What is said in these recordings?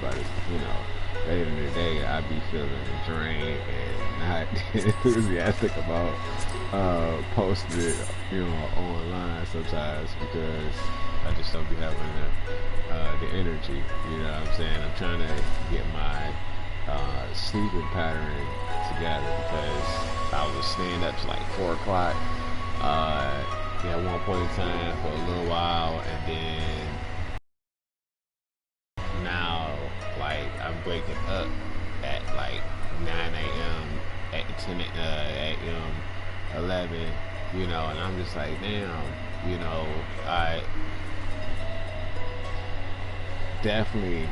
but you know, later in the day, I be feeling drained and not enthusiastic about posting it, you know, online sometimes because I just don't be having the energy. You know what I'm saying? I'm trying to get my sleeping pattern together because I was staying up to like 4 o'clock at one point in time for a little while, and then now like I'm waking up at like 9 a.m. at 10 a.m. 11, you know, and I'm just like, damn, you know, I definitely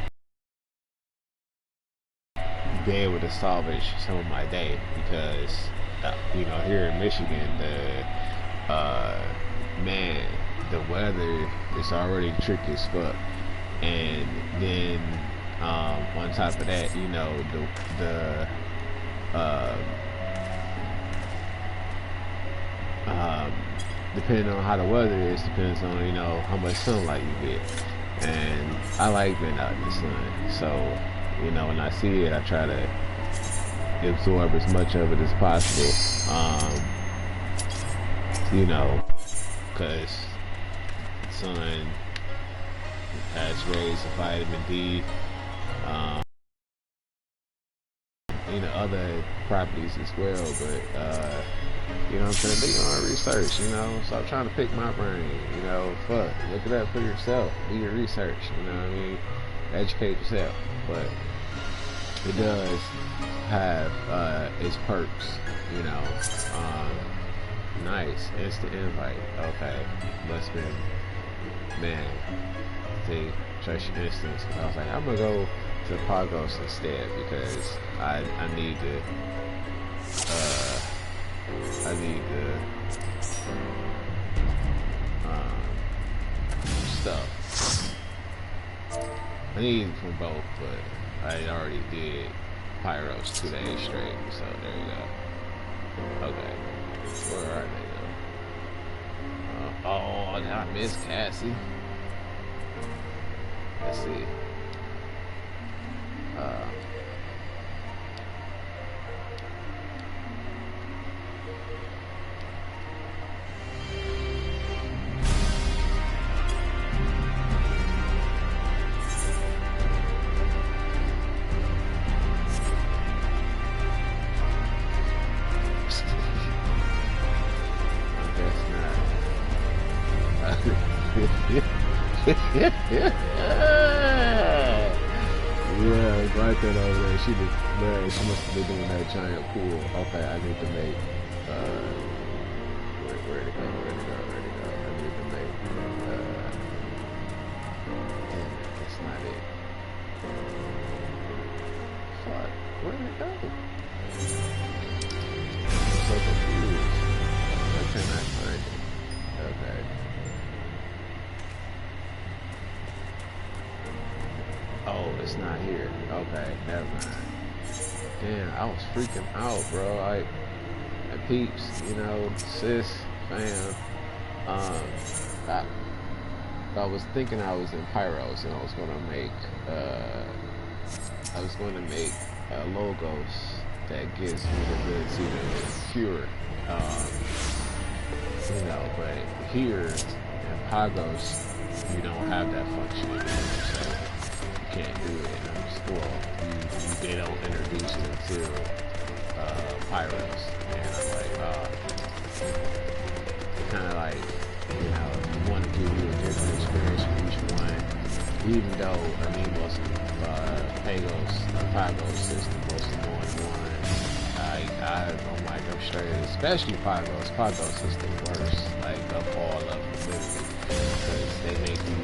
be able to salvage some of my day because you know, here in Michigan, man, the weather is already tricky as fuck, and then on top of that, you know, depending on how the weather is, depends on, you know, how much sunlight you get. And I like being out in the sun, so you know, when I see it, I try to absorb as much of it as possible. You know, because the sun has rays of vitamin D, you know, other properties as well. But you know what I'm saying? Do your own research, you know. Stop trying to pick my brain, you know. Fuck, look it up for yourself. Do your research, you know what I mean? Educate yourself. But it does have its perks, you know. Nice, instant invite. Okay, must been, man. See, trust your instincts. I was like, I'm gonna go to Pagos instead because I need to. I need stuff. I need from both, but I already did Pyros 2 days straight, so there you go. Okay, where are they though? Oh, did I miss Cassie? Let's see. Yeah, right there over there. She did, man, she must have been doing that giant pool. Okay, I need to make where to go? I need to make that's not it. Fuck, where did it go? I'm so confused. I cannot find it. Okay. Oh, it's not here. Okay, never mind. Damn, I was freaking out, bro. Like, peeps, you know, sis, fam. I was thinking I was in Pyros and I was gonna make logos that gives me the ability to cure. You know, but here in Pagos, you don't have that function anymore, so can't do it. They don't introduce it until Pyros, and I'm like, kind of like, you know, you want to give you a different experience with each one, even though I mean most Pagos system, most of the one. I'm like, I'm straight, especially Pagos system worse, like of all of them, literally, because they make you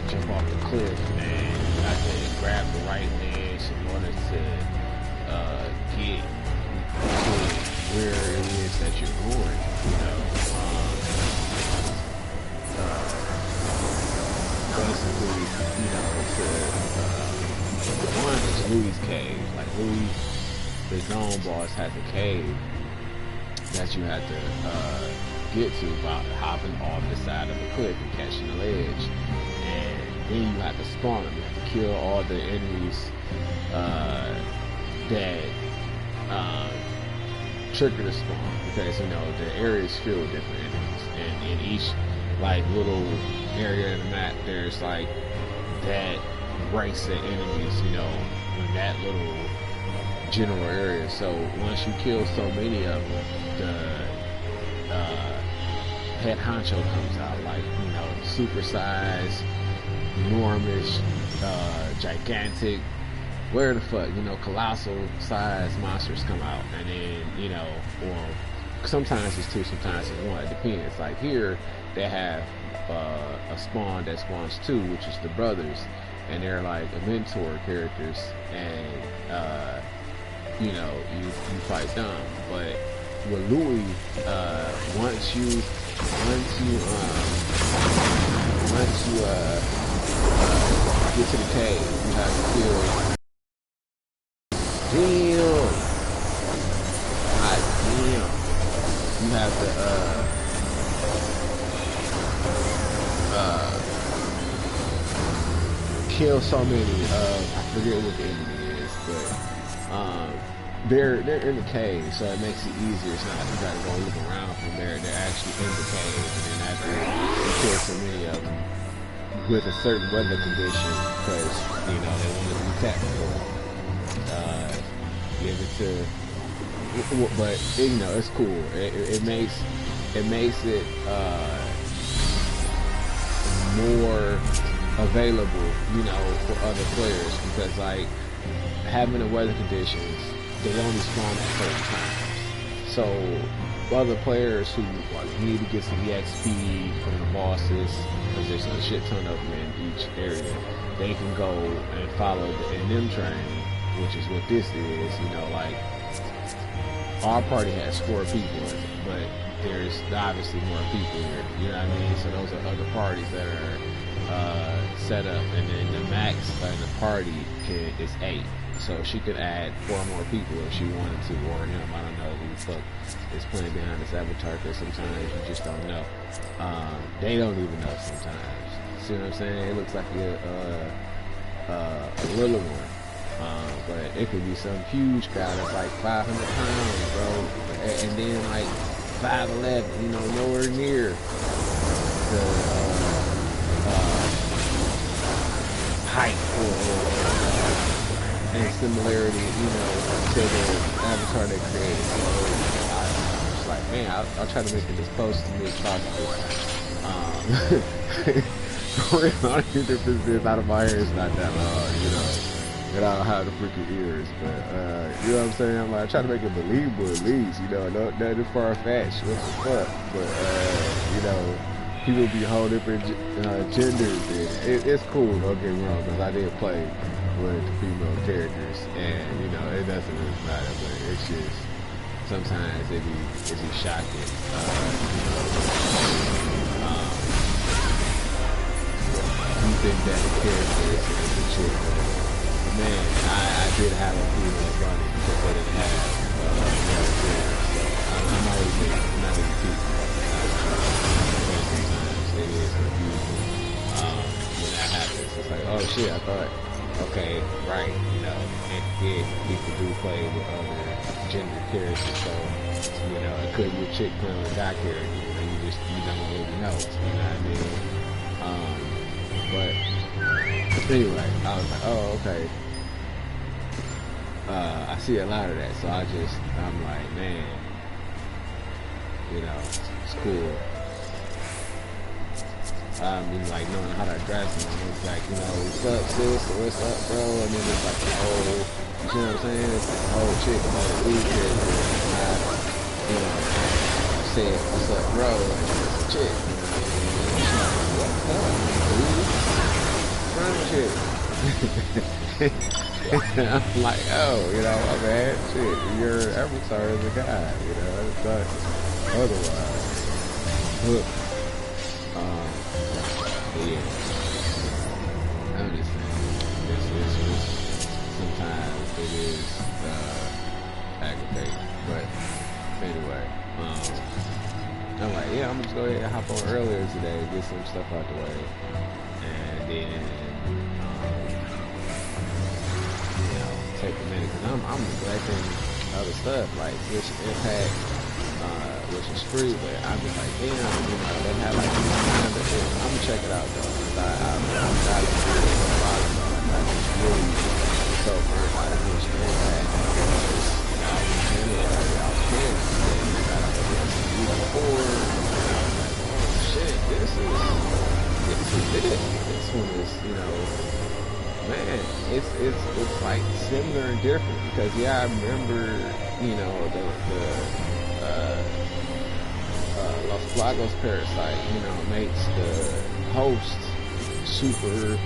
jump off the cliff and you have to grab the right ledge in order to get to where it is that you're going, you know. Basically, you know, one is Louis' cave. Like Louis, the zone boss has a cave that you have to get to by hopping off the side of the cliff and catching the ledge. And then you have to spawn them. You have to kill all the enemies that trigger the spawn, because you know the area is filled with different enemies, and in each like little area of the map there's like that race of enemies, you know, in that little general area. So once you kill so many of them, the head honcho comes out, like, you know, supersized, enormous, gigantic, where the fuck, you know, colossal size monsters come out. And then, you know, or sometimes it's two, sometimes it's one, it depends. Like here they have a spawn that spawns two, which is the brothers, and they're like a mentor characters, and you know, you fight them. But with Louis, once you get to the cave, you have to kill. Damn! God damn! You have to kill so many I forget what the enemy is, but they're in the cave, so it makes it easier. It's not like you gotta go look around from there. They're actually in the cave, and then after you kill so many of them with a certain weather condition, because you know they want to be tactical, give it to. But you know, it's cool. It makes it more available, you know, for other players, because like having the weather conditions, they only spawn at certain times. So other players who like need to get some EXP from the bosses, because there's a shit ton of them in each area, they can go and follow the NM train, which is what this is. You know, like our party has 4 people in it, but there's obviously more people here. You know what I mean? So those are other parties that are set up, and then the max in the party is 8. So she could add 4 more people if she wanted to, or him. I don't know who the fuck is playing behind this avatar, because sometimes you just don't know. They don't even know sometimes. See what I'm saying? It looks like a little one. But it could be some huge guy that's like 500 pounds, bro. And then like 5'11", you know, nowhere near the height or and similarity, you know, to the avatar they created. So I'm just like, man, I'll try to make it as close to me as possible. For real, I don't think if this out of my ear is not that hard, you know. And I don't have the freaking ears, but you know what I'm saying? I'm like, I try to make it believable at least, you know, nothing far-fetched, what the fuck, but you know, people be whole different genders, and it's cool, don't get me wrong, because I did play with the female characters, and you know, it doesn't really matter, but it's just, sometimes it be shocking, you think that the character is a chick, man, I did have a female bunny because they didn't have male characters, so I'm not even teaching that. Sometimes it is confusing when that happens. It's like, oh shit, I thought, okay, right, you know, and yeah, people do play with other gender characters, so, you know, it could be a chick playing with a guy character, you know, you don't really know, you know what I mean? But anyway, I was like, oh, okay. I see a lot of that, so I'm like, man, you know, it's cool. I mean, like, knowing how to dress, and it's like, you know, what's up, sis, or what's up, bro, and then it's like the whole, you know what I'm saying, it's like the whole chick, the whole lead character, you know, I said, what's up, bro, and it's a chick, you know, and she's like, what's up, dude? Chick. I'm like, oh, you know, my bad, shit, your avatar is a guy, you know, it's not otherwise. Yeah, I'm just saying, it's sometimes it is aggravating, but anyway, I'm like, yeah, I'm just go ahead and hop on earlier today, get some stuff out the way, and then you know, take a minute, because I'm neglecting other stuff like which impact, which is free, but I'm just like, damn, you know, they have like kind of shit. I'm gonna check it out though, because I'm got it for a while ago. Like it's really so burnt out of which impact, because you know, I was in it, I was kids, and then I got like before, and I was like, oh shit, this is it. This one is, you know, man, it's like similar and different, because yeah, I remember, you know, the Los Lagos parasite, you know, makes the host super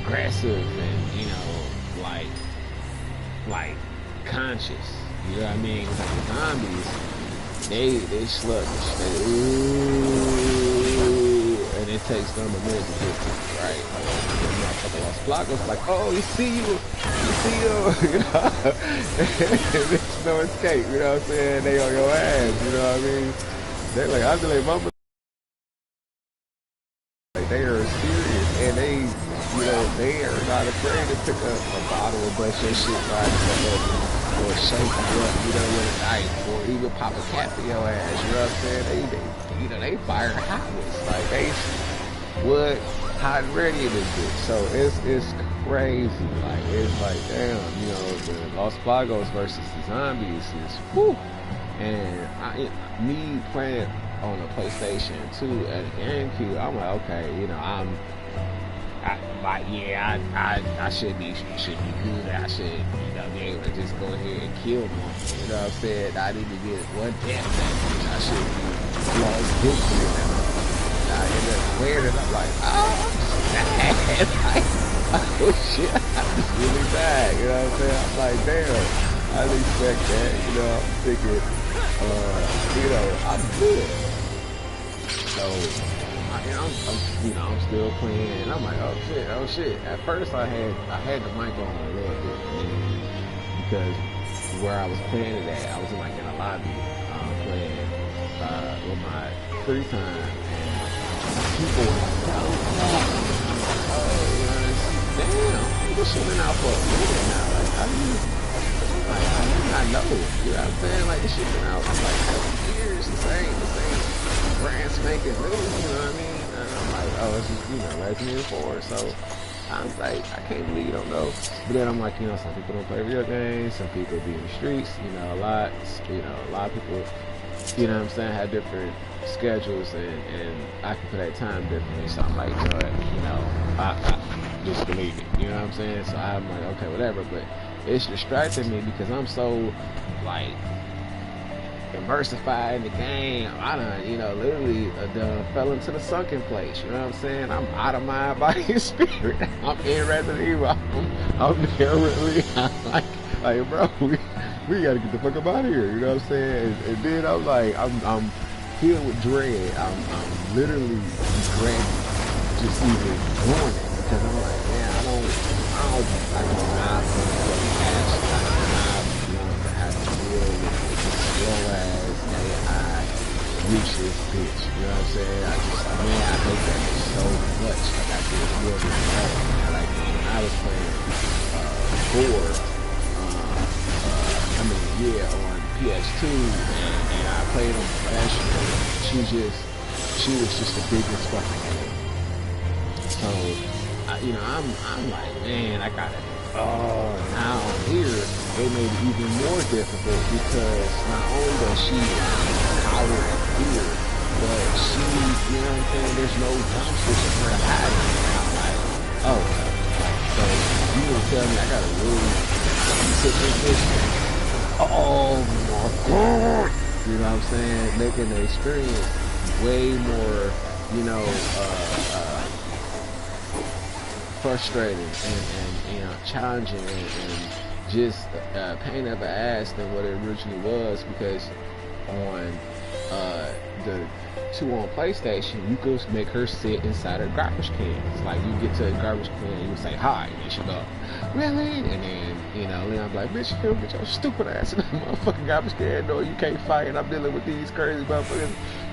aggressive and, you know, like conscious. You know what I mean? Like the zombies, they sluggish. And it takes them a minute to get to you, right? Like Los Lagos, like, oh, you see you, you know, there's no escape, you know what I'm saying? They on your ass, you know what I mean? They like, I feel like mama, like they are serious, and they, you know, they are not afraid to pick up a bottle or brush your shit right or shake you up, you know, with a knife, or even pop a cap in your ass, you know what I'm saying? They you know, they fire hotless, like they wood hot and ready in this bitch. So it's crazy, like it's like, damn, you know, the Los Lagos versus the zombies is whew. And me playing on a PlayStation 2 at a GameCube, I'm like, okay, you know, I should be good. I should, you know, be able to just go ahead and kill them. You know what I'm saying? I need to get one death back. I should be lost victory now. I end up wearing it. I'm like, oh, I'm sad. Like, oh shit, I just really bad. You know what I'm saying? I'm like, damn, I didn't expect that. You know, I'm thinking, you know, I'm good. So, you know, I'm still playing, and I'm like, oh shit. At first, I had the mic on a little bit, because where I was playing it at, I was like in a lobby, playing with my free time, and people were like, damn, this shit been out for a minute now. Like, how do you not know? You know what I'm saying? Like, this shit been out for like 7 years, the same brand spanking new, you know what I mean? And I'm like, oh, it's just, you know, Resident Evil 4. So I'm like, I can't believe you don't know. But then I'm like, you know, some people don't play video games, some people be in the streets, you know, a lot of people, you know what I'm saying, have different schedules, and occupy that time differently. So I'm like, you know, I just believe it, you know what I'm saying? So I'm like, okay, whatever. But it's distracting me because I'm so like immersified in the game. I done, you know, literally fell into the sunken place, you know what I'm saying? I'm out of mind, body, and spirit. I'm in Resident Evil. I'm currently like, bro, we gotta get the fuck up out of here, you know what I'm saying? And then I'm like, I'm filled with dread. I'm literally dreading just even doing it, because I'm like, man, I don't want to have to deal with slow ass AI useless bitch, you know what I'm saying? I hate that so much. Like, I did really bad. Like, when I was playing on PS2, and I played on professional, she was just the biggest fucking game. So, you know, I'm like, man, I gotta, now here, it made it even more difficult, because not only does she cower in fear, but she, you know what I'm saying, there's no dumpsters for her to hide in. I'm like, oh, like, so you gonna tell me I gotta really sit in this? Oh my god! You know what I'm saying? Making the experience way more, you know, frustrating and you know, challenging and just pain in the ass than what it originally was, because on to on PlayStation, you could make her sit inside her garbage cans. Like, you get to a garbage can, you say hi, and she go, really? And then, you know, Leon's like, bitch, you get your stupid ass in that motherfucking garbage can. No, you can't fight, and I'm dealing with these crazy motherfuckers.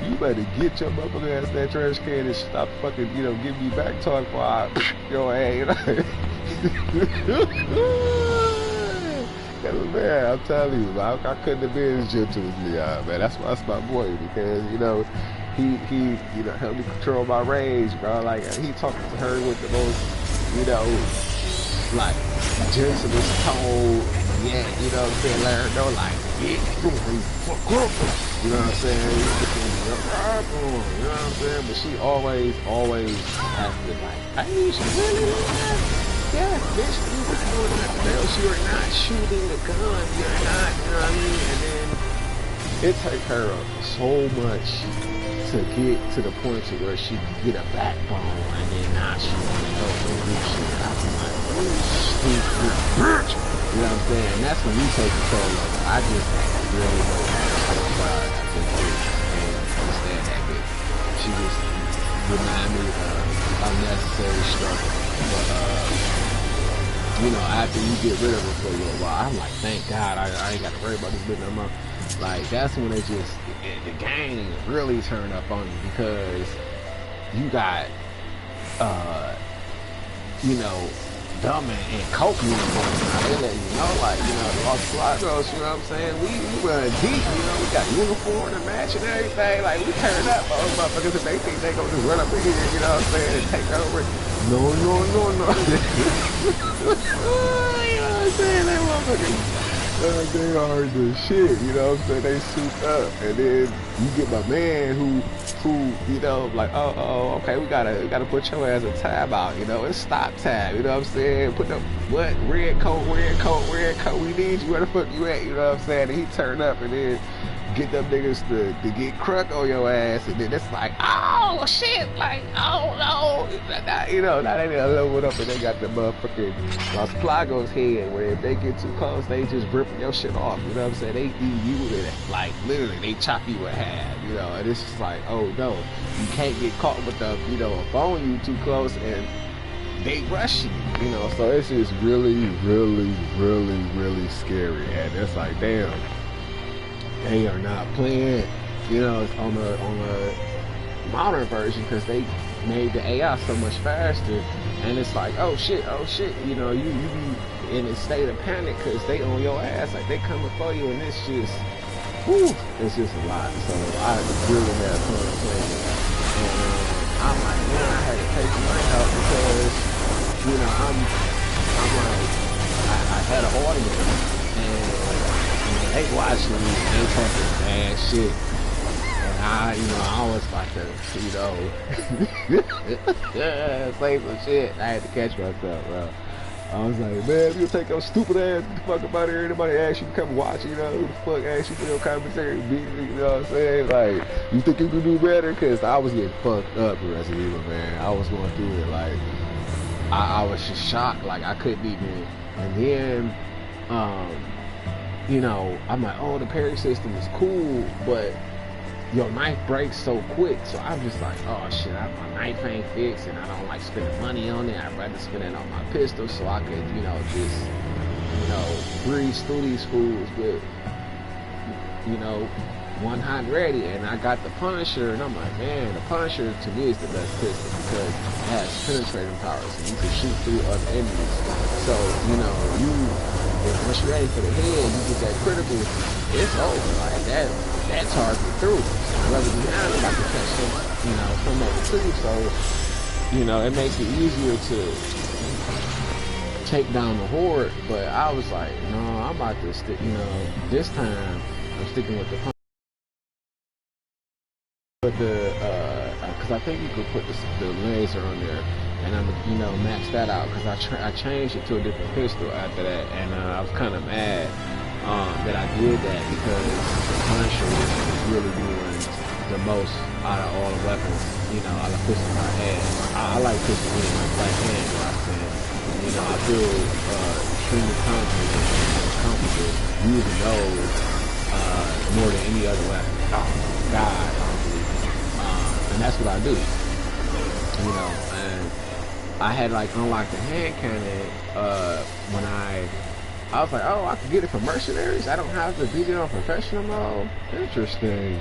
You better get your motherfucking ass in that trash can and stop fucking, you know, giving me back talk before I your ass, you know? Man, I'm telling you, I couldn't have been as gentle as Leon, man. That's why it's my boy, because, you know, he you know, helped me control my rage, bro. Like, he talking to her with the most, you know, like, gentlest tone, yeah, you know what I'm saying, let her know, like, yeah, fuck up, you know what I'm saying, you know what I'm saying, but she always has to, like, hey, she really like, yeah, bitch, you were doing nothing else. You're not shooting the gun. You're not, you know what I mean? And then it takes her so much to get to the point to where she can get a backbone, and then now she want to help me do shit. I'm like, you stupid bitch. You know what I'm saying? And that's when you take control of it. I just really don't understand. I think and understand that bitch. She just remind me of unnecessary struggle. But you know, after you get rid of it for a little while, I'm like, thank God, I ain't got to worry about this bitch no more. Like, that's when it just, the game really turned up on you, because you got, you know, Dumb and Coke music going on. They let you know, like, you know, Los Flacos, you know what I'm saying? We run deep, you know, we got uniform and match and everything. Like, we turn up on motherfuckers if they think they gonna just run up in here, you know what I'm saying, and take over. No. You know what I'm saying? They motherfuckers, they are the shit, you know what I'm saying? They suit up, and then you get my man who, you know, like, oh, okay, we gotta put your ass a tab out, you know, it's stop tab, you know what I'm saying? Put the, what, red coat, we need you, where the fuck you at, you know what I'm saying? And he turn up, and then get them niggas to get crunk on your ass, and then it's like, oh shit, like, oh no, you know, now they done leveled up and they got the motherfucking Los Plagos head, where if they get too close, they just ripping your shit off, you know what I'm saying? They eat you with it, like, literally, they chop you in half, you know, and it's just like, oh no, you can't get caught with the, you know, a phone you too close, and they rush you, you know, so it's just really scary, and it's like, damn. They are not playing, you know, on the modern version, because they made the AI so much faster, and it's like, oh shit, you know, you be in a state of panic because they on your ass, like they coming for you, and it's just, whew, it's just a lot. So I really had fun playing it, and I'm like, man, I had to take my out because, you know, I'm like, I had an audience, and they watching me, they talking bad shit, and I was about to, you know, say some shit. I had to catch myself, bro. I was like, man, you take your stupid ass the fuck up out of here. Anybody ask you to come watch, you know, who the fuck asked you for your commentary, you know what I'm saying? Like, you think you can do better? Because I was getting fucked up the rest of the year, man. I was going through it, like, I was just shocked, like, I couldn't even, and then, you know, I'm like, oh, the parry system is cool, but your knife breaks so quick. So I'm just like, oh shit, my knife ain't fixed, and I don't like spending money on it. I'd rather spend it on my pistol so I could, you know, just, you know, breeze through these fools with, you know, one hot ready. And I got the Punisher, and I'm like, man, the Punisher to me is the best pistol because it has penetrating power, so you can shoot through other enemies. So, you know, once you're ready for the head, you get that critical, it's over. Like that target through. Whether you have it, I can catch them, you know, from over too. So, you know, it makes it easier to take down the horde. But I was like, no, I'm about to stick, you know, this time I'm sticking with the punch. But because I think you could put the laser on there, and I'm, you know, max that out, because I changed it to a different pistol after that, and I was kind of mad that I did that, because the Punisher was really doing the most out of all the weapons, you know, out of pistols I had. I like pistols in my right hand, you know what I'm saying? You know, I feel extremely comfortable using those more than any other weapon. Oh God, honestly. and that's what I do. You know, and I had like unlocked the hand cannon when I was like, oh, I can get it from mercenaries. I don't have to beat it on professional mode. Interesting.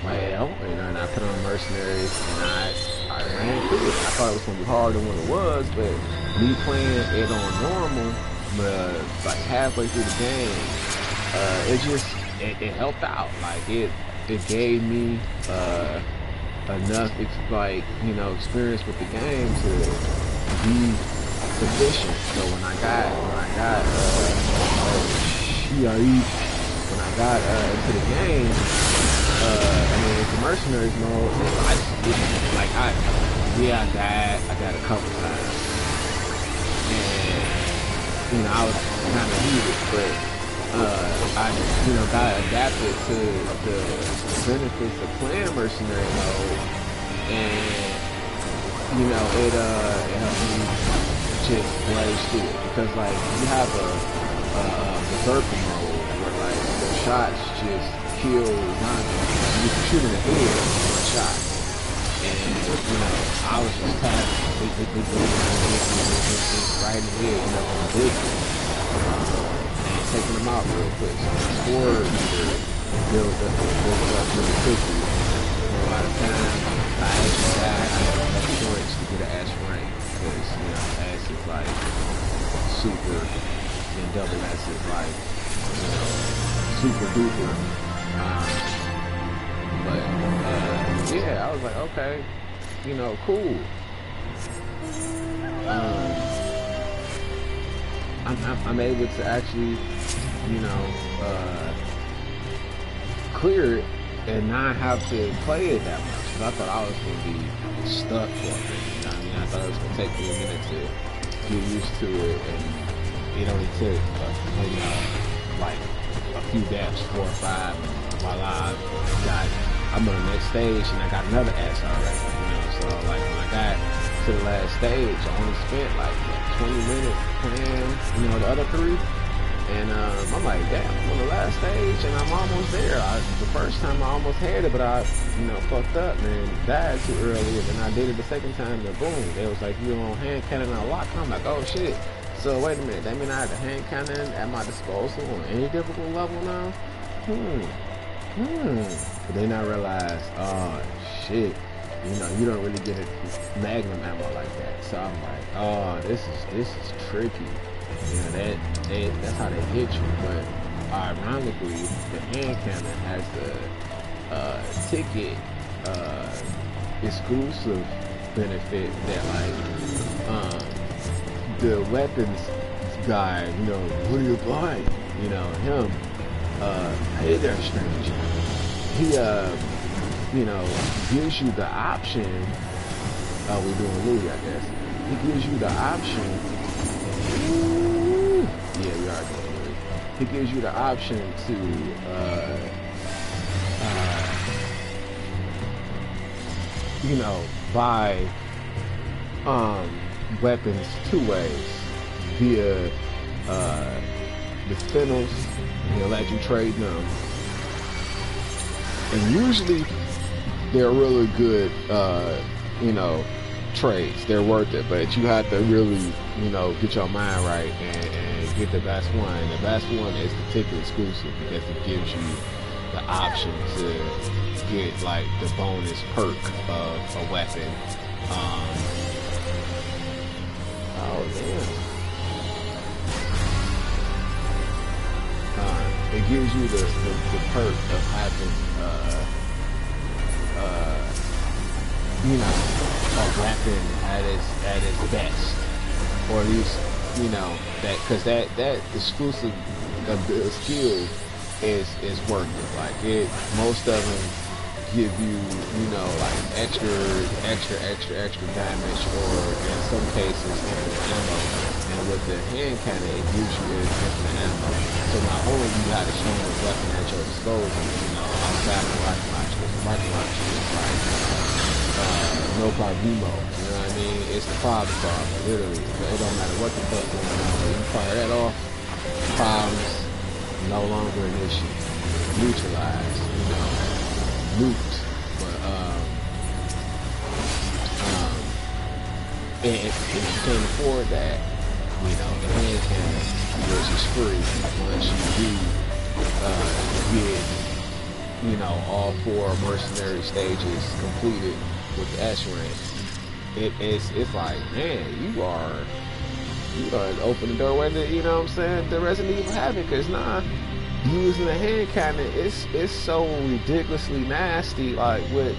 Well, you know, and I put on mercenaries and I ran through it. I thought it was gonna be harder than what it was, but me playing it on normal, like halfway through the game, it helped out. Like it gave me enough experience with the game to be sufficient. So when I got into the game, into mercenaries mode, I died a couple times, and I was kind of heated, but I got adapted to the benefits of playing mercenary mode, and it helped me just blaze through it, because like you have a berserker mode where like the shots just kill non-zombies. You can shoot in the head with one shot, and I was just tapping right in the head, big, and taking them out real quick. So the score builds up really quickly. A lot of times I actually died, I had enough points to get an S rank, because S is like super, and double S is like super duper. Yeah, I was like, okay, cool. I'm able to actually, clear it and not have to play it that much. Cause I thought I was gonna be stuck for a minute. I thought it was gonna take me a minute to get used to it, and it only took, like a few daps, 4 or 5, while I'm on the next stage and I got another S already. So like when I got to the last stage, I only spent like 20 minutes playing, the other 3. And I'm like, damn, I'm on the last stage and I'm almost there. The first time I almost had it, but I, fucked up and died too early. And then I did it the second time, and boom, they was like, you on hand cannon and lock. I'm like, oh shit. So wait a minute, that mean I have the hand cannon at my disposal on any difficult level now? But then I realized, oh shit, you don't really get a magnum ammo like that. So I'm like, oh, this is tricky. That's how they hit you. But ironically, the hand cannon has the ticket exclusive benefit that like the weapons guy, what are you buying? Him, hey there, stranger. He gives you the option. We're doing Louis, I guess. He gives you the option. Yeah, we are doing Louis. He gives you the option to buy weapons 2 ways via the spinners. He'll let you trade them, and usually they're really good trades. They're worth it, but you have to really get your mind right and get the best one. And the best one is the ticket exclusive, because it gives you the option to get like the bonus perk of a weapon. Oh damn. It gives you the perk of having a weapon at its best, or at least that, because that exclusive skill is worth it. Like most of them give you like extra damage, or in some cases ammo. And with the hand cannon, it gives you infinite ammo. So not only you got a strong weapon at your disposal, outside of rocket launcher, because the rocket launcher is like no problemo. You know what I mean? It's the problem solver, literally. It don't matter what the fuck going on. When you fire that off, problems no longer an issue. Neutralized, nuked. But And if you can't afford that, you know, the hand cannon, which is free once you do get, you know, all 4 mercenary stages completed with the S rank. It's like, man, you are open the doorway to, you know what I'm saying, the Resident Evil Havoc, because nah, using a hand cannon, it's so ridiculously nasty, like with,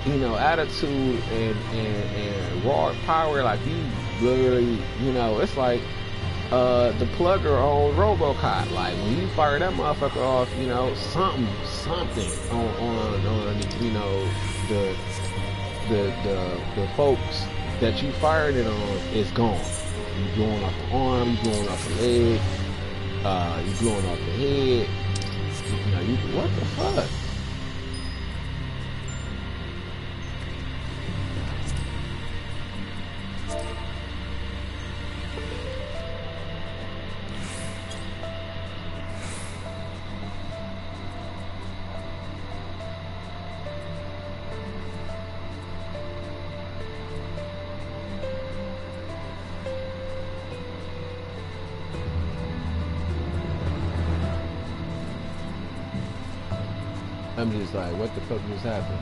you know, attitude and raw power. Like you literally, you know, it's like the plugger on RoboCop. Like when you fire that motherfucker off, you know, something on you know, the folks that you fired it on is gone. You blowing off the arm, you blowing off the leg, you blowing off the head. You know, what the fuck? I'm just like, what the fuck just happened?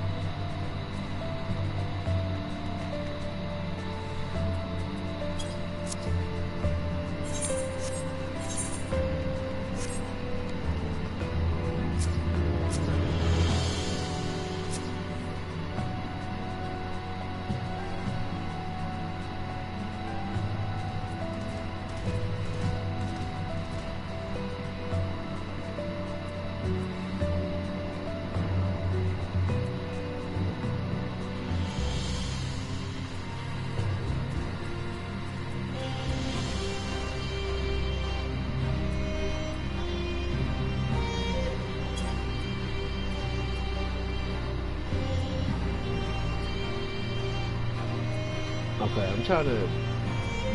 Okay, I'm trying to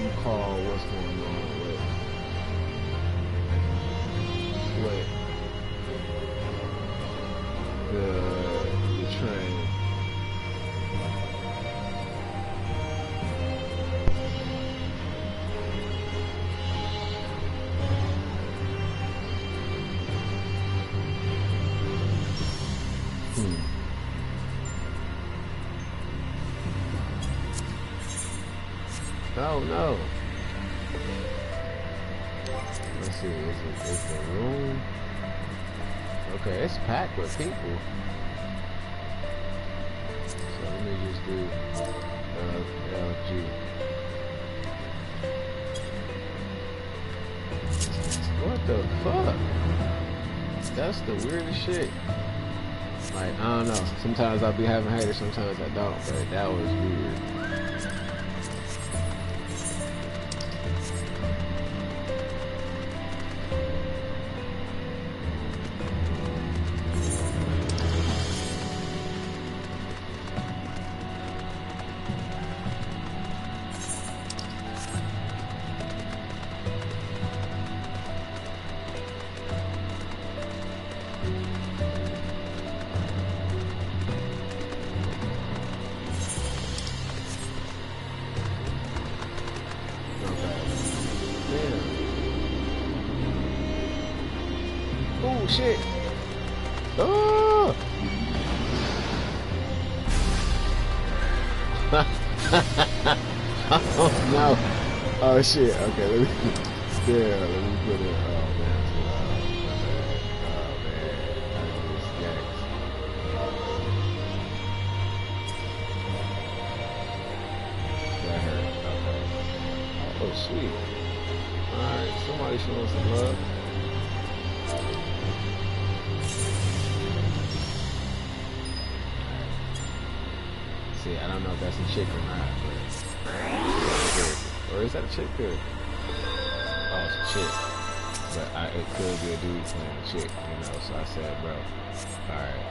recall what's going on with the train. Oh no. Let's see, is the room? Okay, it's packed with people. So let me just do LG. What the fuck? That's the weirdest shit. Like, I don't know. Sometimes I'll be having haters, sometimes I don't, but that was weird. Oh shit! Oh! Oh no! Oh shit! Okay, let me. Yeah, let me put it. Oh man, it's loud. Oh man, I just yikes. That hurt. Okay. Oh sweet. All right, somebody showing some love. I don't know if that's a chick or not, but or is that a chick or? Oh, it's a chick, but it could be a dude playing a chick, you know. So I said, bro, all right.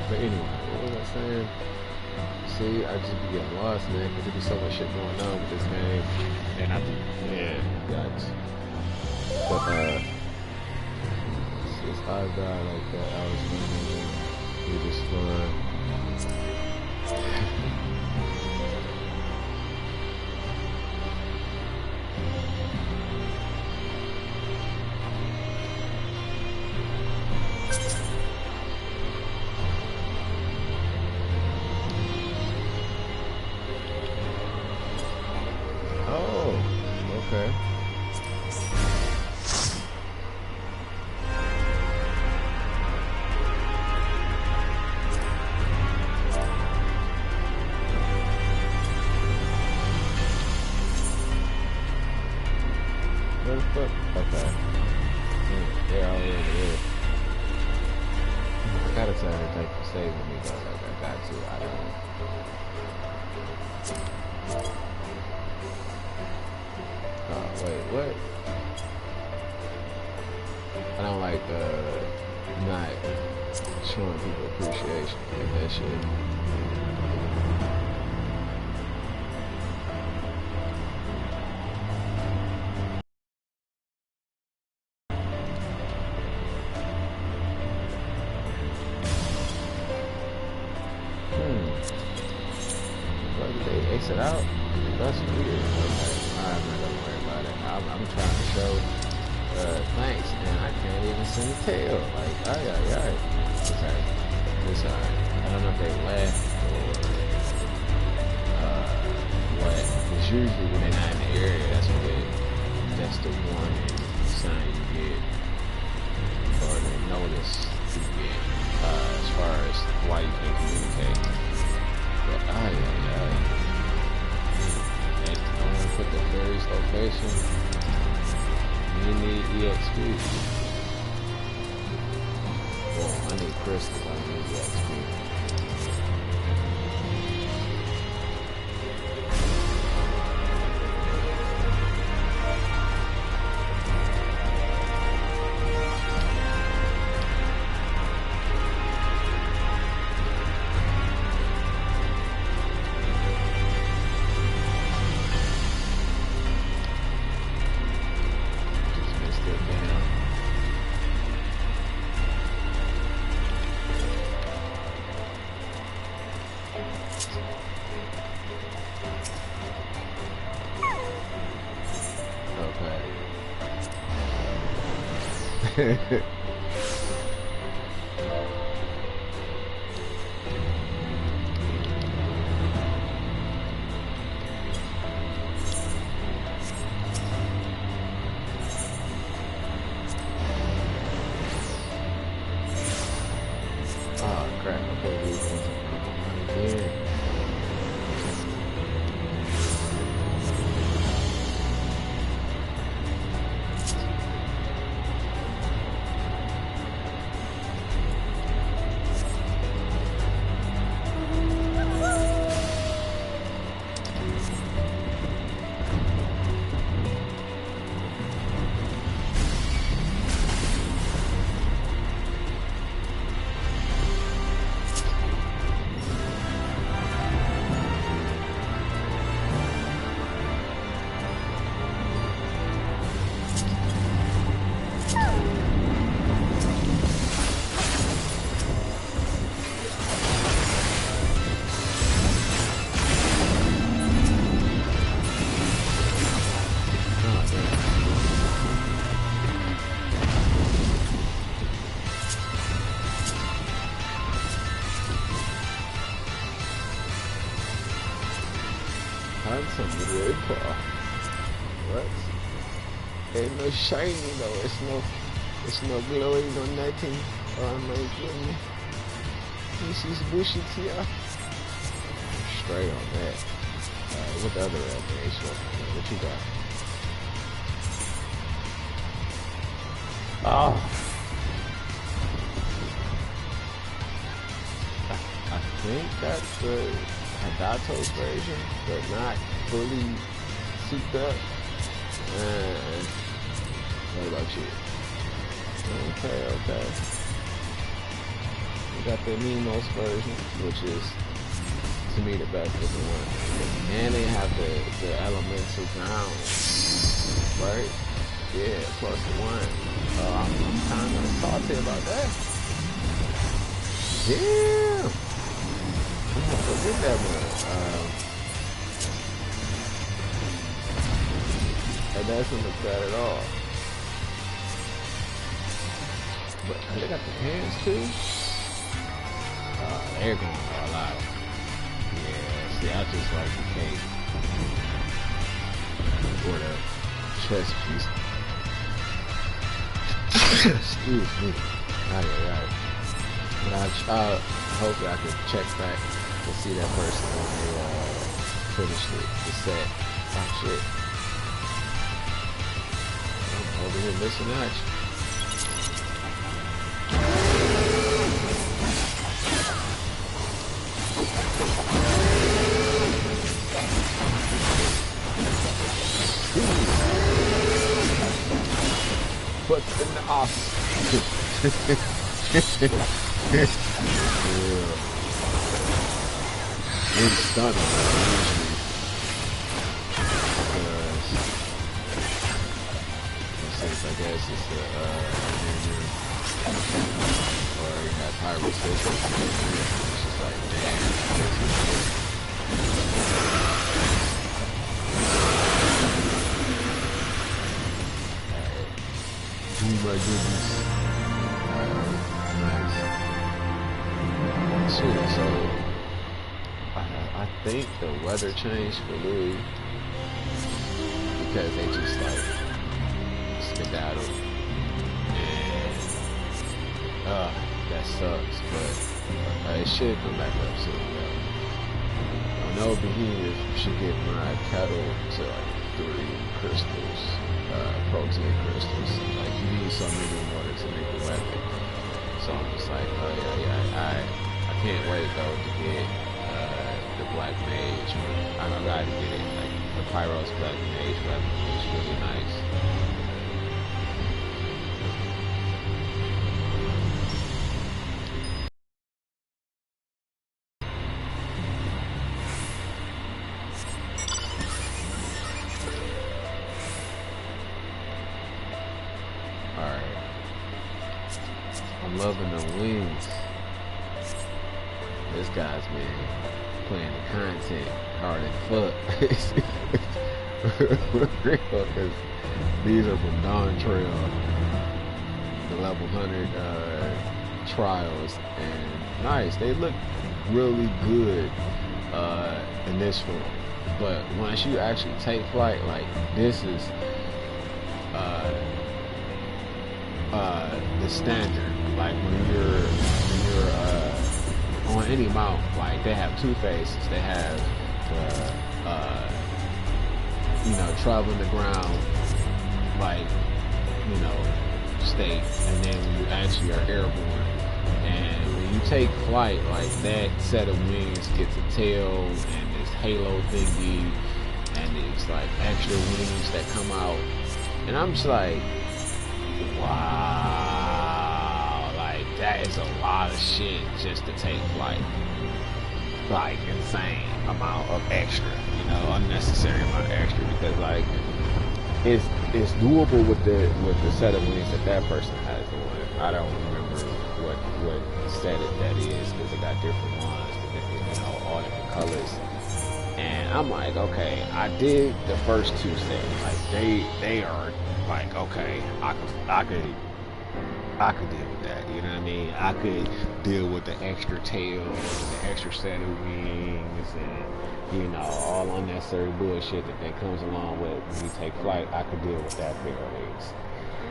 But anyway, what was I saying? See, I just be getting lost, man, because there be so much shit going on with this game, and I be, man, yikes. But, since I died like that, I was thinking it was fun. Okay. Where the fuck? Okay. They're already there. I gotta tell her thank you for saving me though, like I got to. I don't. Oh, wait, what? I don't like not showing people appreciation like that shit. What did they exit out? That's weird. Okay. I'm not gonna worry about it. I'm trying to show thanks, and I can't even send a tail. Like, ay. Okay. It's alright. I don't know if they left or what. Because usually when they're not in the area, that's the warning sign you get, or the notice you get, as far as why you can't communicate. But put the ferry's location. You need EXP. Well, I need crystals. I don't need EXP. Okay. Oh crap, I put these again. HUNTS I'm really far. What? Ain't no shiny though. It's no glowing or nothing. Oh my goodness. This is bushy here. Straight on that. What the other animation? What you got? Oh. I think that's the Hadatos version, but not fully souped up. And what about you? Okay. We got the Nemos version, which is to me the best of the one. And they have the elemental ground, right? Yeah, plus one. I'm kind of salty about that. Damn! I'm gonna forget that one. That doesn't look bad at all. But they got the hands too. They're going all out. Yeah, see, I just like the cape. Or the chest piece. Excuse me. Right. But hopefully I can check back to see that person when they finish the set. Oh shit. I'm over here missing action. What's in the ass? Yeah. It's stunning, usually. Since I guess it's the or you have high resistance, it's just like, damn, oh my goodness. Nice. Sweet. So I think the weather changed for Louis because they just like skedaddled, and that sucks. But it should come back up soon. I know Behemoth should get my cattle to like 3 crystals. Protein crystals. Like you need so many in order to make the weapon. So I'm just like, oh yeah, I can't wait though to get the Black Mage. I'm about to get it, like the Pyros Black Mage weapon, which is really nice. I'm loving the wings. This guy's been playing the content hard as fuck. Because these are from Dawn Trail, the level 100 trials, and nice. They look really good in this form. But once you actually take flight, like this is the standard. Like when you're on any mount, like they have 2 phases. They have the traveling the ground, like state, and then when you actually are airborne. And when you take flight, like that set of wings gets a tail and this halo thingy, and it's like extra wings that come out, and I'm just like, wow, like that is a lot of shit just to take flight. Like insane amount of extra, unnecessary amount of extra, because like it's doable with the set of wings that person has on. I don't remember what set that is, because it got different ones, all different colors. And I'm like, okay, I did the first 2 sets. Like they are like, okay, I could deal with that. You know what I mean? I could deal with the extra tail, the extra set of wings, and all unnecessary bullshit that comes along with when you take flight. I could deal with that pair of wings.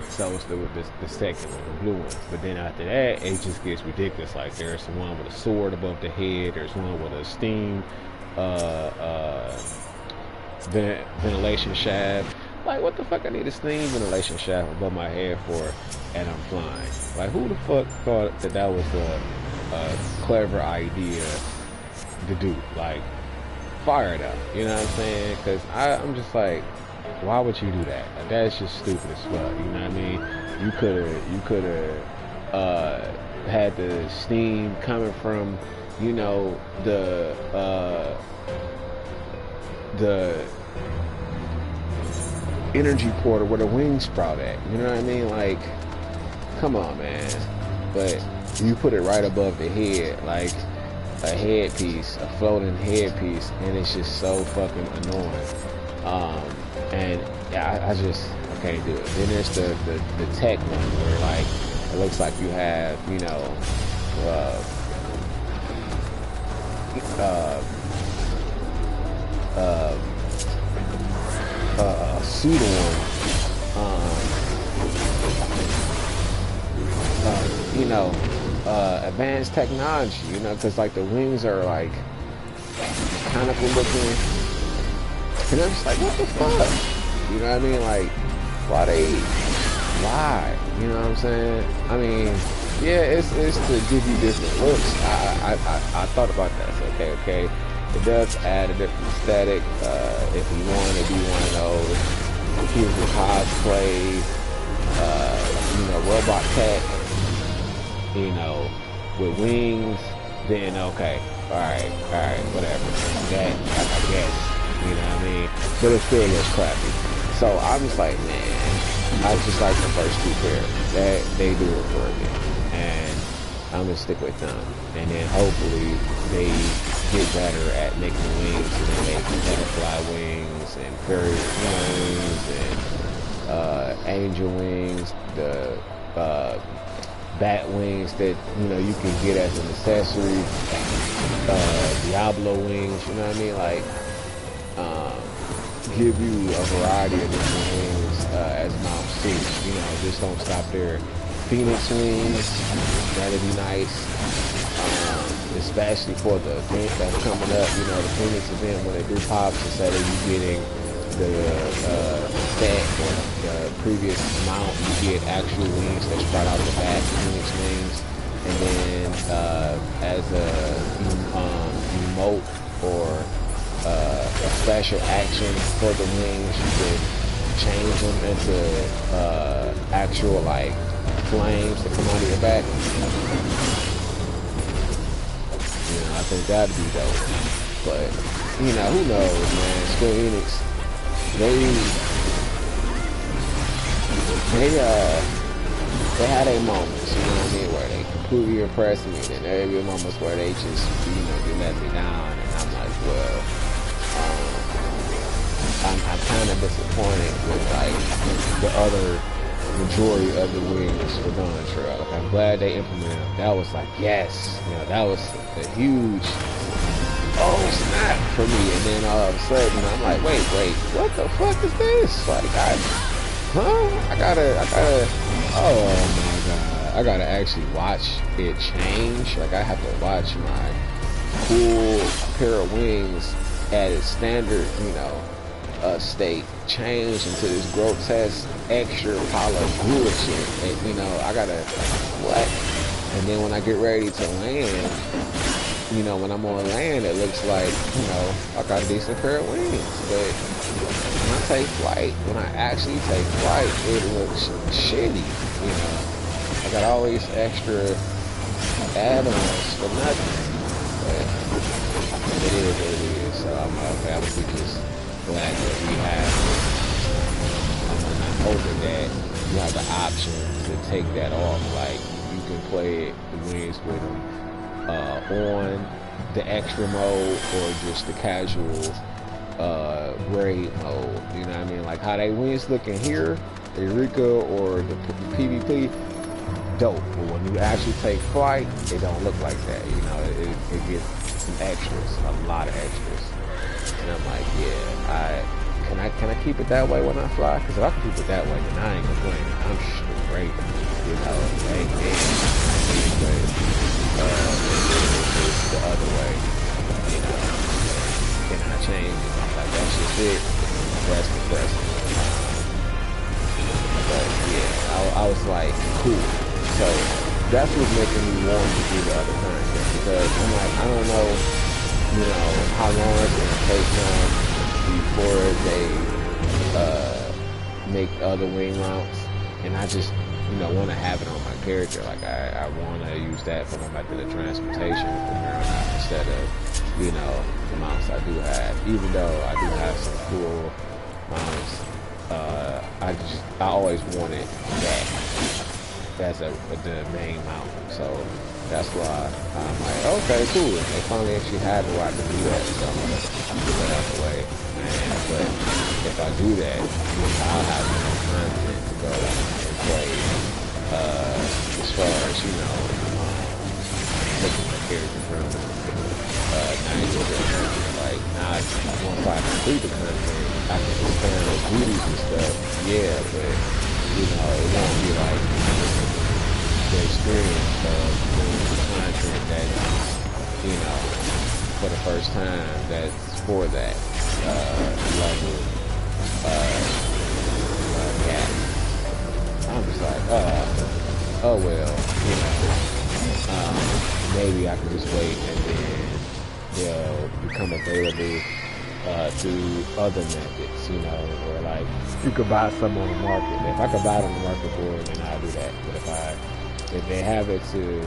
So it's the second one, the blue ones. But then after that, it just gets ridiculous. Like there's one with a sword above the head. There's one with a steam ventilation shaft. Like, what the fuck I need a steam ventilation shaft above my head for, and I'm flying? Like, who the fuck thought that was a clever idea to do? Like, fire it up, you know what I'm saying? Because I'm just like, why would you do that? Like, that's just stupid as fuck, you know what I mean? You could have had the steam coming from, you know, the energy port where the wings sprout at. You know what I mean? Like, come on, man. But you put it right above the head, like a headpiece, a floating headpiece, and it's just so fucking annoying. And I can't do it. Then there's the tech one where, like, it looks like you have, you know, a suit on, you know, advanced technology, you know, because like the wings are like mechanical looking, and I'm just like, what the fuck? You know what I mean? Like, why? You know what I'm saying? I mean, yeah, it's to give you different looks. I thought about that. So, okay, it does add a different aesthetic. If you want to be one of those people who cosplay, you know, robot tech, you know, with wings, then okay, all right, whatever. That, I guess, you know what I mean? But it still looks crappy. So I'm just like, man, I just like the first two pairs. That they do it for me, and I'm gonna stick with them. And then hopefully they get better at making wings, and they make butterfly wings and fairy wings and angel wings, the bat wings that, you know, you can get as an accessory, Diablo wings, you know what I mean? Like, give you a variety of different wings as mount suits. You know, just don't stop there. Phoenix wings, that'd be nice, especially for the event that's coming up. You know, the Phoenix event, when it do pops, instead of you getting the set or the previous mount, you get actual wings that sprout out the back, Phoenix wings, and then as a emote or a special action for the wings, you could change them into actual like flames that come out of your back. You know, I think that'd be dope. But, you know, who knows, man? Square Enix, they had their moments, you know what I mean, where they completely impressed me, and there be moments where they just, you know, they let me down, and I'm like, well, I'm kind of disappointed with like the other majority of the wings for Dawn Trail. Like, I'm glad they implemented them. That was like, yes, you know, that was a huge snap for me. And then all of a sudden I'm like, wait, what the fuck is this? Like, I gotta, oh my god, I gotta actually watch it change. Like, I have to watch my cool pair of wings at its standard, you know, state change into this grotesque extra polished bullshit. And, you know, I gotta, what? And then when I get ready to land, you know, when I'm on land, it looks like, you know, I got a decent pair of wings. But when I take flight, when I actually take flight, it looks shitty, you know. I got all these extra add-ons for nothing. But it is what it is. So I'm okay, I'm just glad that we have, I'm hoping that you have the option to take that off. Like, you can play the wings with them on the extra mode or just the casual raid mode. You know what I mean? Like how they wings looking here, the Eureka or the PvP, dope. But when you actually take flight, it don't look like that. You know, it gets some extras, a lot of extras. And I'm like, yeah, can I keep it that way when I fly? Because if I can keep it that way, then I ain't complaining. I'm straight, you know. It's the other way, you know. Can I change it? Like, that's just it. That's the question. But yeah, I was like, cool. So that's what's making me want to do the other content, because I'm like, I don't know, you know, how long it's gonna take them before they make other wing routes, and I just, you know, want to have it on my character. Like I want to use that for my method of transportation from here on out instead of, you know, the mounts I do have. Even though I do have some cool mounts, I always wanted that as the main mount. So that's why I'm like, okay, cool. They finally actually have it where I can do that. So I'm gonna get that out the way. But if I do that, I'll have more content to go and play. As far as, you know, taking my character from 90 to like now, once I complete the content, I can expand those duties and stuff. Yeah, but you know, it won't be like the experience of doing the content that, you know, for the first time that's for that level gap. I'm just like, oh well, you know, maybe I can just wait and then they'll become available through other methods, you know, or like you could buy some on the market. If I could buy it on the market for it, then I'll do that. But if they have it to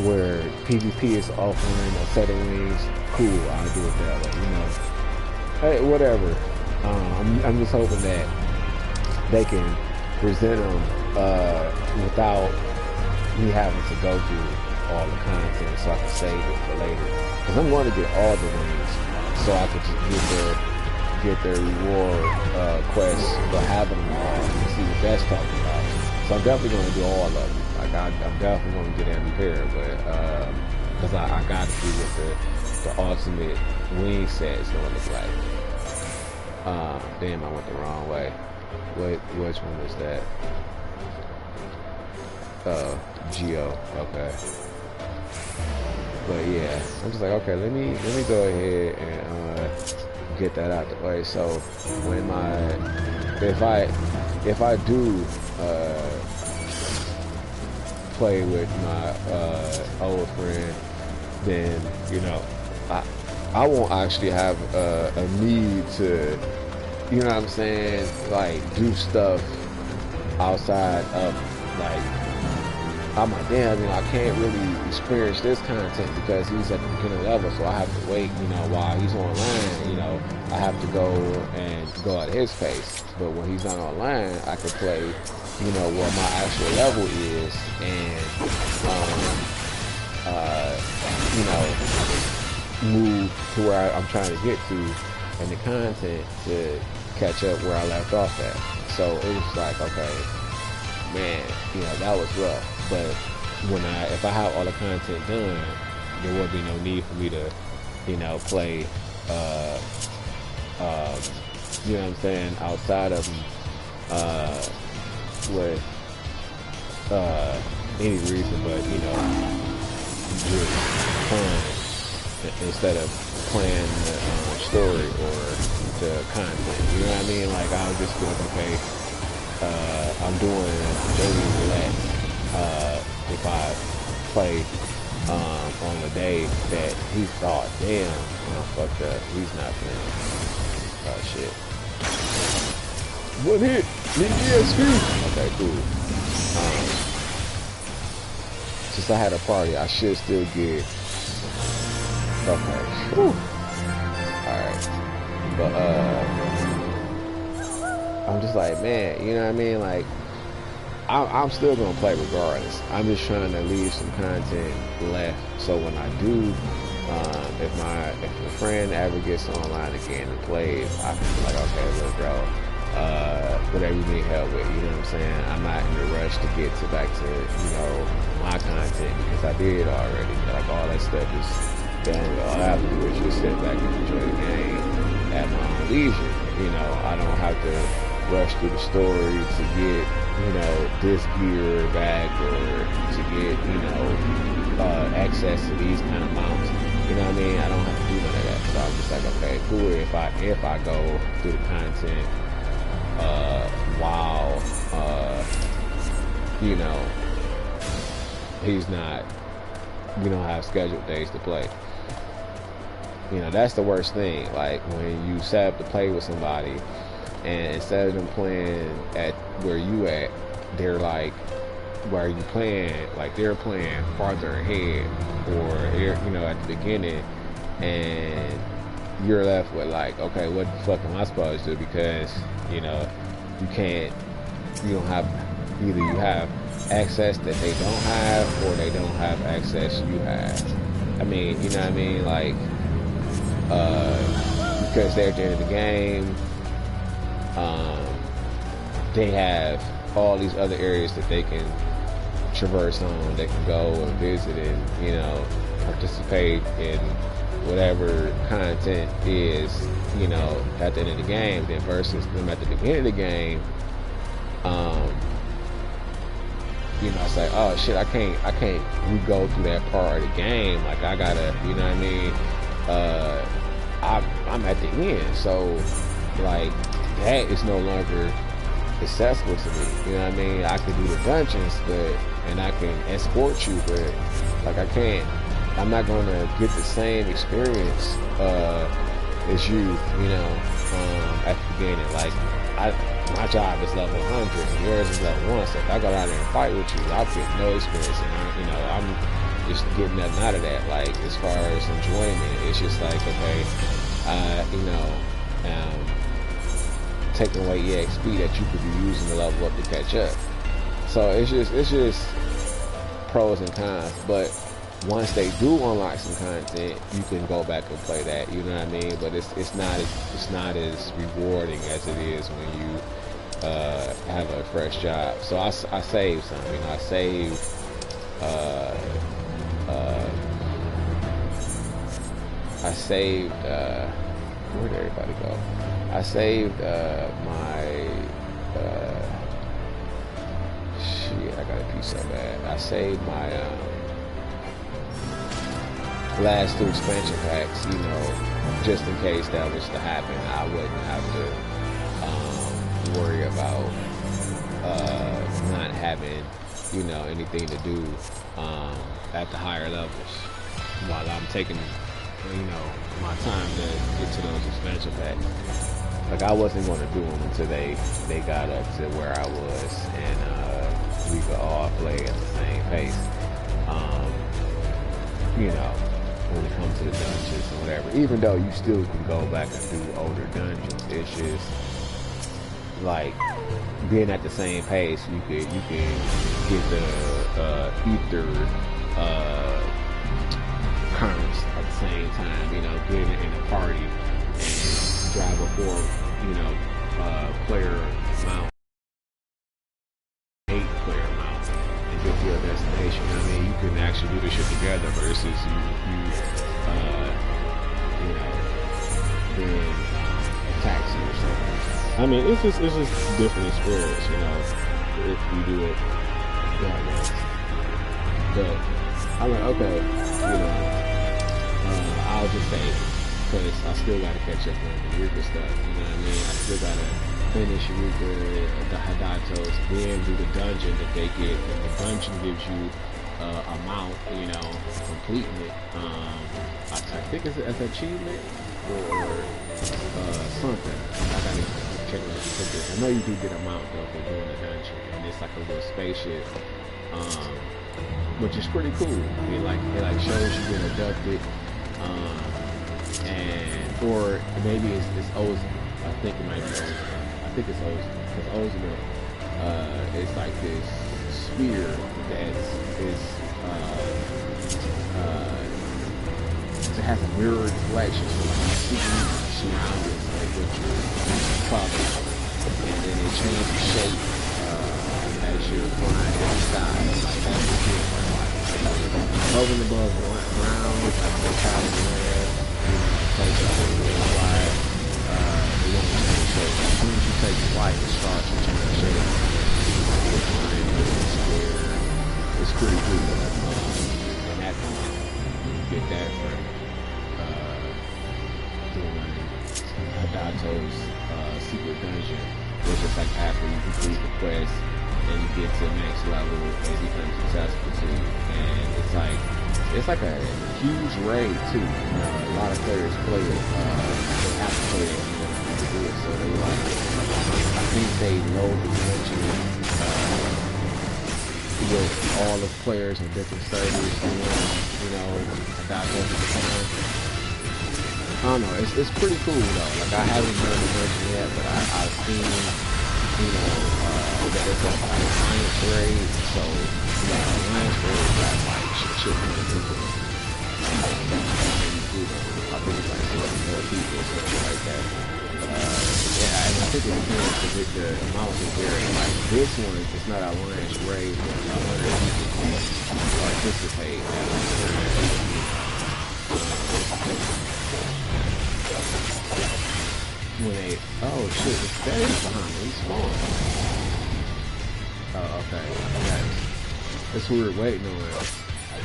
where PvP is offering a set of wings, cool, I'll do it that way, you know. Hey, whatever. I'm just hoping that they can present them without me having to go through all the content so I can save it for later. Because I'm going to get all the wings so I can just get their reward quests for having them all and see what that's talking about. So I'm definitely going to do all of them. Like I'm definitely going to get every pair, but because I got to see what the ultimate wing set is going to look like. Damn, I went the wrong way. Which one was that? Geo. Okay. But yeah, I'm just like, okay, let me go ahead and get that out the way. So when if I do play with my old friend, then you know I won't actually have a need to, you know what I'm saying, like do stuff outside of like. I'm like, damn, you know, I can't really experience this content because he's at the beginning level, so I have to wait, you know, while he's online, you know, I have to go at his pace. But when he's not online, I can play, you know, where my actual level is and, you know, move to where I'm trying to get to and the content to catch up where I left off at. So it was like, okay, man, you know, that was rough. But if I have all the content done, there would be no need for me to, you know, play, you know what I'm saying, outside of them, with, any reason, but, you know, just fun instead of playing the story or the content, you know what I mean? Like, I'll just be like, okay, I'm doing daily roulette. If I play on the day that he thought, damn, you know, fucked up, he's not playing. Oh shit. One hit, need ESP. Okay, cool. Since I had a party, I should still get. Okay. Whew. Alright. But I'm just like, man, you know what I mean? Like, I'm still gonna play regardless. I'm just trying to leave some content left, so when I do, if a friend ever gets online again and plays, I can be like, okay, look, bro, whatever you need help with, you know what I'm saying? I'm not in a rush to get back to, you know, my content because I did already. Like all that stuff is done. All I have to do is just sit back and enjoy the game at my own leisure. You know, I don't have to rush through the story to get, you know, this gear back or to get, you know, access to these kind of mounts. You know what I mean? I don't have to do none of that. So I'm just like, okay, cool. If I go through the content while you know, he's not, we don't have scheduled days to play. You know, that's the worst thing. Like when you set up to play with somebody and instead of them playing at where you at, they're like where you playing, like they're playing farther ahead, or they're, you know, at the beginning, and you're left with like, okay, what the fuck am I supposed to do? Because, you know, you can't, you don't have, either you have access that they don't have, or they don't have access you have. I mean, you know what I mean? Like, because they're at the end of the game, they have all these other areas that they can traverse on, they can go and visit and, you know, participate in whatever content is, you know, at the end of the game. Then versus them at the beginning of the game, you know, it's like, oh shit, I can't re-go through that part of the game. Like, I gotta, you know what I mean? I'm at the end, so like that is no longer accessible to me. You know what I mean? I can do the dungeons, and I can escort you, but like I'm not gonna get the same experience as you know, at the beginning. Like, my job is level 100, and yours is level 1. So if I go out there and fight with you, I'll get no experience, and you know, I'm just getting nothing out of that. Like, as far as enjoyment, it's just like, okay, you know, taking away EXP that you could be using to level up to catch up. So it's just pros and cons. But once they do unlock some content, you can go back and play that. You know what I mean? But it's not as rewarding as it is when you have a fresh job. So I saved some. You know, I saved. Where'd everybody go? I saved shit, I got a piece of that. I saved my last 2 expansion packs, you know, just in case that was to happen. I wouldn't have to worry about not having, you know, anything to do at the higher levels while I'm taking, you know, my time to get to those expansion packs. Like, I wasn't going to do them until they got up to where I was, and we could all play at the same pace. You know, when it comes to the dungeons and whatever, even though you still can go back and do older dungeons, it's just like being at the same pace. You can get the ether currents at the same time, you know, being in a party and drive before, you know, player mount, 8-player mount, and get to your destination. I mean, you can actually do this shit together versus you know, being a taxi or something. I mean, it's just different experience, you know, if you do it that way. But I'm like, okay, you know, I'll just say, because I still got to catch up on the Eureka stuff, you know what I mean? I still got to finish Eureka, the Hadatos, then do the dungeon that they get, and the dungeon gives you a mount, you know, completing it. I think it's an achievement or something. I got to check it. I know you do get a mount though for doing the dungeon, and it's like a little spaceship, which is pretty cool. It like shows you getting abducted. And or maybe it's Oz. I think it might be Oz. I think it's Oz, because Ozma, it's like this sphere that is it has a mirror reflection, so like you see surroundings like what you're talking, and then it changes shape as you're flying in the sky. Like that's the thing. Over and above ground, it's like the top of the air, place up in the fire, it won't change shape. As soon as you take flight, it starts to change shape. It's pretty cool. And that you get that from doing Hadato's secret dungeon, which is like after you complete the quest and you get to the next level, it becomes successful too. And it's like a huge raid too. A lot of players play it. They have to play it in order to do it. So they like, I think they load the dungeon, you with all the players on different servers doing, you know, DAT at the time. I don't know, it's pretty cool though. Like I haven't done the version yet, but I've seen, you know, that it's like an alliance raid. So yeah, alliance raid got like shit ton of people. I think it's like 4 people or something like that. Yeah, and I think it depends because the amount is very like this one. It's not alliance raid, but 100 people can participate. When they, oh shit, that is behind me. He's small. Oh, okay. That's who we're waiting on.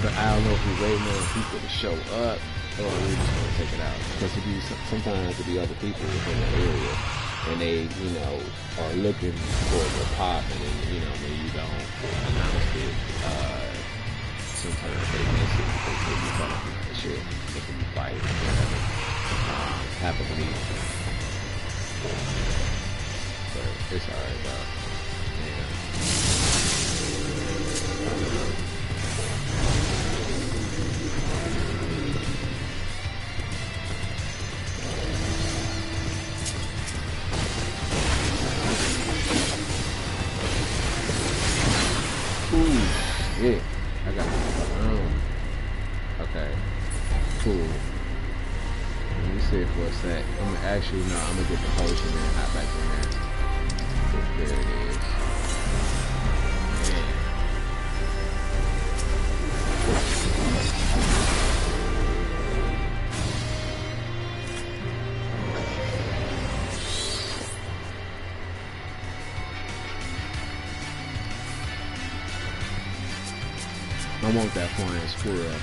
But I don't know if we're waiting on people to show up or we just want to take it out. Because sometimes it be other people within the area and they, you know, are looking for the pop, and then, you know, when you don't announce it, sometimes they miss it because they be telling people the shit. They can be fighting or whatever. Happen to me. But it's alright though. Yeah. Ooh, shit. I got okay. Cool. Let me see for a sec. I'm gonna actually no, I'm gonna get the potion and hop back in there. There it is. Man. I want that flying squirrel.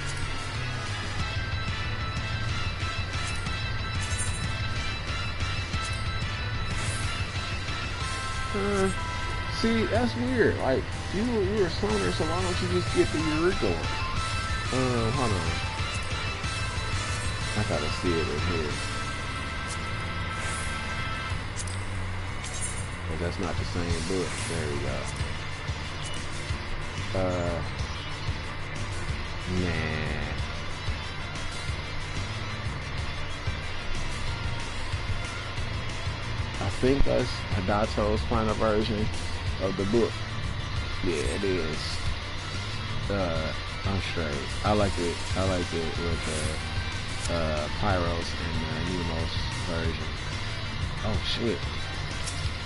See, that's weird. Like, you were a summoner, so why don't you just get the Eureka one? Hold on. I gotta see it in here. But that's not the same book. There we go. Nah. I think that's Hidato's final version of the book. Yeah, it is. I'm straight. I like it. I like it with Pyros and Nemo's version. Oh shit.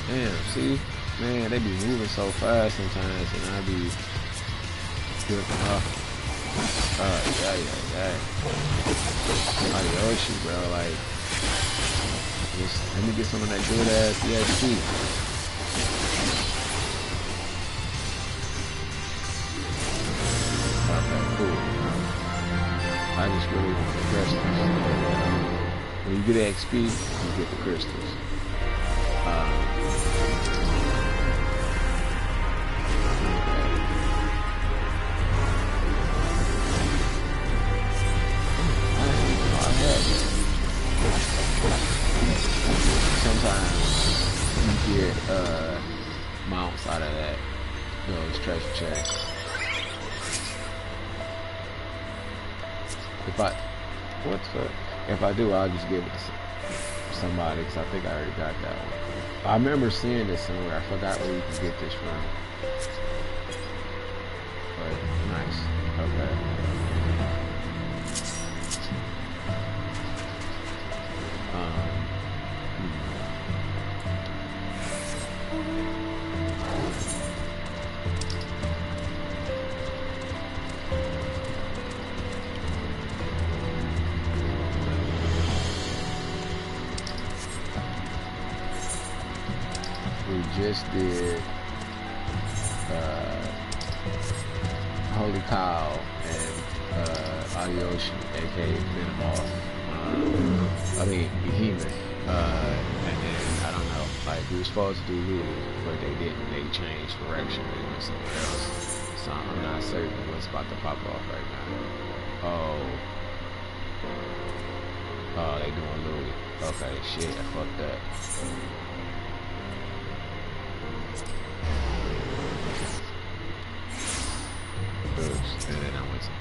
Damn, see? Man, they be moving so fast sometimes, and I be flipping off. Yeah. Yoshi, bro, like, just let me get some of that good ass ECT. Okay, cool. I just really want the crystals. When you get XP, you get the crystals. Sometimes you get mounts out of that, those treasure chests. If I do, I'll just give it to somebody, because I think I already got that one. I remember seeing this somewhere. I forgot where you can get this from. But nice. Okay. We just did Holy Cow and Adiyoshi, aka Miniboss. I mean Behemoth. And then I don't know, like we were supposed to do Lulu, but they didn't. They changed direction and went somewhere else. So I'm not certain what's about to pop off right now. Oh, they doing Lulu. Okay, shit, I fucked up.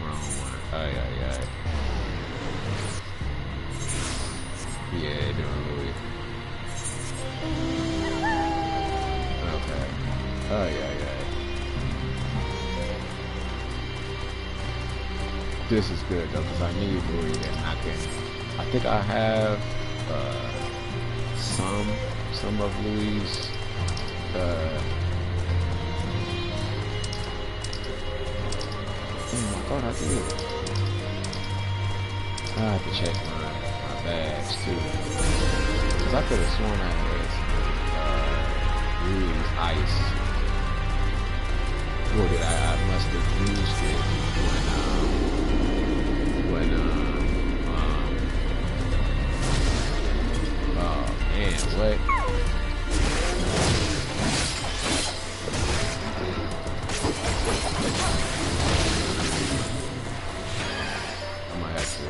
Wrong one. Oh yeah. Yeah, doing Louis. Okay. Oh yeah. This is good though, because I need Louis, and I think I have some of Louis. I thought I did. I have to check my bags too, because I could have sworn I had Louis ice. Or did I must have used it when oh man, what? I might have to.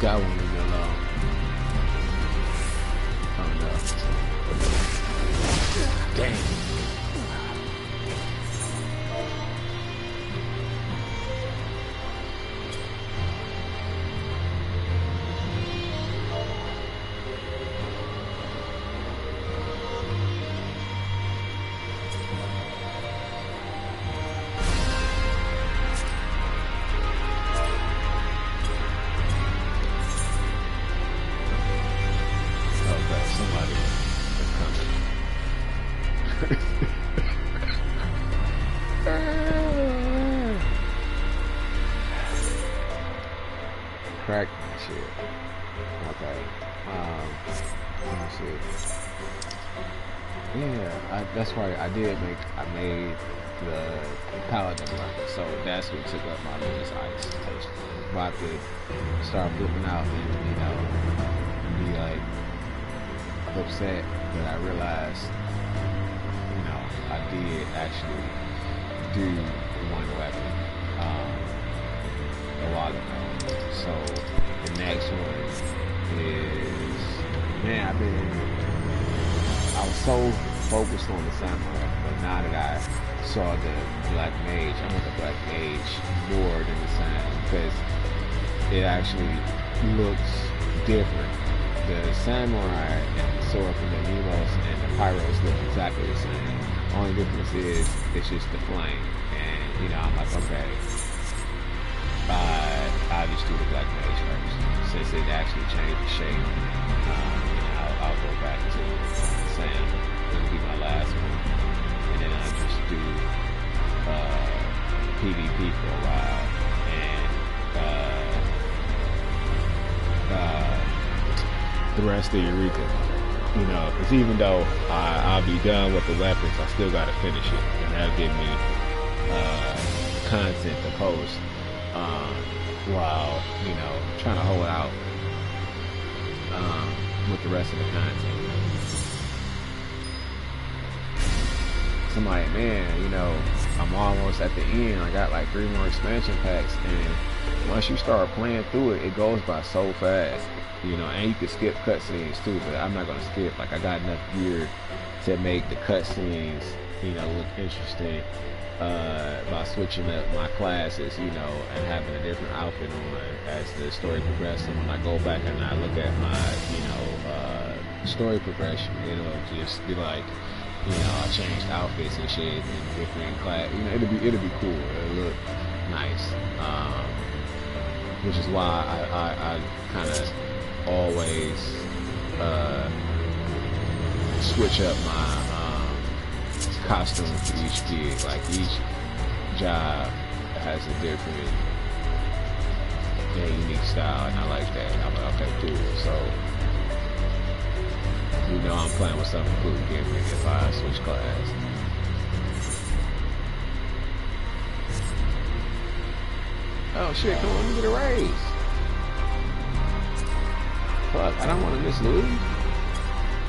Guy won't leave me alone. Oh no. Dang. Crack shit. Okay. Let me see. Yeah, that's right. I made the pallet number, so that's what took up my Louis ice. I was about to start flipping out and be like upset, but I realized, I did actually do one weapon a while ago. So the next one is, man, I was so focused on the samurai, but now that I saw the black mage, I want the black mage more than the sam, because it actually looks different. The samurai and the sword from the Nemos and the pyros look exactly the same. Only difference is it's just the flame, and I'm like, okay, I'll just do the black mage first, since it actually changed the shape. I'll go back to Sam. It'll be my last one, and then I'll just do PvP for a while, and the rest of Eureka. Because even though I'll be done with the weapons, I still got to finish it, and that'll give me content to post while trying to hold out with the rest of the content. So I'm like, man, I'm almost at the end. I got like 3 more expansion packs, and once you start playing through it, it goes by so fast. And you can skip cutscenes too, but I'm not gonna skip. Like, I got enough gear to make the cutscenes, look interesting by switching up my classes, and having a different outfit on as the story progresses. And when I go back and I look at my, story progression, it'll just be like, I changed outfits and shit and different class. It'll be cool. It'll look nice. Which is why I kind of always switch up my costume for each gig. Like each job has a different and unique style, and I like that. I'm like, okay, cool. So you know I'm playing with something cool. Give me if I switch class. Oh shit, come on, let me get a raise. Fuck, I don't want to miss Louis.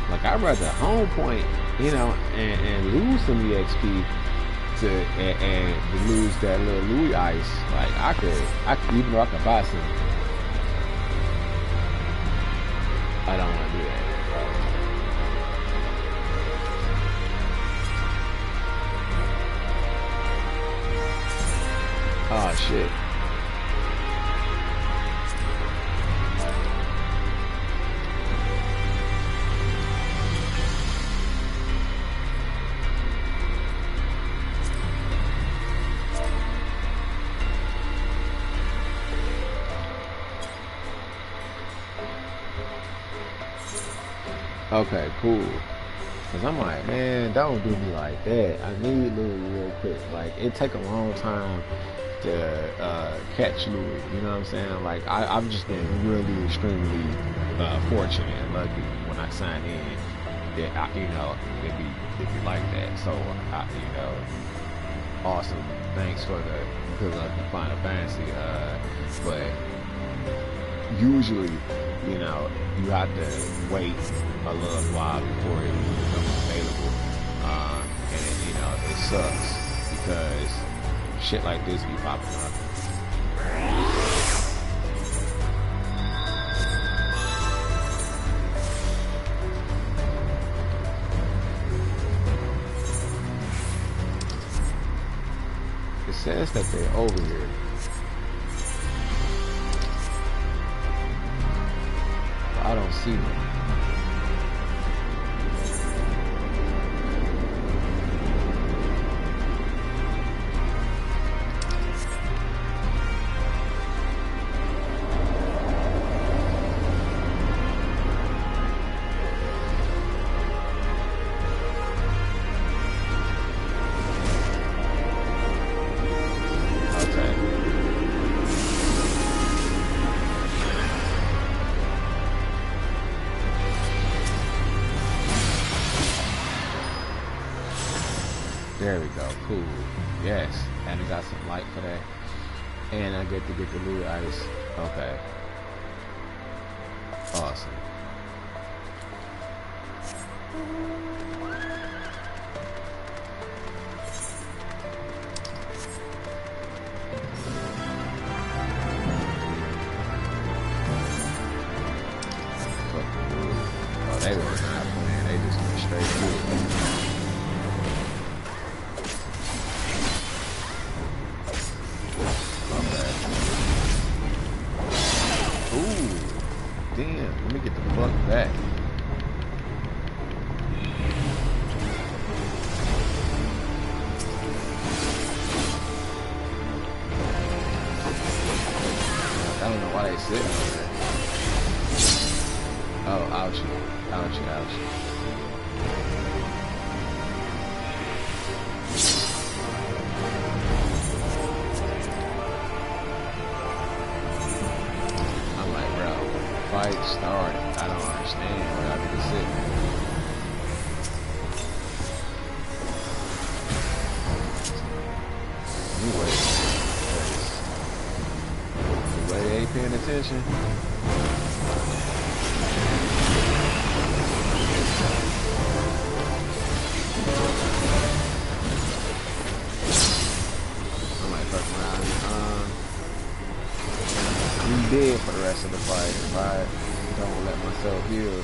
Like, I'd rather home point, you know, and lose some EXP and to lose that little Louis ice. Like, I could, even though I could buy some. I don't want to do that. Oh shit. Okay, cool. Cause I'm like, man, don't do me like that. I need Louis real quick. Like, it take a long time to catch Louis. You know what I'm saying? Like, I've just been really extremely fortunate and lucky when I sign in that you know it be like that. So you know, awesome. Thanks for the good luck in Final Fantasy. But usually, you know, you have to wait a little while before it becomes available, and it, you know, it sucks because shit like this be popping up. It says that they're over here. I don't see them. There we go, cool. Yes, and I got some light for that. And I get to get the Louis ice. Okay. Awesome. Oh, they were not playing. They just went straight through it. Damn, let me get the fuck back. I don't know why they sitting over there. Oh, ouchie. Ouchie, ouchie. Fight started. I don't understand what I can sit. Anyway, the way they ain't paying attention. I might fuck around. I'm dead for the rest of the fight if I don't let myself heal.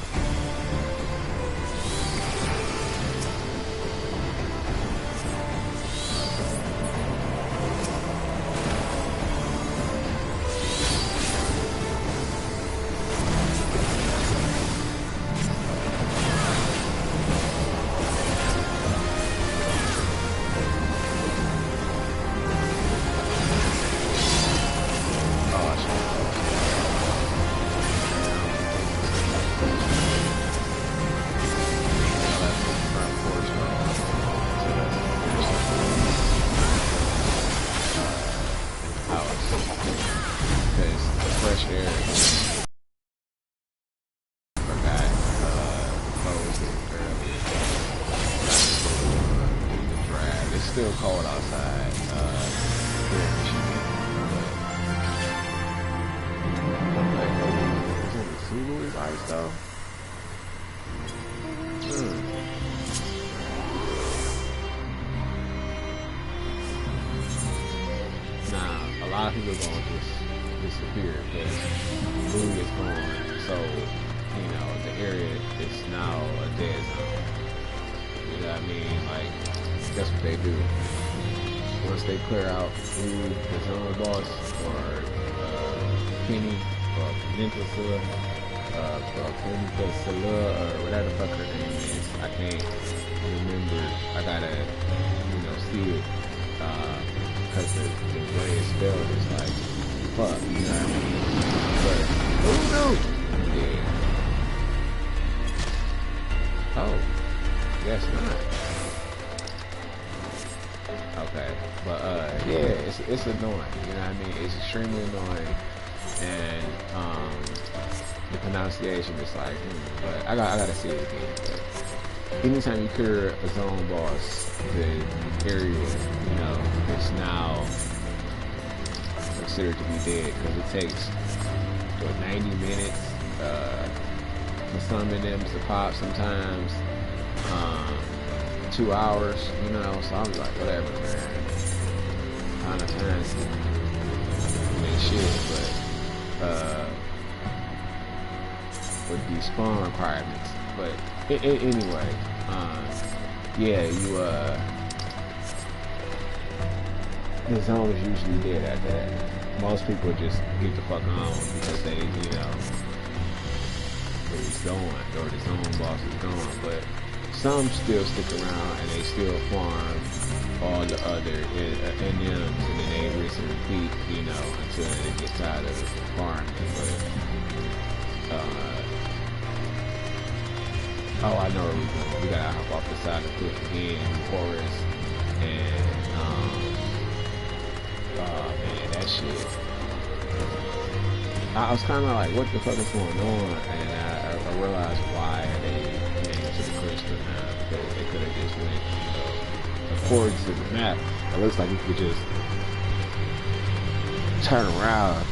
still cold outside here in Michigan. There's only 2 Louis ice though. Now, a lot of people are going to just disappear because Louis is gone. So, you know, the area is now a dead zone. You know what I mean? Like, that's what they do. Once they clear out who the zone boss or Penny or Peninsula or whatever the fuck her name is, I can't remember. I gotta, you know, see it because the way it's spelled is like fuck, you know what I mean? But no, yeah. Oh, guess not. Okay, but yeah, it's annoying. You know what I mean? It's extremely annoying, and the pronunciation is like, but I gotta see it again. But anytime you clear a zone boss, the area, you know, is now considered to be dead because it takes 90 minutes for some of them to pop. Sometimes 2 hours, you know. So I'm like, whatever, man. Kind of fancy, ain't shit, but with these spawn requirements. But anyway, yeah, the zone is usually dead at that. Most people just get the fuck on because they, you know, it's gone or the zone boss is gone. But some still stick around and they still farm all the other NMs and then they rinse and repeat, you know, until they get tired of farming. But oh, I know where we're going. We gotta hop off the side of the cliff again in the forest. And, oh man, that shit. I was kind of like, what the fuck is going on? And I realized why they came to the crystal now. Because they could have just went, you know, according to the map. It looks like you could just turn around.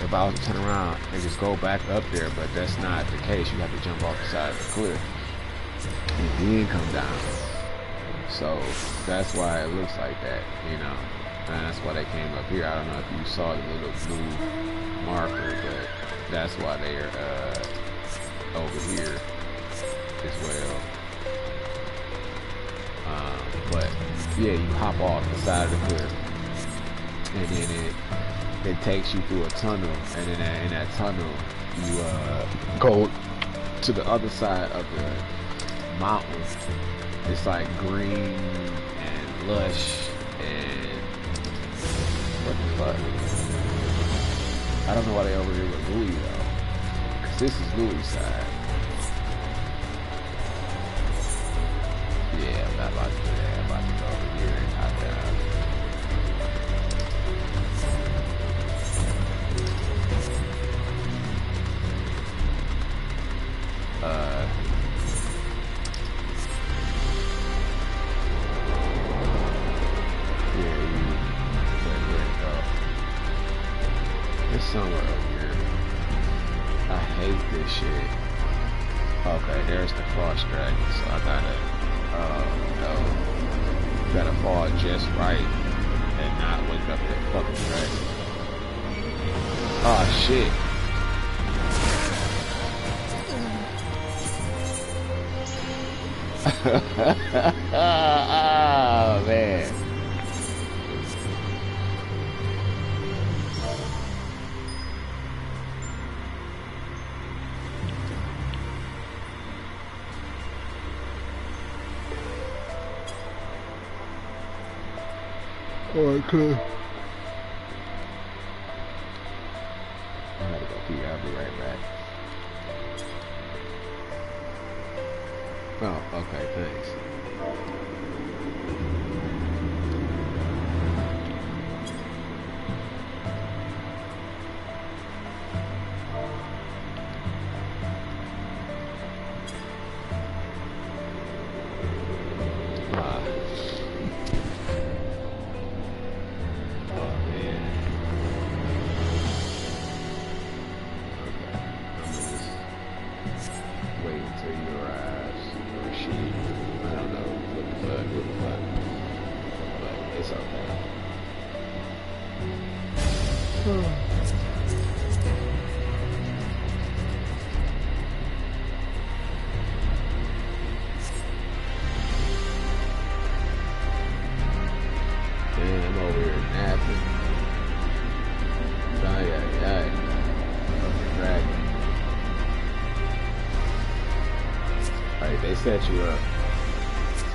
If I was to turn around and just go back up there, but that's not the case. You have to jump off the side of the cliff and then come down. So that's why it looks like that, you know. And that's why they came up here. I don't know if you saw the little blue marker, but that's why they're over here as well. But yeah, you hop off the side of the cliff, and then it takes you through a tunnel, and then in that tunnel you go to the other side of the mountain. It's like green and lush and what the fuck? I don't know why they over here with Louis though, because this is Louis' side. Yeah, I'm not about to do that. I'm about to go over here and hop down. Somewhere over here. I hate this shit. Okay, there's the frost dragon, so I gotta fall just right and not wake up that fucking dragon. Oh shit. Oh man. Alright, cool. I gotta go pee. I'll be right back. Oh, okay, thanks. It's okay. Man, I'm over here napping. Fucking dragon. Like, they set you up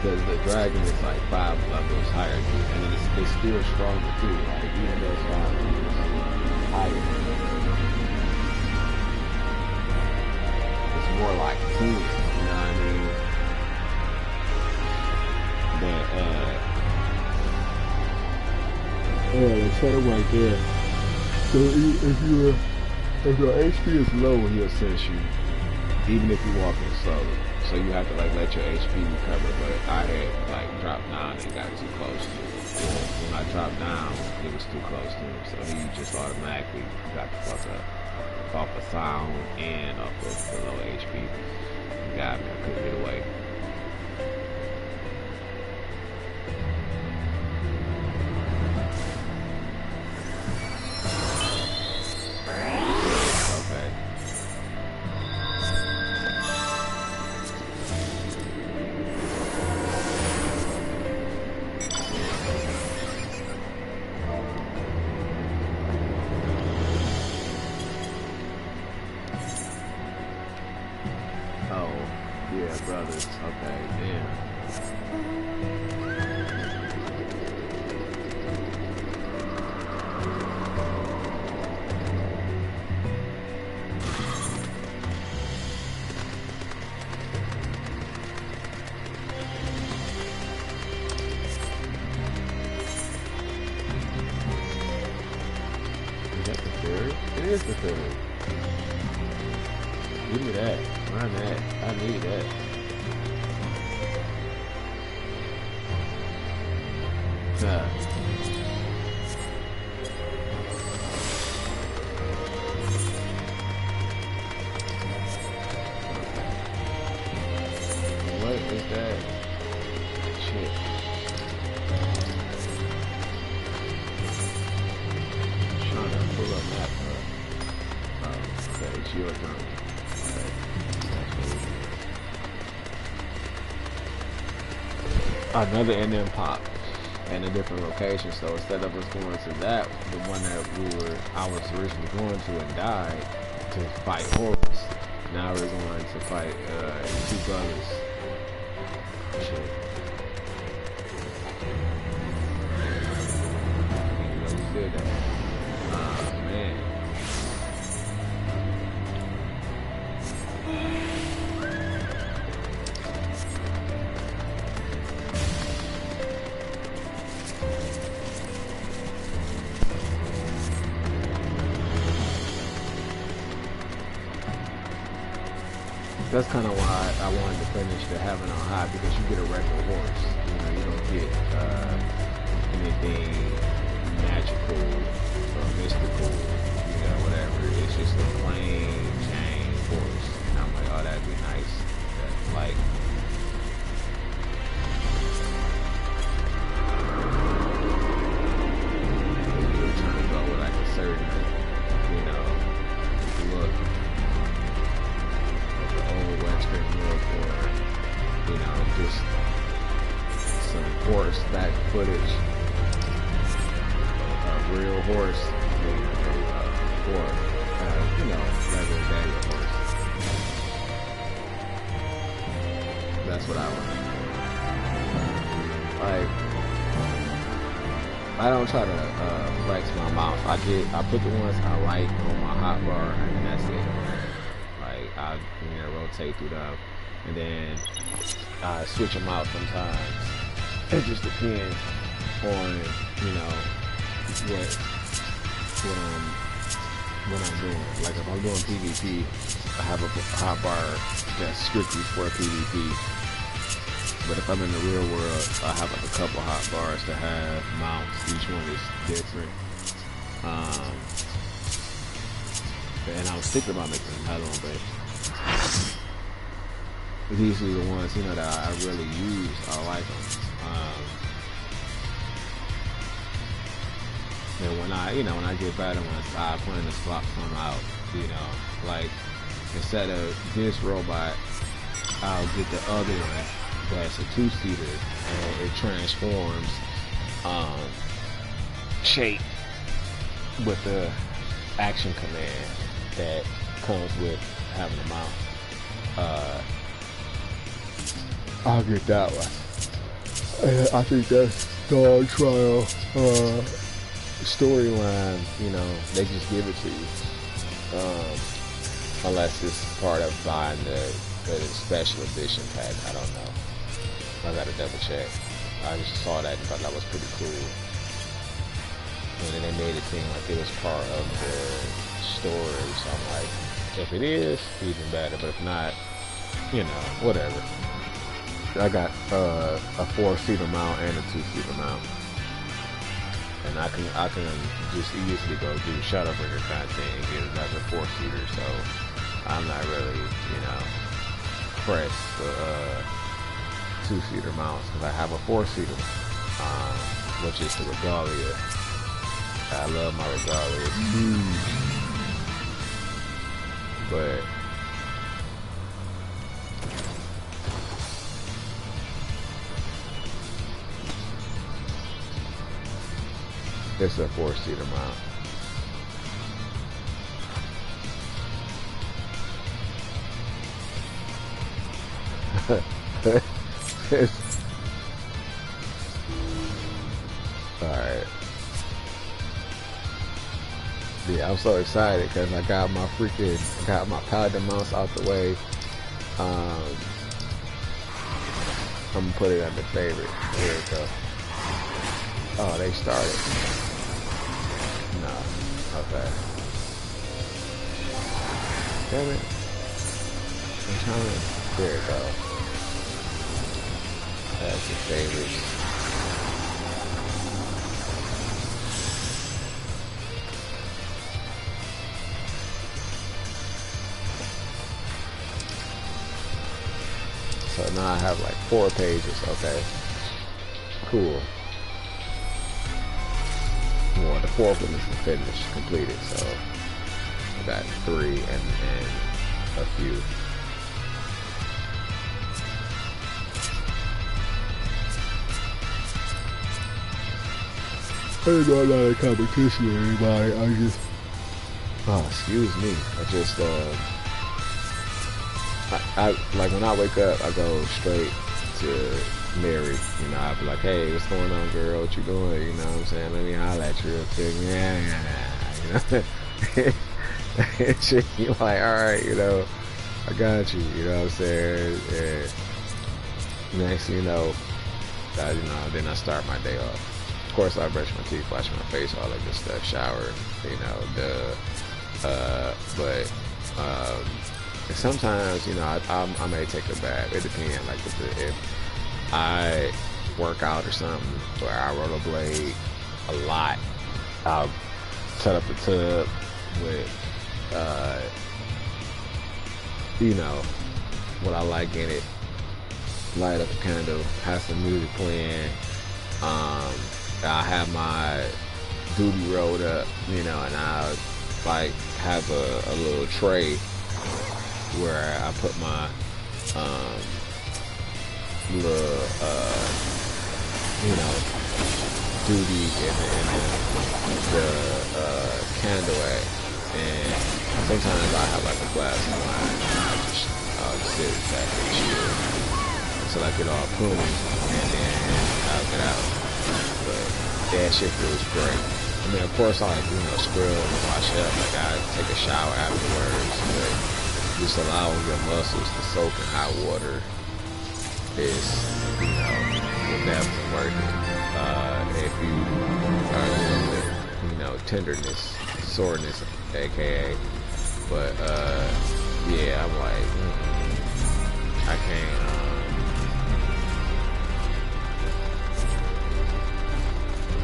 because the dragon is like 5 levels higher than you, and it's still stronger too. Like, even though it's 5 levels higher, it's more like 10. You know what I mean? But they set it right there. So if your HP is low, he'll sense you, even if you're walking slowly. So you have to like let your HP recover. But I had like dropped down and got too close to him. When I dropped down, it was too close to him. So he just automatically got the fuck up off the sound and off the low HP. Got me. I couldn't get away. Brothers, okay, damn. Is that the third? It is the third. Give me that. Run that. I need that. What is that? Shit. I'm trying to pull up map. Oh, okay, it's your turn. Okay. Another NM pop. In a different location, so instead of us going to that, the one that I was originally going to and died to fight horrors, now we're going to fight 2 brothers. Shit. I didn't know we did that. Man. That's kind of why I wanted to finish the Heaven on High, because you get a regular horse. You know, you don't get anything magical or mystical, you know, whatever. It's just a plain Jane horse. And I'm like, oh, that'd be nice. That's like, you're trying to go with like a certain, you know, look. Old Western look, or you know, just some horseback footage of a real horse, or you know, regular day horse. That's what I want. Like, I don't try to flex my mouth. I put the ones I like on my hotbar, and that's it. I rotate through them, and then I switch them out sometimes. It just depends on, you know, what I'm doing. Like if I'm doing PvP, I have a hotbar that's strictly for PvP. But if I'm in the real world, I have like a couple hotbars to have mounts. Each one is different. And I was thinking about making another one, but these are the ones, you know, that I really use. I like them. And when I, you know, when I get better, when I plan to swap some out, you know, like instead of this robot, I'll get the other one that's a 2-seater, and it transforms shape with the action command that comes with having a mount. I'll get that one. And I think that's dog trial storyline. You know, they just give it to you, unless it's part of buying the special edition pack. I don't know. I gotta double check. I just saw that and thought that was pretty cool. And then they made it seem like it was part of the story. So I'm like, if it is, even better. But if not, you know, whatever. I got a 4-seater mount and a 2-seater mount, and I can just easily go do Shadowbringer content and get another 4-seater. So I'm not really, you know, pressed for 2-seater mounts, because I have a 4-seater, which is the Regalia. I love my Regalia. It's huge, but it's a 4-seater mount. Alright. Yeah, I'm so excited because I got my paladin mounts out the way. I'm gonna put it under favorite. There we go. Oh, they started. No. Okay. Damn it. I'm trying to. There we go. That's the favorite. So now I have like 4 pages. Okay. Cool. Well, the 4th one is finished, completed. So I got 3 and a few. I didn't know I'm not in competition with anybody. I just, oh, excuse me. I just, I like when I wake up, I go straight to Mary. You know, I'll be like, hey, what's going on, girl? What you doing? You know what I'm saying? Let me holler at you real quick. Yeah. You know, and she, you're like, all right, you know, I got you. You know what I'm saying? And next thing you know, then I start my day off. Of course, I brush my teeth, wash my face, all that good stuff, shower, you know, but sometimes, you know, I may take a bath. It depends. Like if I work out or something, or I rollerblade a lot, I'll set up the tub with, you know, what I like in it. Light up a candle, have some music playing. I have my duty rolled up, you know, and I like have a little tray where I put my little you know, duty and the candle at, and sometimes I have like a glass of wine and I'll just sit back and chill until I get all pruny, and then I'll get out. But that shit feels great. I mean, of course, I like, you know, scrub and wash up. Like, I take a shower afterwards, but just allowing your muscles to soak in hot water is, you know, will definitely work it. If you are dealing with, you know, tenderness, soreness, aka. But yeah, I'm like, I can't.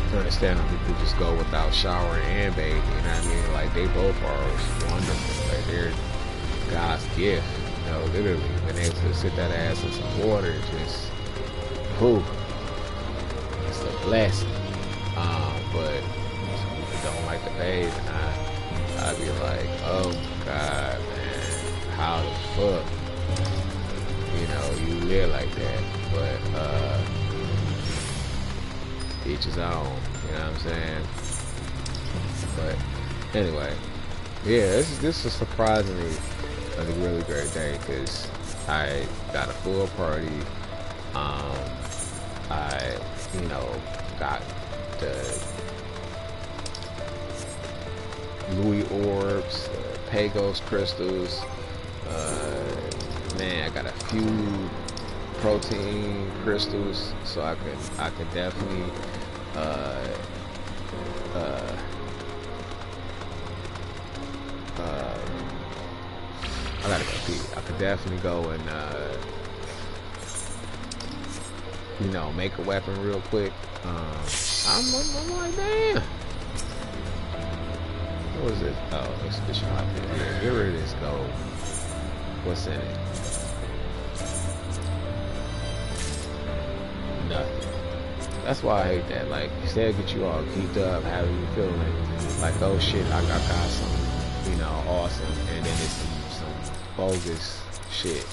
I understand how people just go without showering and bathing, you know what I mean? Like, they both are wonderful. Like, they're God's gift, you know, literally. Being able to sit that ass in some water is just, whew, it's a blessing. But don't like the page, and I'd be like, oh my god, man, how the fuck, you know, you live like that? But each his own, you know what I'm saying? But anyway, yeah, this is surprisingly a really great day, because I got a full party. I, you know, got the Louis orbs, Pagos crystals. Man, I got a few protein crystals, so I could definitely I gotta go pee. I could definitely go and you know, make a weapon real quick. I'm like, damn. What was it? Oh, it's the shot there. Yeah, get rid of this gold. What's in it? Nothing. That's why I hate that. Like, instead of get you all geeked up, having you feeling like, oh shit, I got some, you know, awesome, and then it's some bogus shit.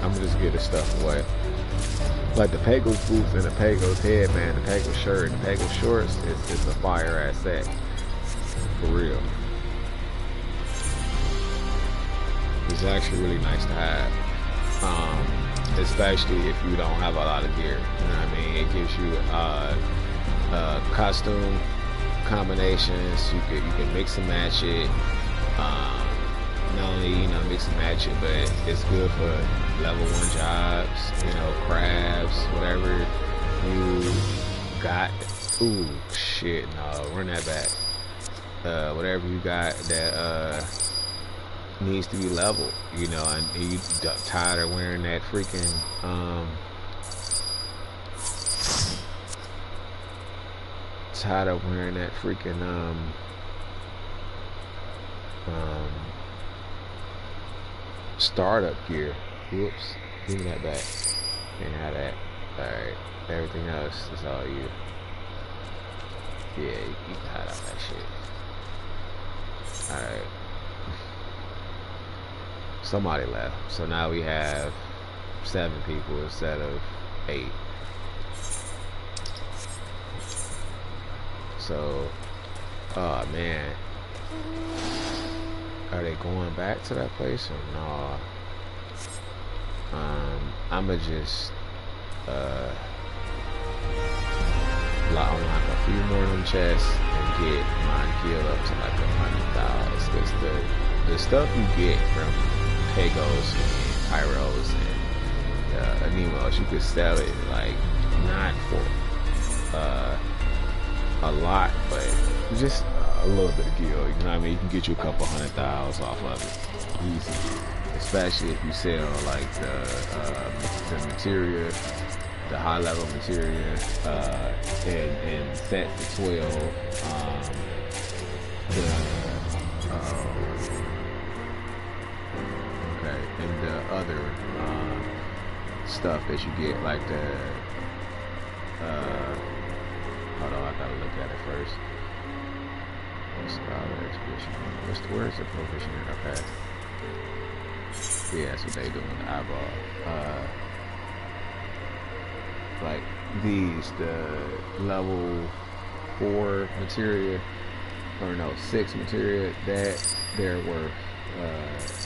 I'm gonna just get this stuff away. Like the Pagos boots and the Pagos headband, the Pagos shirt, and the Pagos shorts, it's a fire ass set. For real. It's actually really nice to have. Especially if you don't have a lot of gear. You know what I mean? It gives you costume combinations. You can mix and match it. Not only, you know, mix and match it, but it's good for level 1 jobs, you know, crafts, whatever you got. Ooh, shit, no, run that back. Whatever you got that needs to be leveled, you know, and you tired of wearing that freaking startup gear. Whoops, give me that back. Can't have that. Alright, everything else is all you. Yeah, you can hide out that shit. Alright. Somebody left. So now we have 7 people instead of 8. So, oh man. Are they going back to that place or no? I'ma just unlock a few more of them chests and get mine healed up to like 100,000. Because the stuff you get from Pagos and Pyros and Anemos, you could sell it like not for a lot, but just a little bit of gear, you know what I mean? You can get you a couple 100,000 off of it, easy. Especially if you sell like the materia, the high level materia, and set to 12. Okay, and the other stuff that you get, like the hold on, I gotta look at it first. Where's the provision? Okay. Yeah, that's what they do in the eyeball. Like these, the level 4 materia, or no, 6 materia, that they're worth,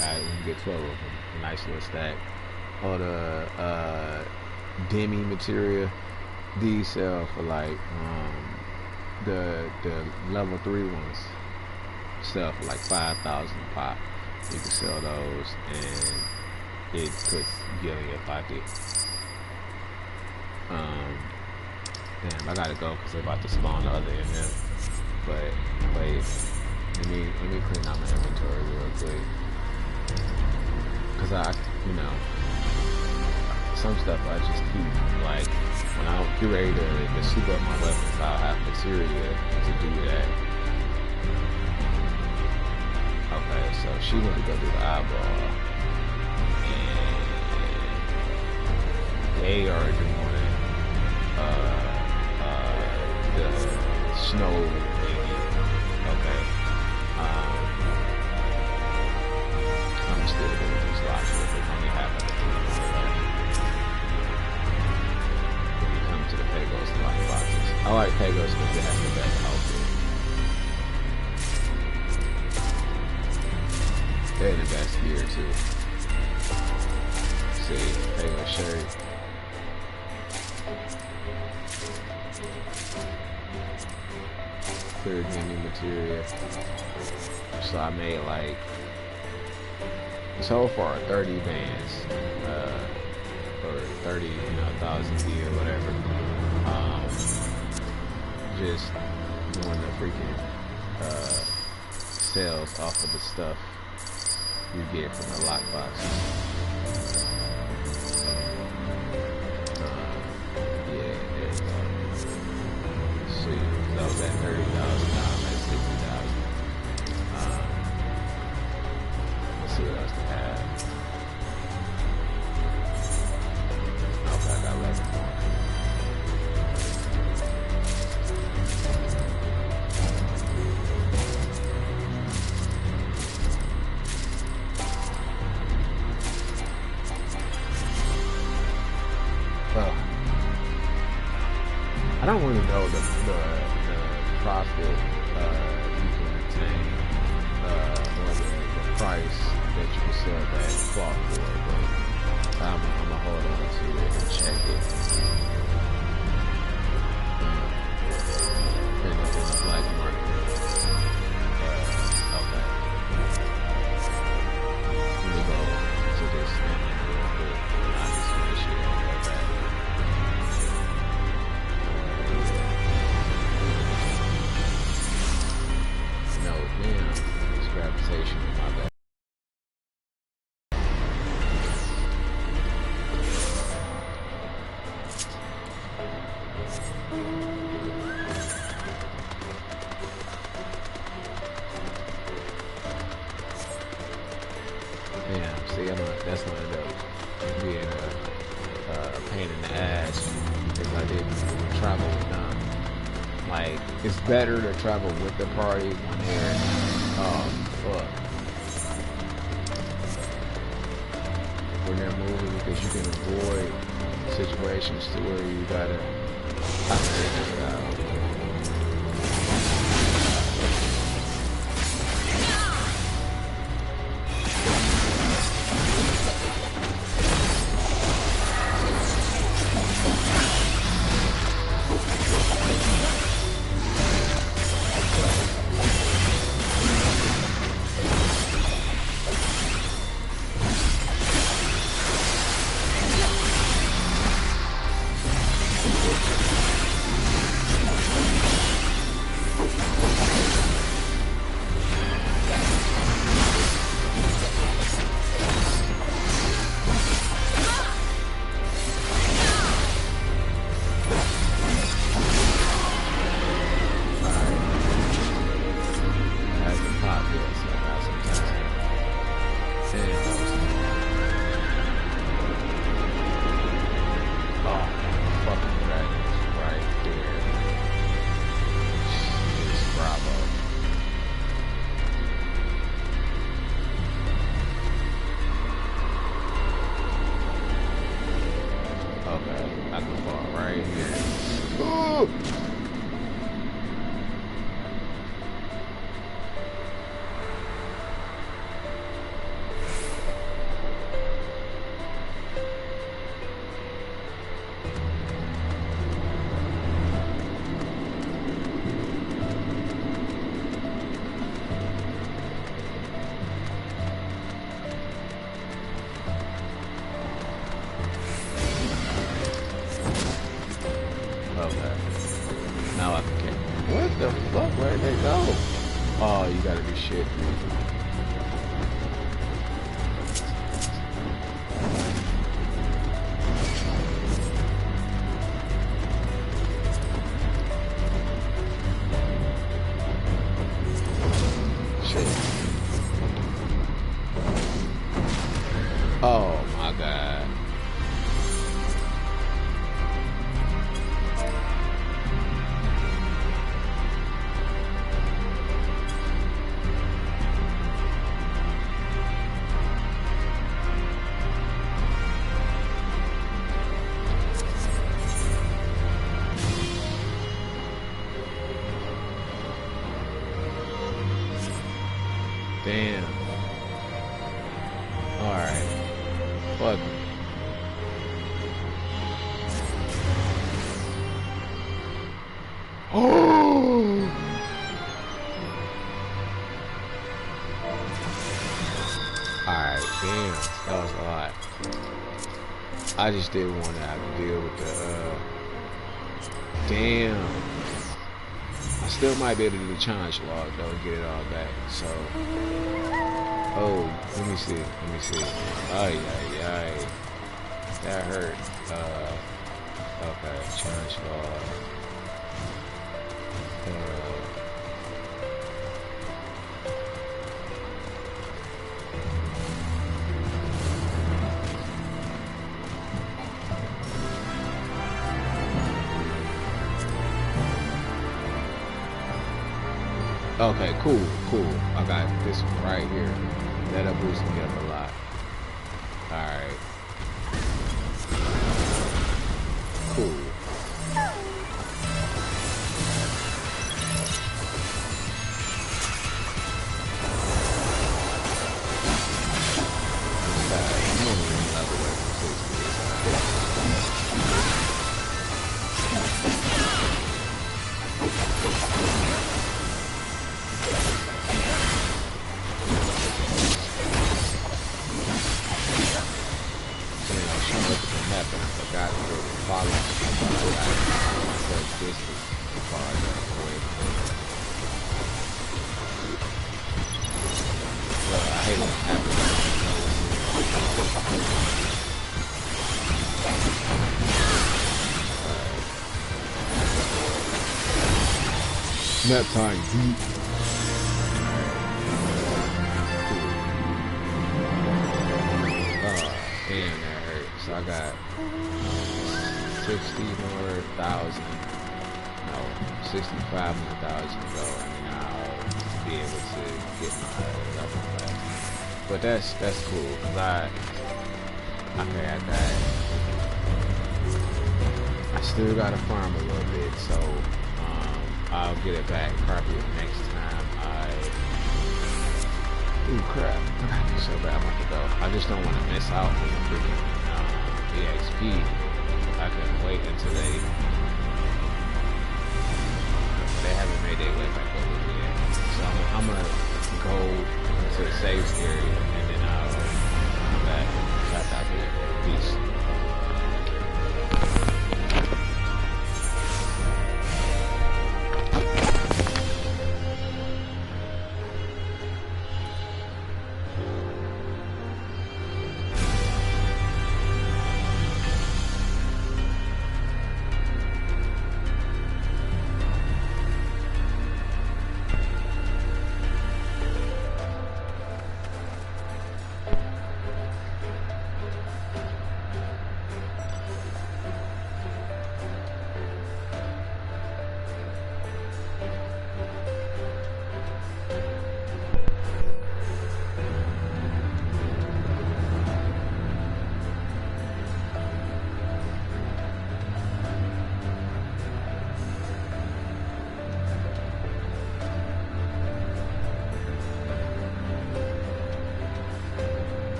I can get 12 of them, a nice little stack. Or the demi materia, these sell for like, the level 3 ones sell for like 5,000 a pop. You can sell those and it puts gil in your pocket. Damn, I gotta go because they're about to spawn the other in them. But wait, let me clean out my inventory real quick. Cause you know, some stuff I just keep, like, when I get ready to soup up my weapons, I'll have materia to do that. Okay, so she went to go do the eyeball, and they are doing the snow thingy. Okay. I'm still going to use lots with it. Only half of the team left. When you come to the Pagos, the lock boxes. I like Pagos because it has the best outfit. And the best gear too. See, Pago shirt. Clear gaming material. So I made like so far 30 bands, or 30, 1,000 D or whatever. Just doing the freaking sales off of the stuff you get from the lock boxes. Yeah, there you go. See, that was at 30,000, now I'm at 60,000. Let's see what else they have. Okay, I got 11 more. I don't really know the profit you can obtain, or the price that you can sell that cloth for, but I'm gonna hold on to it and check it. In the black market. Okay. Let me go to this thing real quick. I'll just finish it and go back. No, damn, it's gravitation in my back. Damn, see, that's gonna end up being a pain in the ass because I didn't travel with them. Like, it's better to travel with the party when they're, when they're moving, because you can avoid situations to where you gotta figure it out. Where'd they go? Oh, you gotta be shit. Oh my god. Damn. Alright. Fuck him. Oh! Alright, damn. That was a lot. I just didn't want to have to deal with the, damn. I still might be able to do the challenge log though and get it all back, so. Oh, let me see. Ay, ay, ay. That hurt. Okay, challenge log. Okay, cool. I got this one right here. That'll boost me up a lot. Alright. Cool. I'm only one level away from 60. Nap time. Damn, that hurt. So I got 60 more thousand. No, 65,000 to go, and I'll be able to get my level back. But that's cool, cause I still gotta farm a little bit, so I'll get it back probably next time ooh crap, so bad I'm about to go. I just don't want to miss out on the freaking EXP. I can wait until they haven't made their way back over yet. So I'm gonna go to the saves area and then I'll come back out there. Peace.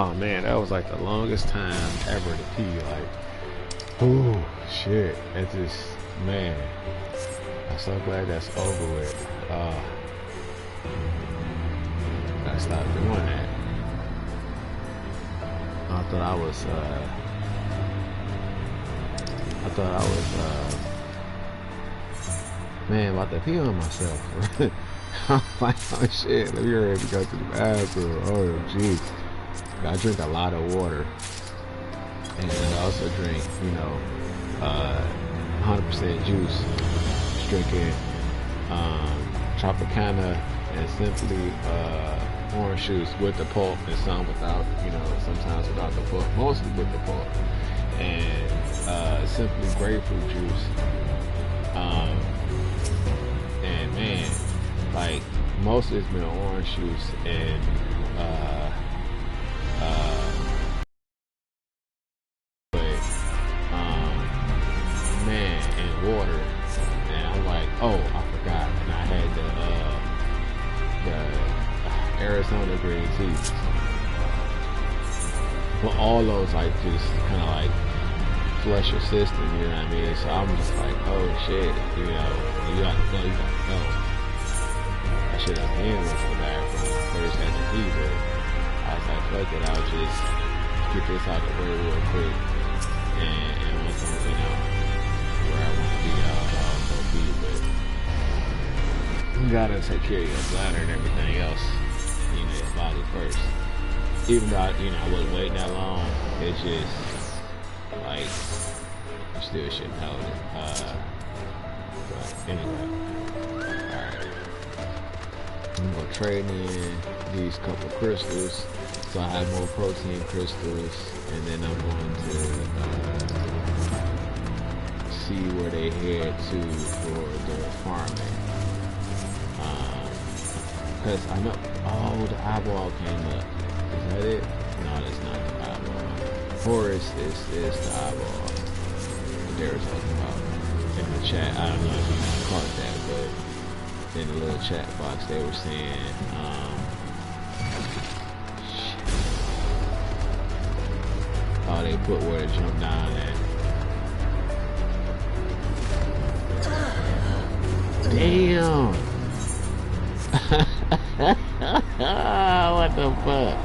Oh man, that was like the longest time ever to pee. Like, oh shit, it's just, man, I'm so glad that's over with. I stopped doing that. I thought I was man, about to pee on myself. I'm like, oh shit, let me hurry up and go to the bathroom. Oh jeez. I drink a lot of water, and I also drink, 100% juice. Just drinking Tropicana and simply orange juice with the pulp, and some without, sometimes without the pulp, mostly with the pulp, and simply grapefruit juice. And man, like most of it's been orange juice and man, and water. And I'm like, oh, I forgot, and I had the Arizona green tea. Well, all those like just kind of like flush your system, you know what I mean? So I'm just like, oh shit, you gotta go. I should have been went to the bathroom when I first had to pee, but I was like, fuck it, I'll just get this out the way real quick, and once I'm, where I want to be, I'll go pee. But you gotta take care of your bladder and everything else, your body first. Even though I wasn't waiting that long, it's just like you still shouldn't hold it. But anyway, alright. I'm gonna trade in these couple crystals, so I have more protein crystals, and then I'm going to see where they head to for the farming. Because I know, oh, the eyeball came up. Is that it? No, that's not the eyeball. Forest is the eyeball that they were talking about in the chat. I don't know if you caught that, but in the little chat box they were saying, oh, they put where to jump down at. Damn! What the fuck?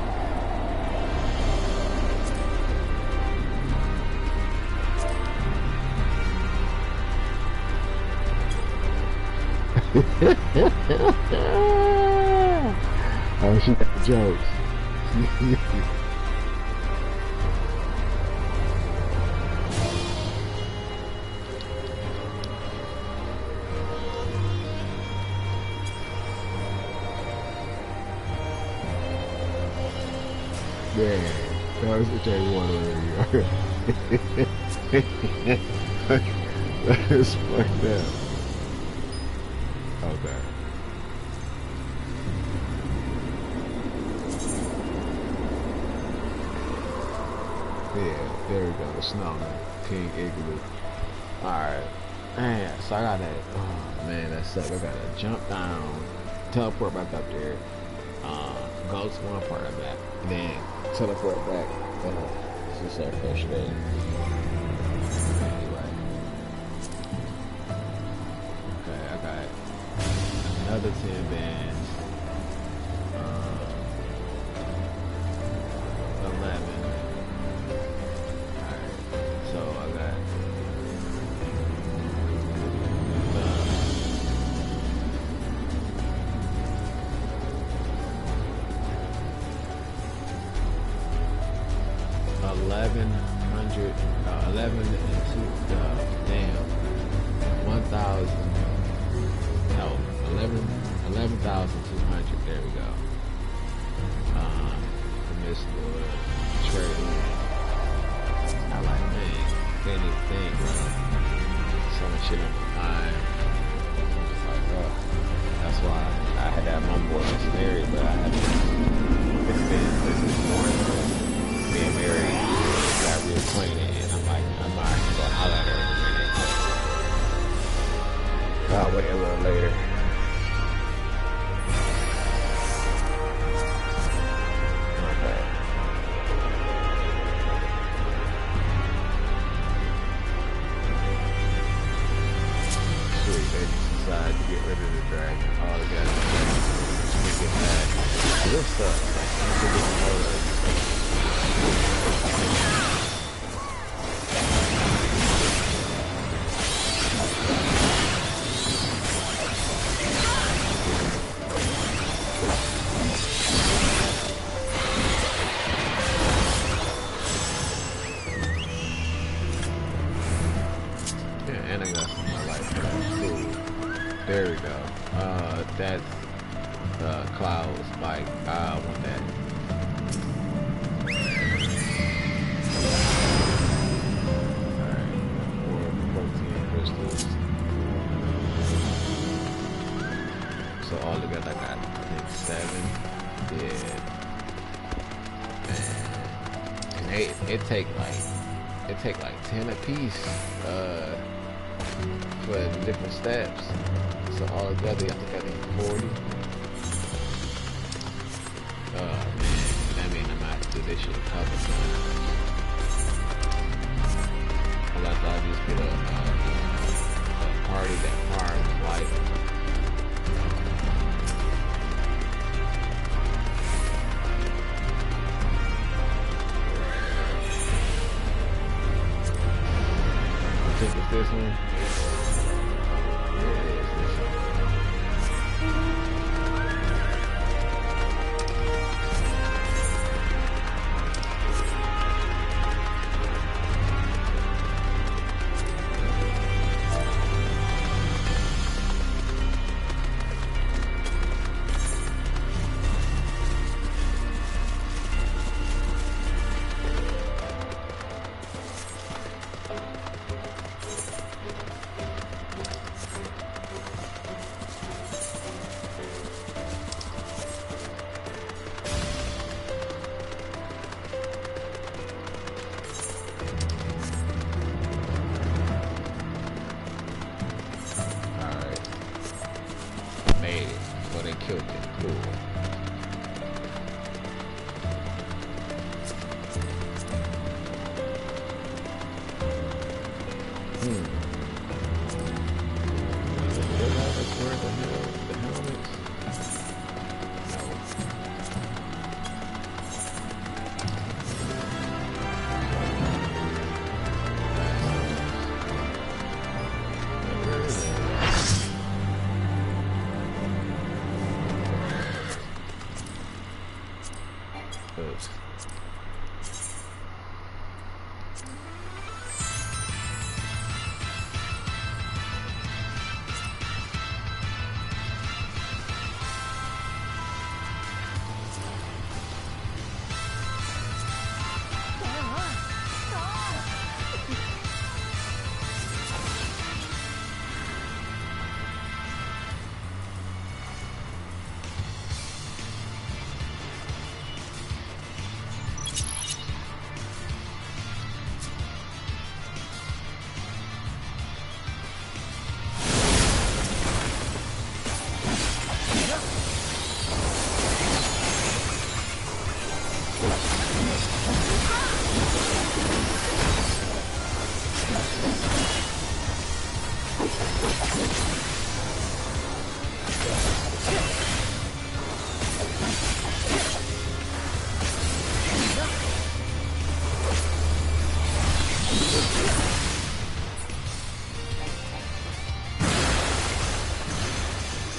Oh, she got the jokes. Yeah, that was the thing one already. That is fucked up. Okay. Yeah, there we go. The snowman, King Igloo. Alright. Man, so I gotta, oh man, that sucks. I gotta jump down, teleport back up there, go to one part of that, then teleport back. It's just so frustrating. Anyway. Okay, I got another 10 bands. 11. Alright, so I got 1100, 11 and 2, damn, 1,000, no, 11,200, there we go. From this little trade. I like, man, can't even think, bro. So much shit on my mind. I'm just like, oh, that's why I had to have my boy missionary, but I had to, it's been morning, being married, got reacquainted, and I'm like, I'm not going to holler at her in a minute. I'll wait a little later. Okay. And I got some more light for that. Cool. There we go. That's cloud spike. I want that. Alright, 14 crystals. So all together I got, I think, 7. Yeah. And it take like 10 apiece for the different steps. So all together I think I need 40. Man, that means I'm out to do this shit a couple times. Unless I just get a party that farms light. I think it's this one. Yeah, it is this one.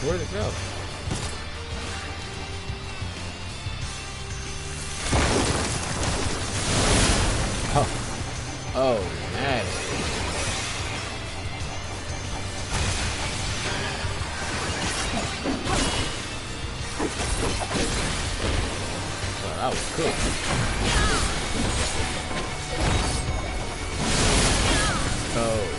Where'd it go? Oh, nasty. So that was cooked. Oh.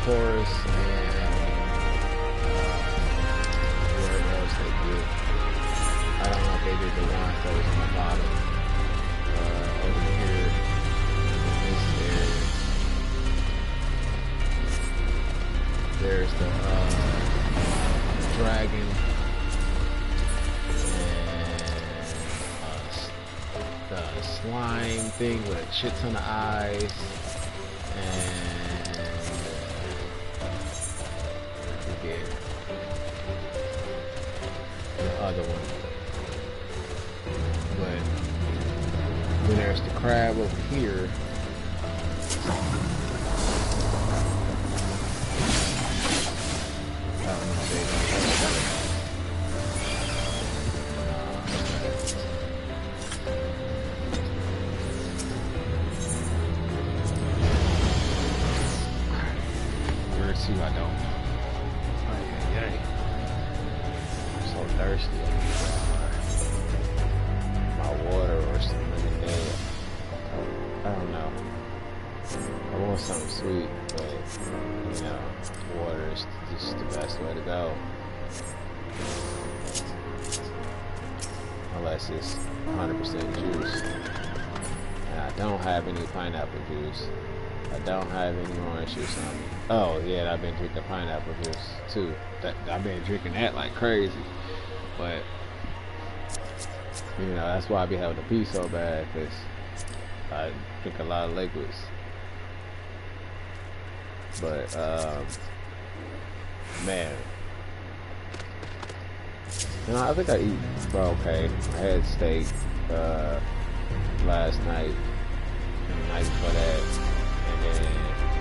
Forest and wherever else they did. I don't know if they did the ones that was on the bottom. Over here in this area. There's the dragon, and the slime thing with a shit ton of eyes, and forget the other one. But then there's the crab over here. I don't. I'm so thirsty. My water or some lemonade. I don't know. I want something sweet, but you know, water is just the best way to go. Unless it's 100% juice. And I don't have any pineapple juice. I don't have any orange juice on me. Oh yeah, I've been drinking pineapple juice too. I've been drinking that like crazy. But you know, that's why I be having to pee so bad, because I drink a lot of liquids. But man, you know, I think I eat okay. I had steak last night and the night before that. And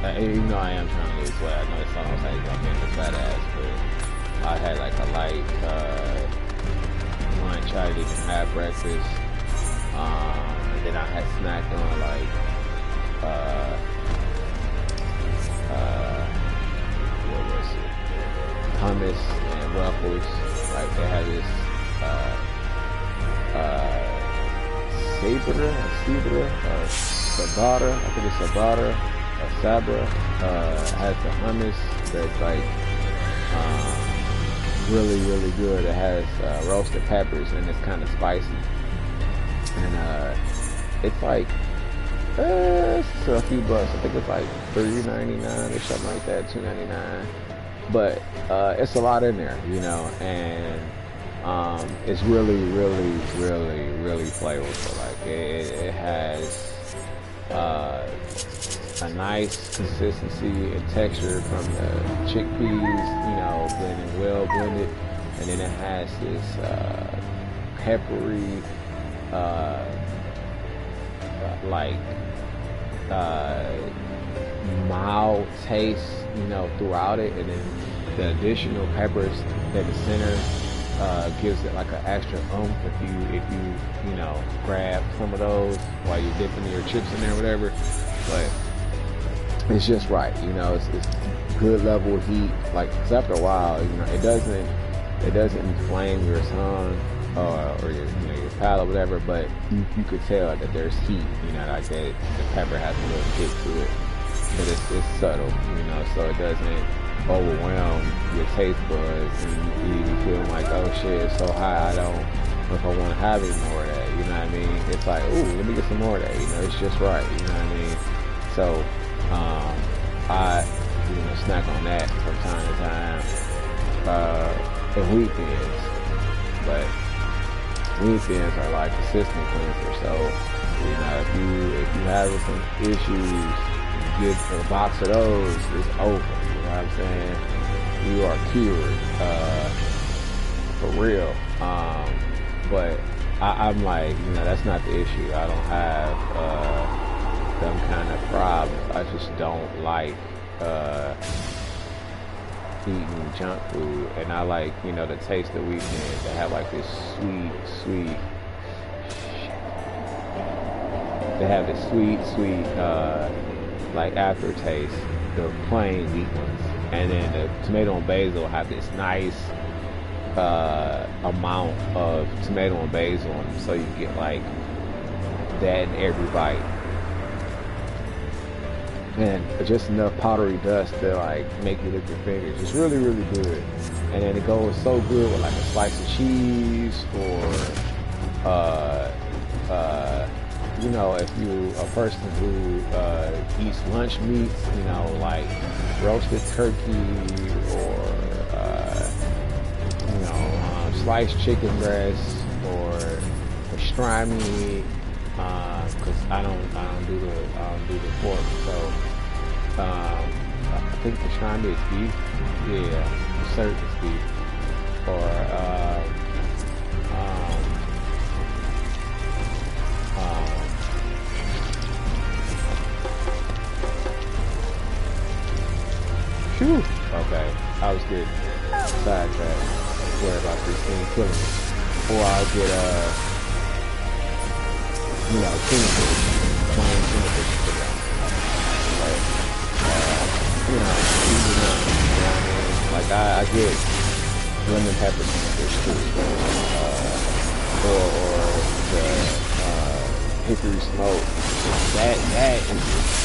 then, even though I am trying to lose weight, I know it sounds like I'm being a fat ass, but I had like a light lunch. I didn't even have breakfast. And then I had snacked on like what was it? Hummus and Ruffles. Like they had this Sabara, I think it's Sabara, Sabra, has the hummus that's like really, really good. It has roasted peppers and it's kind of spicy. And it's like, it's a few bucks. I think it's like $3.99 or something like that, $2.99. But it's a lot in there, you know, and it's really, really, really, really flavorful. Like it has a nice consistency and texture from the chickpeas, you know, blended, well blended, and then it has this peppery, mild taste, you know, throughout it, and then the additional peppers at the center gives it like an extra oomph if you know, grab some of those while you're dipping your chips in there or whatever. But it's just right, you know, it's good level of heat. Like, 'cause after a while, you know, it doesn't inflame your tongue or your, you know, your palate, whatever. But you could tell that there's heat, you know, like that the pepper has a little kick to it, but it's subtle, you know, so it doesn't overwhelm your taste buds and you feel like, oh shit, it's so high, I don't know if I want to have any more of that, you know what I mean? It's like, ooh, let me get some more of that, you know, it's just right, you know what I mean? So I, you know, snack on that from time to time at weekends, but weekends are like a system cleanser. So, you know, if you having some issues, get a box of those, it's over. You know what I'm saying? You are cured, for real. But I'm like, you know, that's not the issue. I don't have them kind of problems. I just don't like eating junk food, and I like, you know, the taste of weekends. They have like this sweet. They have this sweet, like aftertaste. The plain wheat ones, and then the tomato and basil have this nice amount of tomato and basil on them, so you get like that in every bite. And just enough powdery dust to like make you lick your fingers. It's really, really good. And then it goes so good with like a slice of cheese, or you know, if you a person who eats lunch meats, you know, like roasted turkey or sliced chicken breast or pastrami, because I don't do the pork. So I think pastrami is beef. Yeah, certain is beef. Or phew. Okay, I was getting sidetracked. Worried about Christine killing me. Or I'll get tuna fish, plain tuna fish to put it on. Right? Season up. You know what I mean? Like I get lemon pepper tuna fish too. Or the hickory smoke. That is just,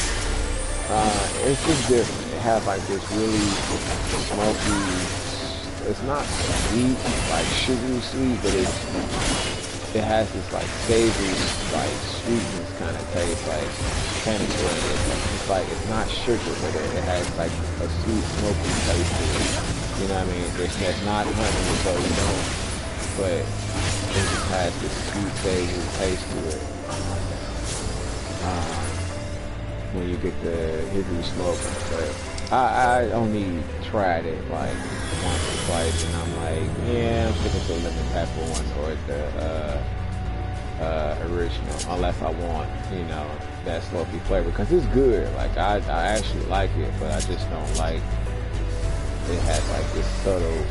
it's just different. It has like this really smoky, it's not sweet, like sugary sweet, but it has this like savory, like sweetness kind of taste, like kind of sweet. It's like, it's not sugar, but it has like a sweet, smoky taste to it. You know what I mean? That's not honey, so you don't, but it just has this sweet, savory taste to it. When you get the hickory smoke, but I only tried it like once or twice, and I'm like, yeah, I'm sticking to the lemon pepper one or the original, unless I want, that smoky flavor, because it's good. Like I actually like it, but I just don't like it has like this subtle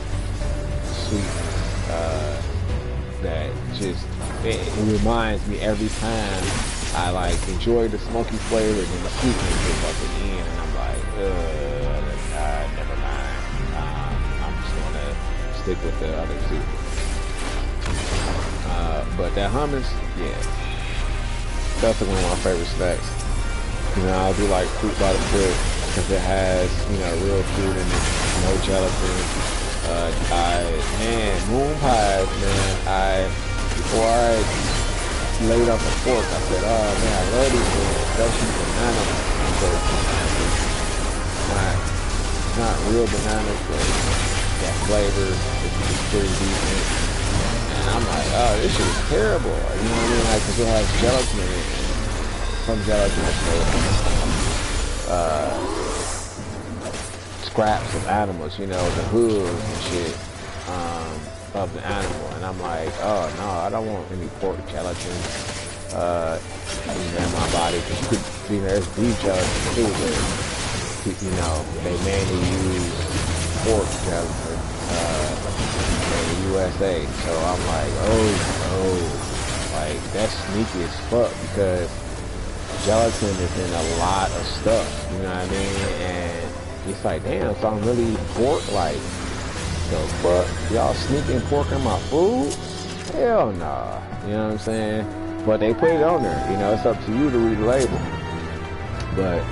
sweetness that just it reminds me every time I like enjoy the smoky flavor, and then the sweetness is at the end, and I'm like, never mind. I'm just gonna stick with the other two. But that hummus, yeah, that's one of my favorite snacks. I'll do like fruit by the foot because it has, real fruit in it, no gelatin. Moon pies, man. Before I laid off the fork, I said, oh man, I love these things, especially banana. It's not real bananas, but that flavor is pretty decent. And I'm like, oh, this shit is terrible. You know what I mean? Like, because it has gelatin in it. Some gelatin is scraps of animals, the hooves and shit. Of the animal, and I'm like, oh no, I don't want any pork gelatin in my body, because there's beef gelatin too, but they mainly use pork gelatin in the USA. So I'm like, oh no, like that's sneaky as fuck, because gelatin is in a lot of stuff, you know what I mean? And it's like, damn, so I'm really eating pork, like. The fuck? Y'all sneaking pork in my food? Hell nah. You know what I'm saying? But they put it on there. It's up to you to read the label. But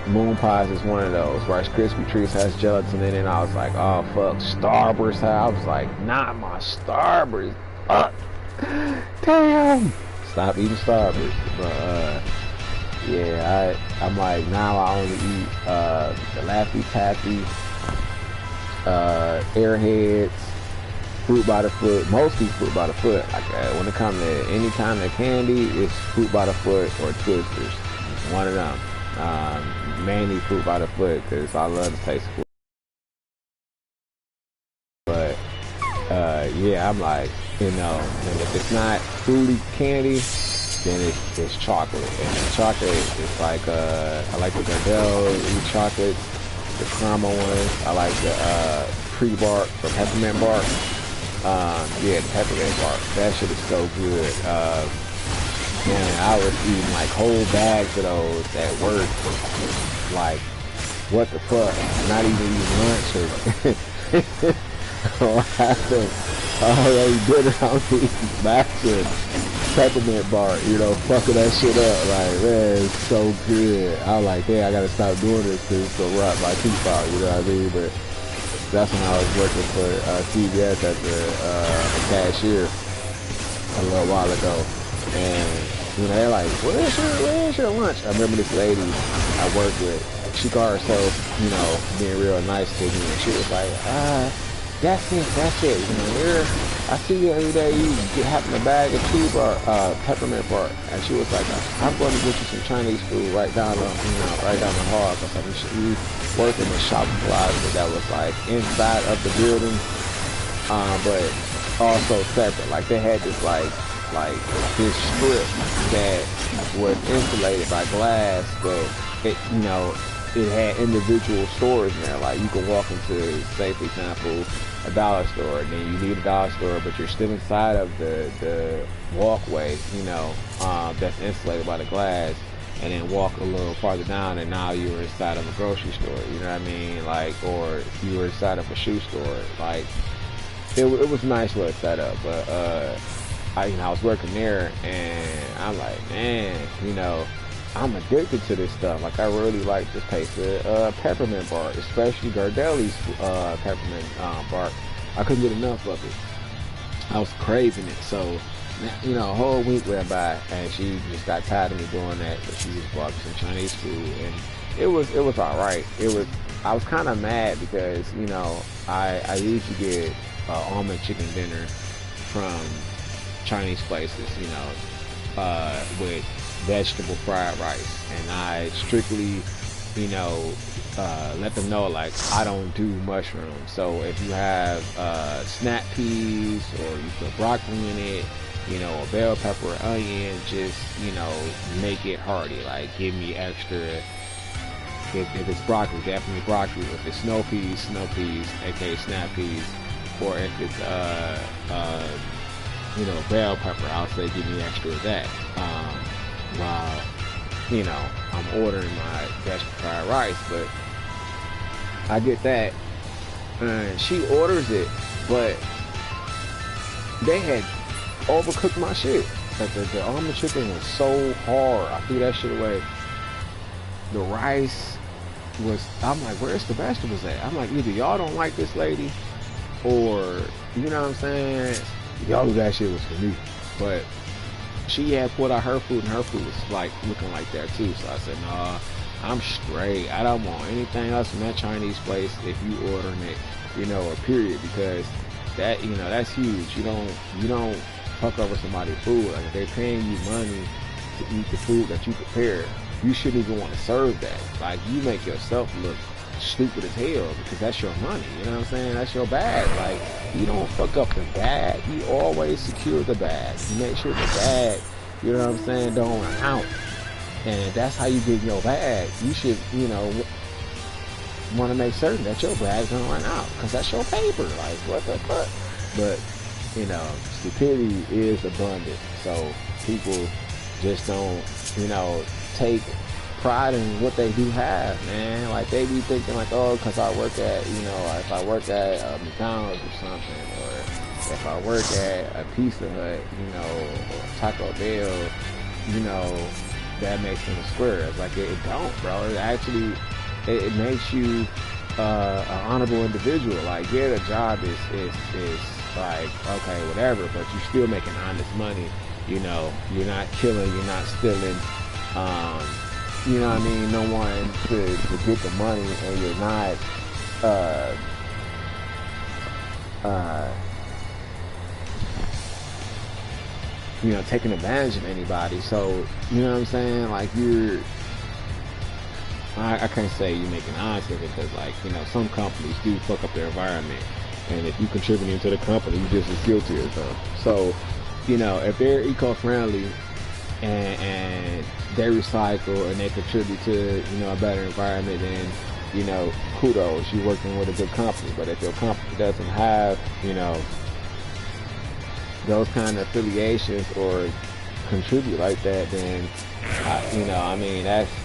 moon pies is one of those. Rice Krispie treats has gelatin in it. And I was like, oh fuck, Starburst. I was like, not my Starburst. Fuck. Damn. Stop eating Starburst. But yeah, I'm like, now I only eat the Laffy Taffy, Airheads, fruit by the foot, mostly fruit by the foot. Like when it comes to any kind of candy, it's fruit by the foot or Twisters. One of them. Mainly fruit by the foot, because I love the taste of food. But yeah, I'm like, and if it's not fruity candy, then it's chocolate. And chocolate is like I like the Gardel chocolate. The caramel ones, I like the pre-bark, the peppermint bark. Yeah, the peppermint bark. That shit is so good. Man, I was eating like whole bags of those at work. Like, what the fuck? Not even eating lunch or after already dinner, I'm eating bags of peppermint bark, fucking that shit up. Like, man, it's so good. I was like, hey, I gotta stop doing this because it's gonna rot my teeth out, you know what I mean? But that's when I was working for CVS as a cashier a little while ago. And, they're like, where's your lunch? I remember this lady I worked with, she called herself, being real nice to me, and she was like, That's it. That's it. You know, here I see you every day. You get having a bag of peppermint bark, and she was like, "I'm going to get you some Chinese food right down the, right down the hall." Because like, we worked in the shop closet that was like inside of the building, but also separate. Like they had this like this strip that was insulated by glass, but it it had individual stores in there. Like you could walk into, say for example, a dollar store, and then you leave the dollar store, but you're still inside of the walkway, that's insulated by the glass, and then walk a little farther down, and now you're inside of a grocery store. You know what I mean? Like, or you were inside of a shoe store. Like, it was a nice little setup, but I was working there, and I'm like, man, I'm addicted to this stuff. Like, I really like this taste of peppermint bark, especially Gardelli's peppermint bark. I couldn't get enough of it. I was craving it. So, a whole week went by, and she just got tired of me doing that. So she just bought me some Chinese food, and it was all right. I was kind of mad because I used to get almond chicken dinner from Chinese places, with vegetable fried rice, and I strictly let them know, like, I don't do mushrooms. So if you have snap peas, or you put broccoli in it, a bell pepper or onion, just make it hearty. Like, give me extra. If it's broccoli, definitely broccoli. If it's snow peas, aka snap peas. Or if it's bell pepper, I'll say give me extra of that. While I'm ordering my vegetable fried rice, but I get that, and she orders it, but they had overcooked my shit. Like the almond chicken was so hard. I threw that shit away. The rice was, I'm like, where's the vegetables at? I'm like, either y'all don't like this lady, or you know what I'm saying, y'all knew that shit was for me. But she had pulled out her food, and her food was like looking like that too. So I said, nah, I'm straight. I don't want anything else from that Chinese place if you ordering it, or period, because that, that's huge. You don't fuck over somebody's food. Like, if they're paying you money to eat the food that you prepare, you shouldn't even want to serve that. Like, you make yourself look stupid as hell, because that's your money, you know what I'm saying? That's your bag. Like, you don't fuck up the bag. You always secure the bag. You make sure the bag, you know what I'm saying, don't run out. And that's how you get your bag. You should, want to make certain that your bag don't run out, because that's your paper. Like, what the fuck? But, stupidity is abundant. So people just don't, take pride in what they do have, man. Like, they be thinking like, oh, because I work at, if I work at McDonald's or something, or if I work at a Pizza Hut, or Taco Bell, that makes them a square. It's like, it don't, bro. It actually, it makes you an honorable individual. Like, yeah, the job is like, okay, whatever, but you're still making honest money. You're not killing, you're not stealing. You know what I mean? No one to get the money, and you're not taking advantage of anybody. So, you know what I'm saying? Like, I can't say you're making honest of it, because, like, some companies do fuck up their environment, and if you contributing to the company, you're just as guilty as them. So, if they're eco-friendly and they recycle and they contribute to, a better environment, then, kudos, you're working with a good company. But if your company doesn't have, those kind of affiliations or contribute like that, then,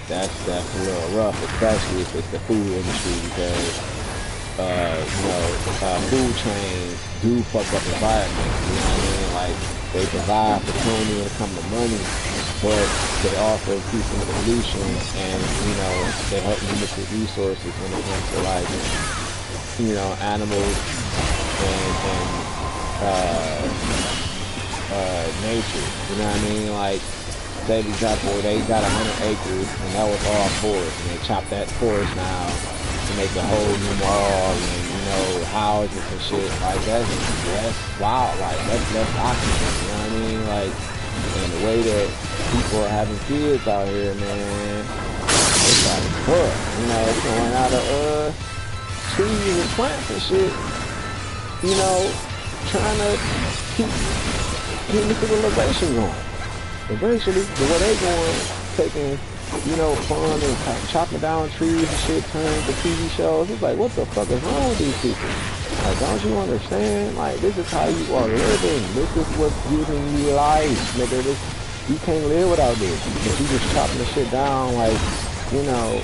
that's a little rough, especially if it's the food industry, because, food chains do fuck up environment, Like, they provide opportunity when it comes to money, but they also keep some of the pollution, and, they help limit the resources when it comes to, like, animals and nature, you know what I mean? Like, say, for example, they got 100 acres, and that was all forest, and they chopped that forest now to make a whole new mall and, you know, houses and shit. Like, that's wild. Like, that's oxygen, you know what I mean? Like, and the way that people are having kids out here, man, it's like, fuck, you know, we're gonna run out of, trees and plants and shit, you know, trying to keep the civilization going. Eventually, the way they going, taking, you know, fun and chopping down trees and shit, turning to TV shows. It's like, what the fuck is wrong with these people? Like, don't you understand? Like, this is how you are living. This is what's giving you life, nigga. You can't live without this. If you just chopping the shit down, like, you know,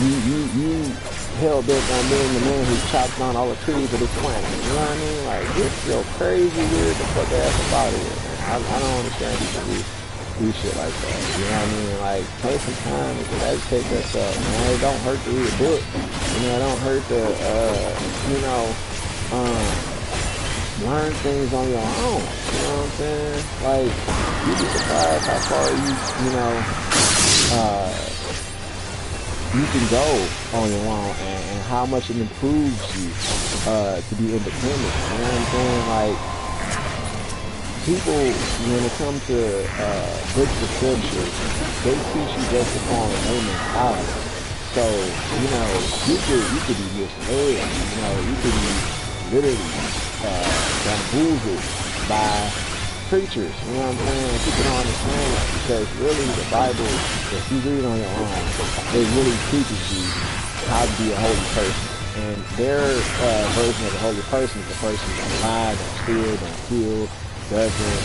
you hell bent on being the man who chops down all the trees of this planet. You know what I mean? Like, get your crazy, weird the fuck ass up out of here, man. I don't understand people do shit like that. You know what I mean? Like, take some time to educate yourself, man. It don't hurt to read a book. You know, it don't hurt to, you know, learn things on your own. You know what I'm saying? Like, you'd be surprised how far you know, you can go on your own and how much it improves you to be independent. You know what I'm saying? Like, people, when it comes to books of scripture, they teach you based upon their mentality. So, you know, you could be misled. You know, you could be literally bamboozled by preachers. You know what I'm saying? People don't understand that because really the Bible, if you read on your own, it really teaches you how to be a holy person. And their version of a holy person is a person that don't lie, don't steal, don't kill, doesn't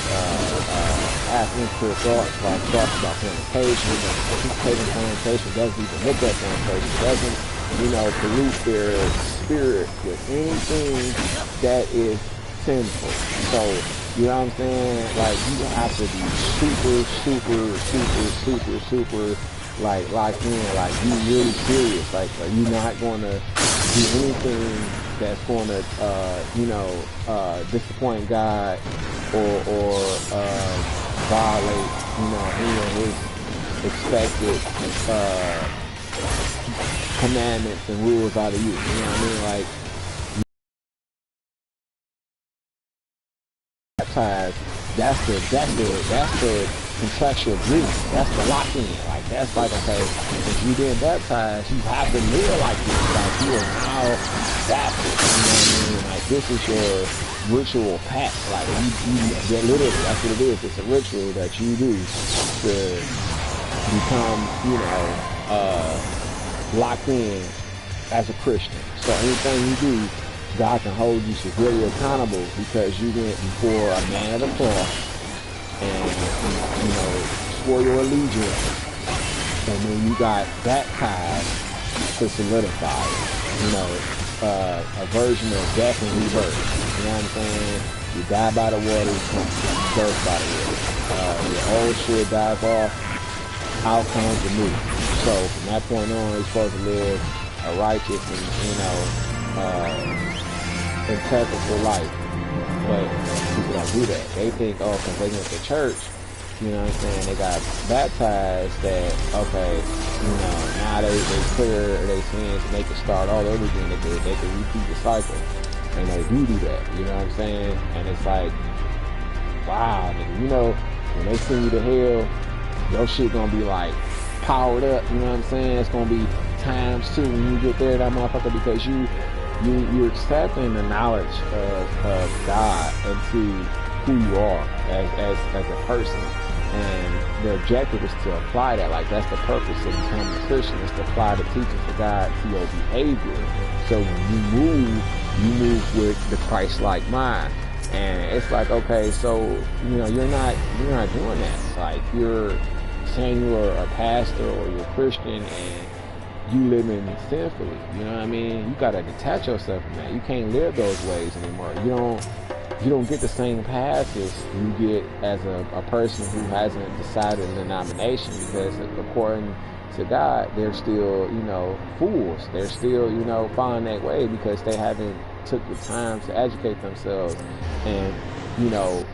have impure thoughts, like thoughts about fornication, doesn't participate in fornication, doesn't even look at fornication, doesn't, you know, pollute their spirit with anything that is sinful. So, you know what I'm saying? Like, you have to be super, like, locked in. Like, you really serious. Like, are you not going to do anything that's going to, you know, disappoint God or violate, you know, any of his expected commandments and rules out of you? You know what I mean? Like, baptized, that's the contractual agreement. That's the lock-in. Like, that's like, okay, if you didn't baptize, you have to live like this. Like, you are now baptized. You know what I mean? Like, this is your ritual pact. Like, you literally, that's what it is. It's a ritual that you do to become, you know, locked in as a Christian. So anything you do, God can hold you severely accountable because you went before a man of the cloth and, you know, swore your allegiance, and then you got baptized to solidify it. You know, a version of death and rebirth. You know what I'm saying? You die by the water, you come birth by the water. Your old shit dies off, out comes the new. So from that point on, you're supposed to live a righteous and, you know, integral life. But people don't do that. They think, oh, because they went to church, you know what I'm saying, they got baptized, that, okay, you know, now they clear their sins and they can start all over again. They can repeat the cycle. And they do that, you know what I'm saying? And it's like, wow, nigga, you know, when they send you to hell, your shit gonna be like powered up, you know what I'm saying? It's gonna be times 2 when you get there, that motherfucker, because you're accepting the knowledge of God and see who you are as a person. And the objective is to apply that. Like, that's the purpose of becoming a Christian, is to apply the teachings of God to your behavior. So when you move with the Christ-like mind. And it's like, okay, so, you know, you're not doing that. Like, you're saying you're a pastor or you're a Christian and you living sinfully. You know what I mean? You gotta detach yourself from that. You can't live those ways anymore. You don't get the same passes you get as a person who hasn't decided a denomination, because according to God, they're still, you know, fools. They're still, you know, finding their way because they haven't took the time to educate themselves and, you know,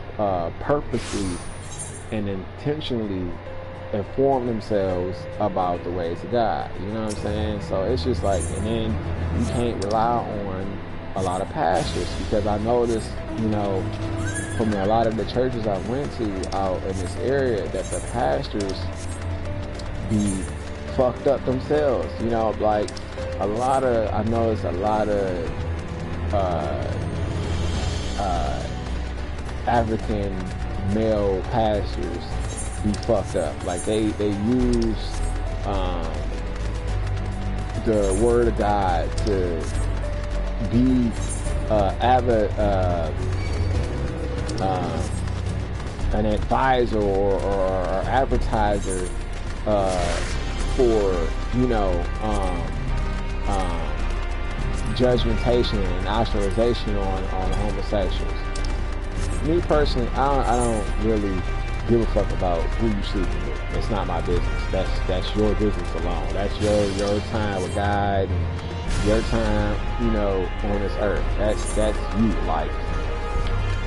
purposely and intentionally inform themselves about the ways of God. You know what I'm saying? So it's just like, and then you can't rely on a lot of pastors, because I noticed, you know, from a lot of the churches I went to out in this area, that the pastors be fucked up themselves. You know, like I noticed a lot of African male pastors be fucked up. Like they use the word of God to be an advisor or advertiser for, you know, judgmentation and ostracization on homosexuals. Me personally, I don't really give a fuck about who you sleeping with. It's not my business. That's your business alone. That's your time with God and your time, you know, on this earth. That's you. Like,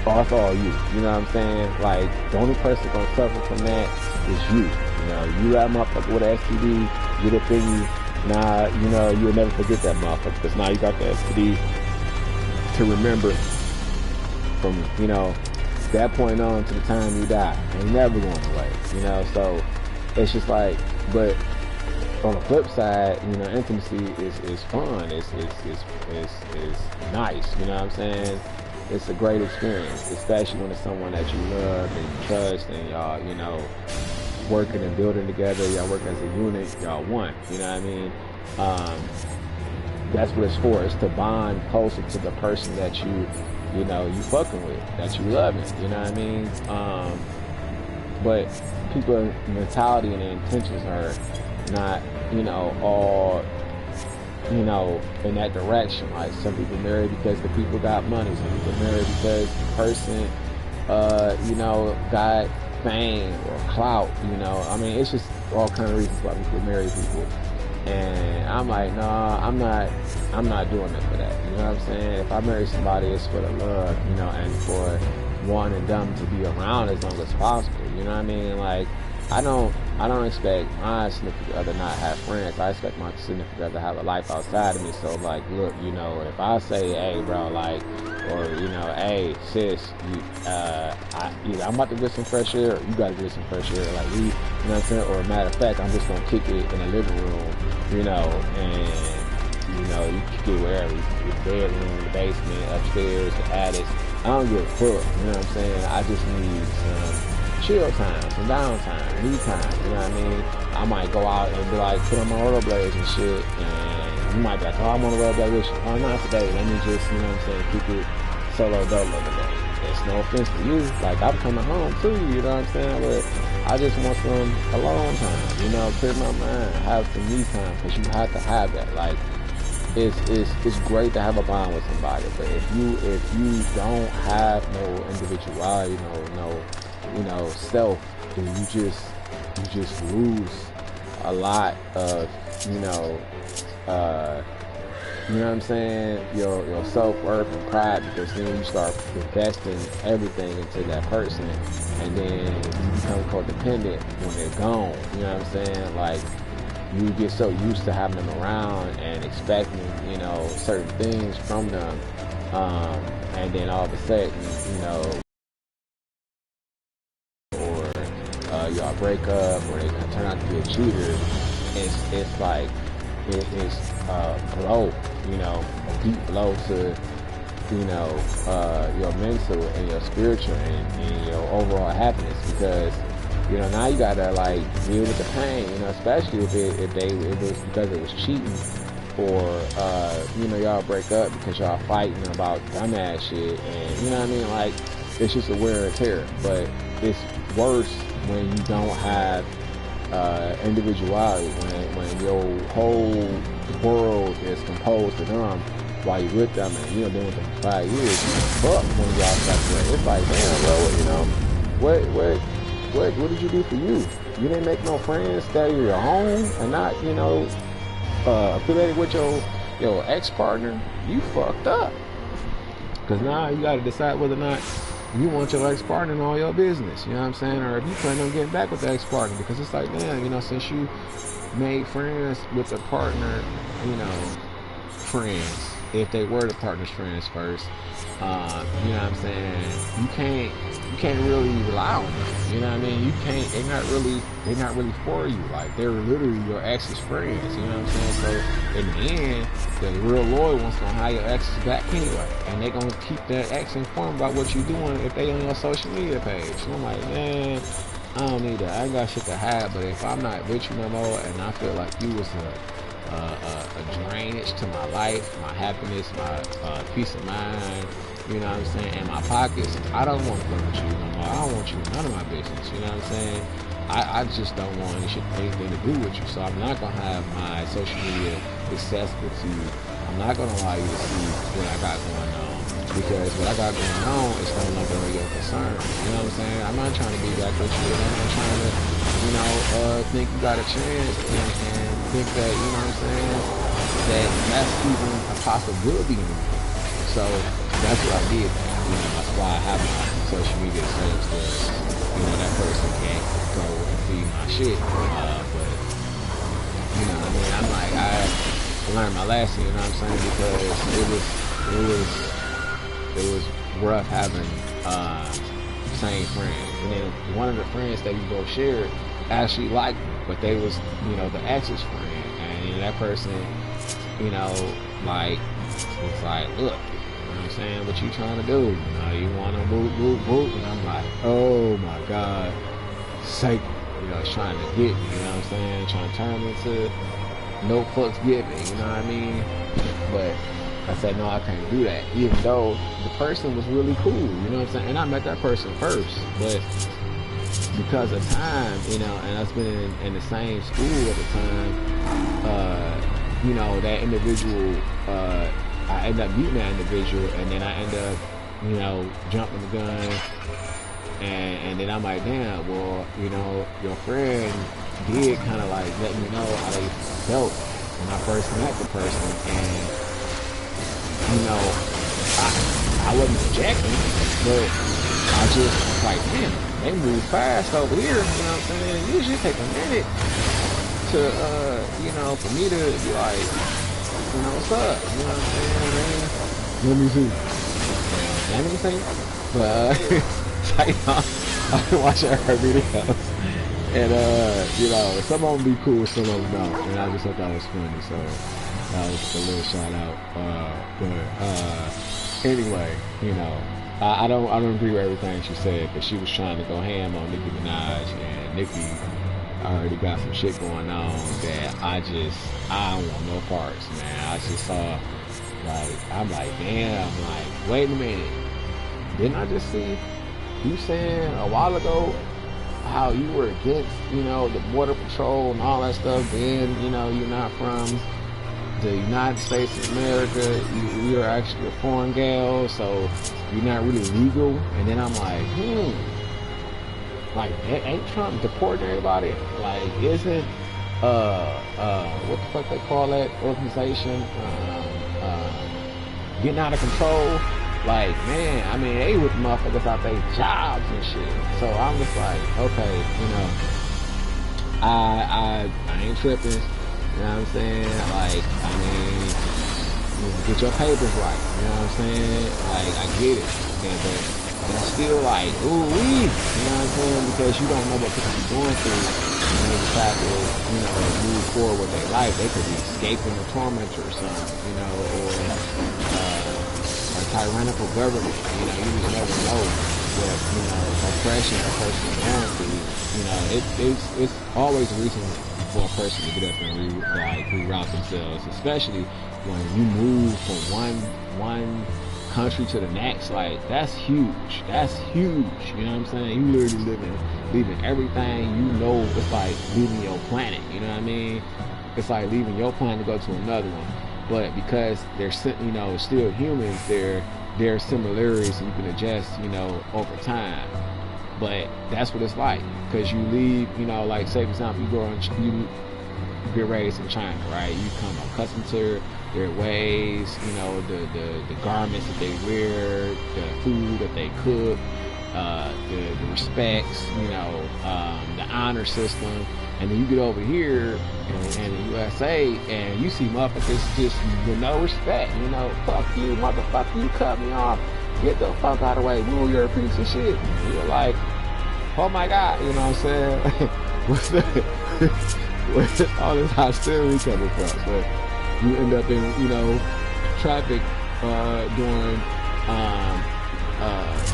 that's all you. You know what I'm saying? Like, the only person gonna suffer from that is you. You know, you that motherfucker with an STD, get up in you. Nah, you know, you'll never forget that motherfucker, because now you got the STD to remember from, you know, that point on to the time you die. Ain't never going away, you know. So it's just like, but on the flip side, you know, intimacy is fun. It's nice, you know what I'm saying? It's a great experience, especially when it's someone that you love and trust, and y'all, you know, working and building together. Y'all work as a unit. Y'all one. You know what I mean? That's what it's for. It's to bond closer to the person that you know, you fucking with, that you loving. You know what I mean? But people's mentality and their intentions are not, you know, all, you know, in that direction. Like, some people marry because the people got money. Some people marry because the person, you know, got fame or clout. You know, I mean, it's just all kind of reasons why people marry people. And I'm like, no, I'm not doing it for that. You know what I'm saying? If I marry somebody, it's for the love, you know, and for wanting them to be around as long as possible. You know what I mean? Like, I don't expect my significant other not have friends. I expect my significant other to have a life outside of me. So, like, look, you know, if I say, hey, bro, like, or, you know, hey, sis, either I'm about to get some fresh air, or you got to get some fresh air. Like, you know what I'm saying? Or, matter of fact, I'm just going to kick it in the living room, you know, and, you know, you kick it wherever. Your bedroom, the basement, upstairs, the attic. I don't give a fuck, you know what I'm saying? I just need some chill time, some downtime, me time, you know what I mean? I might go out and be like, put on my rollerblades and shit, and you might be like, oh, I'm on a rollerblade with you. Oh, not today. Let me just, you know what I'm saying, keep it solo dolo today. It's no offense to you. Like, I'm coming home to you, you know what I'm saying? But I just want some alone time, you know, clear my mind, have some me time, because you have to have that. Like, it's great to have a bond with somebody, but if you don't have no individuality, you know, self, then you just lose a lot of, you know what I'm saying, your self-worth and pride, because then you start investing everything into that person, and then you become codependent when they're gone. You know what I'm saying? Like, you get so used to having them around and expecting, you know, certain things from them, and then all of a sudden, you know, y'all break up, or they turn out to be a cheater. It's like it's blow, you know, a deep blow to, you know, your mental and your spiritual and your overall happiness, because, you know, now you gotta, like, deal with the pain, you know, especially if it was because it was cheating, or you know, y'all break up because y'all fighting about dumbass shit, and, you know what I mean, like, it's just a wear and tear. But it's worse when you don't have individuality, when your whole world is composed of them while you're with them, and you know, been with them for 5 years. Fuck, when y'all separate, it's like, damn, bro, you know, what did you do for you? You didn't make no friends that are your own and not, you know, affiliated with your ex-partner. You fucked up. Because now you got to decide whether or not you want your ex-partner in all your business, you know what I'm saying? Or if you plan on getting back with the ex-partner, because it's like, damn, you know, since you made friends with the partner, you know, friends, if they were the partner's friends first, you know what I'm saying, you can't really rely on them, you know what I mean? You can't, they're not really for you, like, they're literally your ex's friends, you know what I'm saying? So in the end, the real loyal ones gonna hire your exes back anyway, and they gonna keep that ex informed about what you doing if they on your social media page. And I'm like, man, I don't need that. I ain't got shit to hide. But if I'm not with you no more, and I feel like you was a drainage to my life, my happiness, my peace of mind, you know what I'm saying, and my pockets, I don't want to play with you no more. I don't want you in none of my business. You know what I'm saying? I just don't want anything to do with you. So I'm not gonna have my social media accessible to you. I'm not gonna allow you to see what I got going on, because what I got going on is no longer your concern. You know what I'm saying? I'm not trying to be back with you. I'm not trying to, you know, think you got a chance and think that, you know what I'm saying, that's even a possibility anymore. So that's what I did. You know, that's why I have my social media set up to, you know, that person can't go and see my shit. But you know what I mean? I'm like, I learned my lesson, you know what I'm saying? Because it was rough having same friends. And then one of the friends that we both shared actually liked me, but they was, you know, the ex's friend. And you know, that person, you know, like, was like, look, you know what I'm saying, what you trying to do? You know, you want to move. And I'm like, oh my God, sake, you know, it's trying to get me, you know what I'm saying? Trying to turn me into no fucks given, you know what I mean? But I said, no, I can't do that, even though the person was really cool, you know what I'm saying? And I met that person first, but because of time, you know, and I've been in the same school at the time, you know, that individual, I ended up meeting that individual, and then I ended up, you know, jumping the gun, and then I'm like, damn, well, you know, your friend did kind of like let me know how they felt when I first met the person, and you know, I wasn't rejecting, but I just was like, damn, they move fast over here, you know what I'm saying? It usually take a minute to, you know, for me to be like, you know, what's up? You know what I'm saying, man? Let me see. Let me see. But, you know, I've been watching her videos. And, you know, some of them be cool, some of them don't. And I just thought that was funny, so that was a little shout out. But anyway, you know, I don't agree with everything she said, but she was trying to go ham on Nicki Minaj, and Nicki already got some shit going on that I don't want no parts, man. I just saw, like, I'm like, damn, like, wait a minute. Didn't I just see you saying a while ago how you were against, you know, the border patrol and all that stuff, then, you know, you're not from the United States of America, you're actually a foreign gal, so you're not really legal. And then I'm like, like, ain't Trump deporting everybody? Like, isn't what the fuck they call that organization, getting out of control? Like, man, I mean, they with motherfuckers out their jobs and shit. So I'm just like, okay, you know, I ain't tripping. You know what I'm saying? Like, I mean, get your papers right. You know what I'm saying? Like, I get it. Yeah, but it's still like, ooh-wee. You know what I'm saying? Because you don't know what people be going through. And they decide to, you know, move forward with their life. They could be escaping a tormentor or something, you know, or a tyrannical government. You know, you just never know what, you know, oppression a person is going through. You know, it's always a reason for a person to get up and reroute themselves, especially when you move from one country to the next. Like, that's huge. That's huge. You know what I'm saying? You literally leaving everything. You know, it's like leaving your planet. You know what I mean? It's like leaving your planet to go to another one. But because they're, you know, still humans, there are similarities, and you can adjust, you know, over time. But that's what it's like, because you leave, you know, like, say for example, you get raised in China, right? You become accustomed to their ways, you know, the garments that they wear, the food that they cook, the respects, you know, the honor system. And then you get over here in the USA and you see motherfuckers just with no respect, you know, fuck you, motherfucker, you cut me off, get the fuck out of the way, move, you're a piece of shit. And you're like, oh my God, you know what I'm saying? Where's all this hostility coming from? But you end up in, you know, traffic during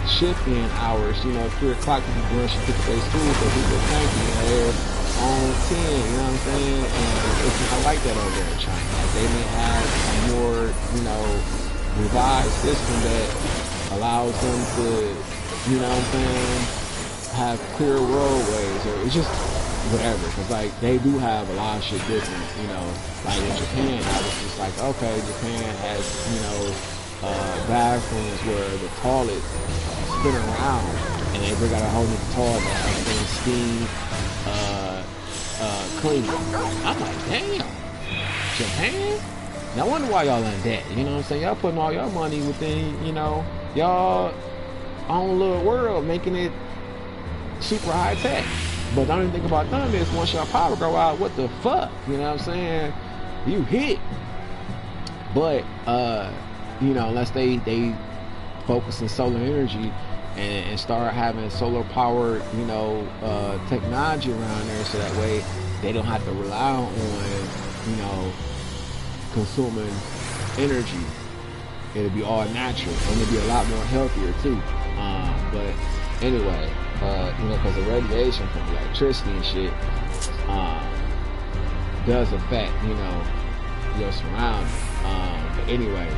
shift-in hours, you know, 3 o'clock you can rush to their school, but people cranky and they're on 10, you know what I'm saying? And it's not like that over there in China. Like, they may have a more, you know, revised system that allows them to, you know what I'm saying, have clear roadways, or it's just whatever. Because, like, they do have a lot of shit different, you know. Like, in Japan, I was just like, okay, Japan has, you know, bathrooms where the toilet spin around and they bring out a whole new toilet and steam cleaning. I'm like, damn, Japan? No wonder why y'all in debt. You know what I'm saying? Y'all putting all your money within, you know, y'all own little world, making it super high tech. But the only thing about them is once your power go out, what the fuck? You know what I'm saying? You hit. But you know, unless they focus on solar energy and start having solar powered, you know, technology around there, so that way they don't have to rely on, you know, consuming energy. It'll be all natural and it'll be a lot more healthier too. But anyway, you know, because the radiation from electricity and shit does affect, you know, your surroundings. But anyway,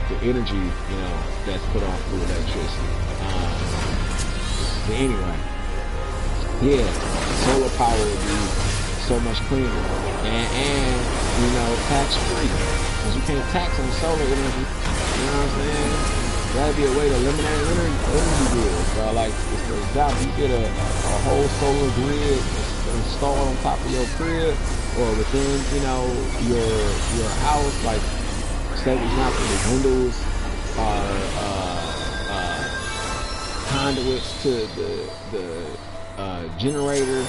the energy, you know, that's put on through electricity. But anyway, yeah, solar power would be so much cleaner and you know, tax free, because you can't tax on solar energy. You know what I'm saying? That'd be a way to eliminate energy bills. Like, for example, you get a whole solar grid installed on top of your crib or within, you know, your house. Like, say for example, the windows are conduits to the generator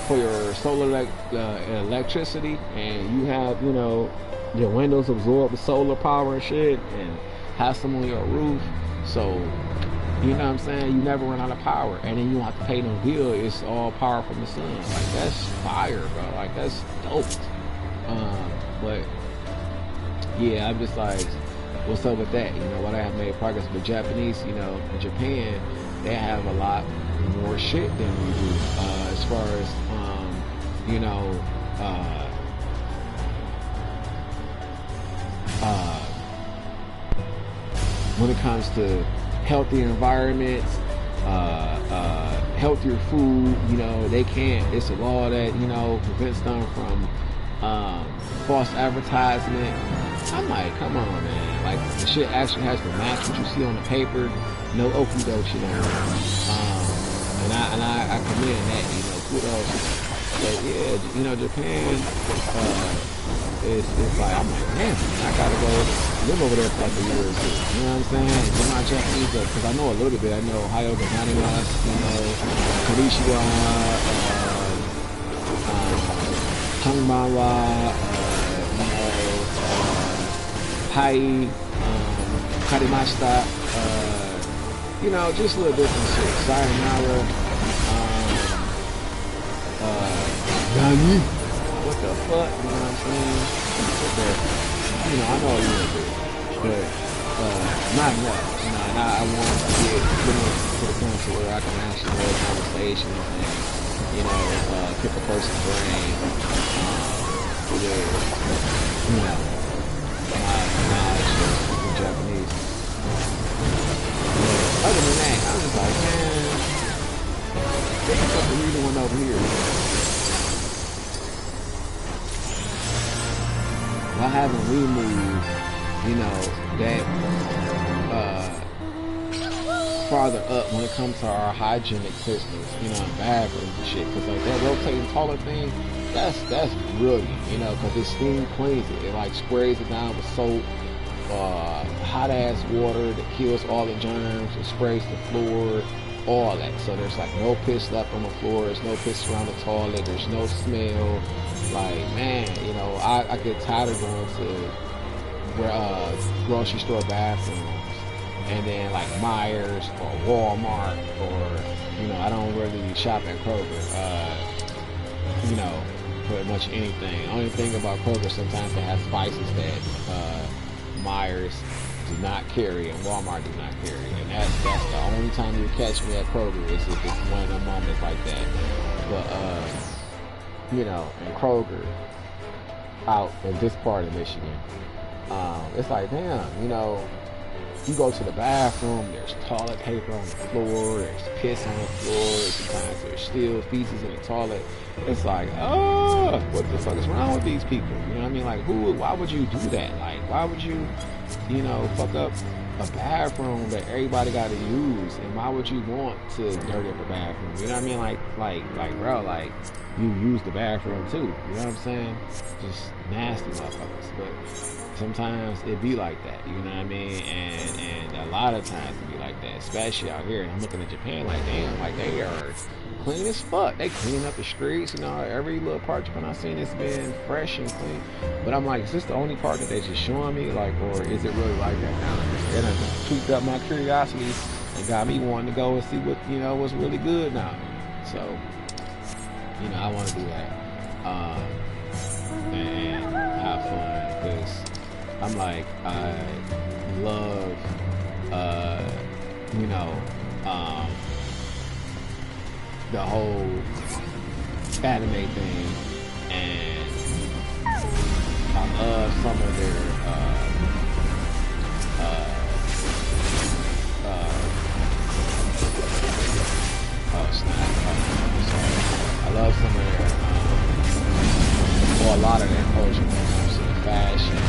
for your solar electricity, and you have, you know, your windows absorb the solar power and shit, and have some on your roof, so you know what I'm saying, you never run out of power, and then you don't have to pay no bill. It's all power from the sun. Like, that's fire, bro. Like, that's dope. But yeah, I'm just like, what's up with that? You know, why they have made progress? But Japanese, you know, in Japan, they have a lot more shit than we do, as far as you know, when it comes to healthy environments, healthier food, you know, they can't, it's a law that, you know, prevents them from false advertisement. I'm like, come on, man. Like, the shit actually has to match what you see on the paper. No okie doke shit on it. And I commend that, you know, kudos. But yeah, you know, Japan is like, I'm like, man, I gotta go live over there for like a year or two. You know what I'm saying? Get my Japanese up, because I know a little bit. I know Ohio Gozaimasu, you know, Konnichiwa, Konbanwa, you know, Hai, Karimashita, you know, just a little different shit. Sayonara, Nani? What the fuck? You know what I'm saying? But, you know, I know a little bit, but not enough. You know, and I want to get to the point to where I can actually hold conversations and, you know, pick a person's brain with, you know, my knowledge of Japanese. But other than that, I was just like, man, there's something we doing over here. Why haven't we moved, you know, that farther up when it comes to our hygienic systems, you know, and bathrooms and shit? Because like that rotating toilet thing, that's brilliant, you know, because it steam cleans it. It like sprays it down with soap, hot ass water that kills all the germs. It sprays the floor, all that. So there's like no piss left on the floor. There's no piss around the toilet. There's no smell. Like, man, you know, I get tired of going to grocery store bathrooms and then like Myers or Walmart, or, you know, I don't really shop at Kroger, you know, pretty much anything. The only thing about Kroger, sometimes they have spices that Myers do not carry and Walmart do not carry, and that's the only time you catch me at Kroger is if it's one of them moments like that. But you know, in Kroger out in this part of Michigan, it's like, damn, you know, you go to the bathroom, there's toilet paper on the floor, there's piss on the floor, sometimes there's still feces in the toilet. It's like, oh, what the fuck is wrong with these people? You know what I mean? Like, why would you do that? Like, why would you, you know, fuck up a bathroom that everybody got to use? And why would you want to dirty up a bathroom? You know what I mean? Like, bro, like, you use the bathroom too. You know what I'm saying? Just nasty motherfuckers. But sometimes it be like that, you know what I mean? And a lot of times it be like that, especially out here. And I'm looking at Japan like, damn, like they are clean as fuck. They clean up the streets, you know, every little part Japan I've seen has been fresh and clean. But I'm like, is this the only part that they just showing me? Like, or is it really like that now? And it tweaked up my curiosity and got me wanting to go and see what, you know, what's really good now. So, you know, I want to do that. And have fun, because I'm like, I love, you know, the whole anime thing, and I love some of their, oh snap, I love some of their, or a lot of their culture when it comes to the fashion,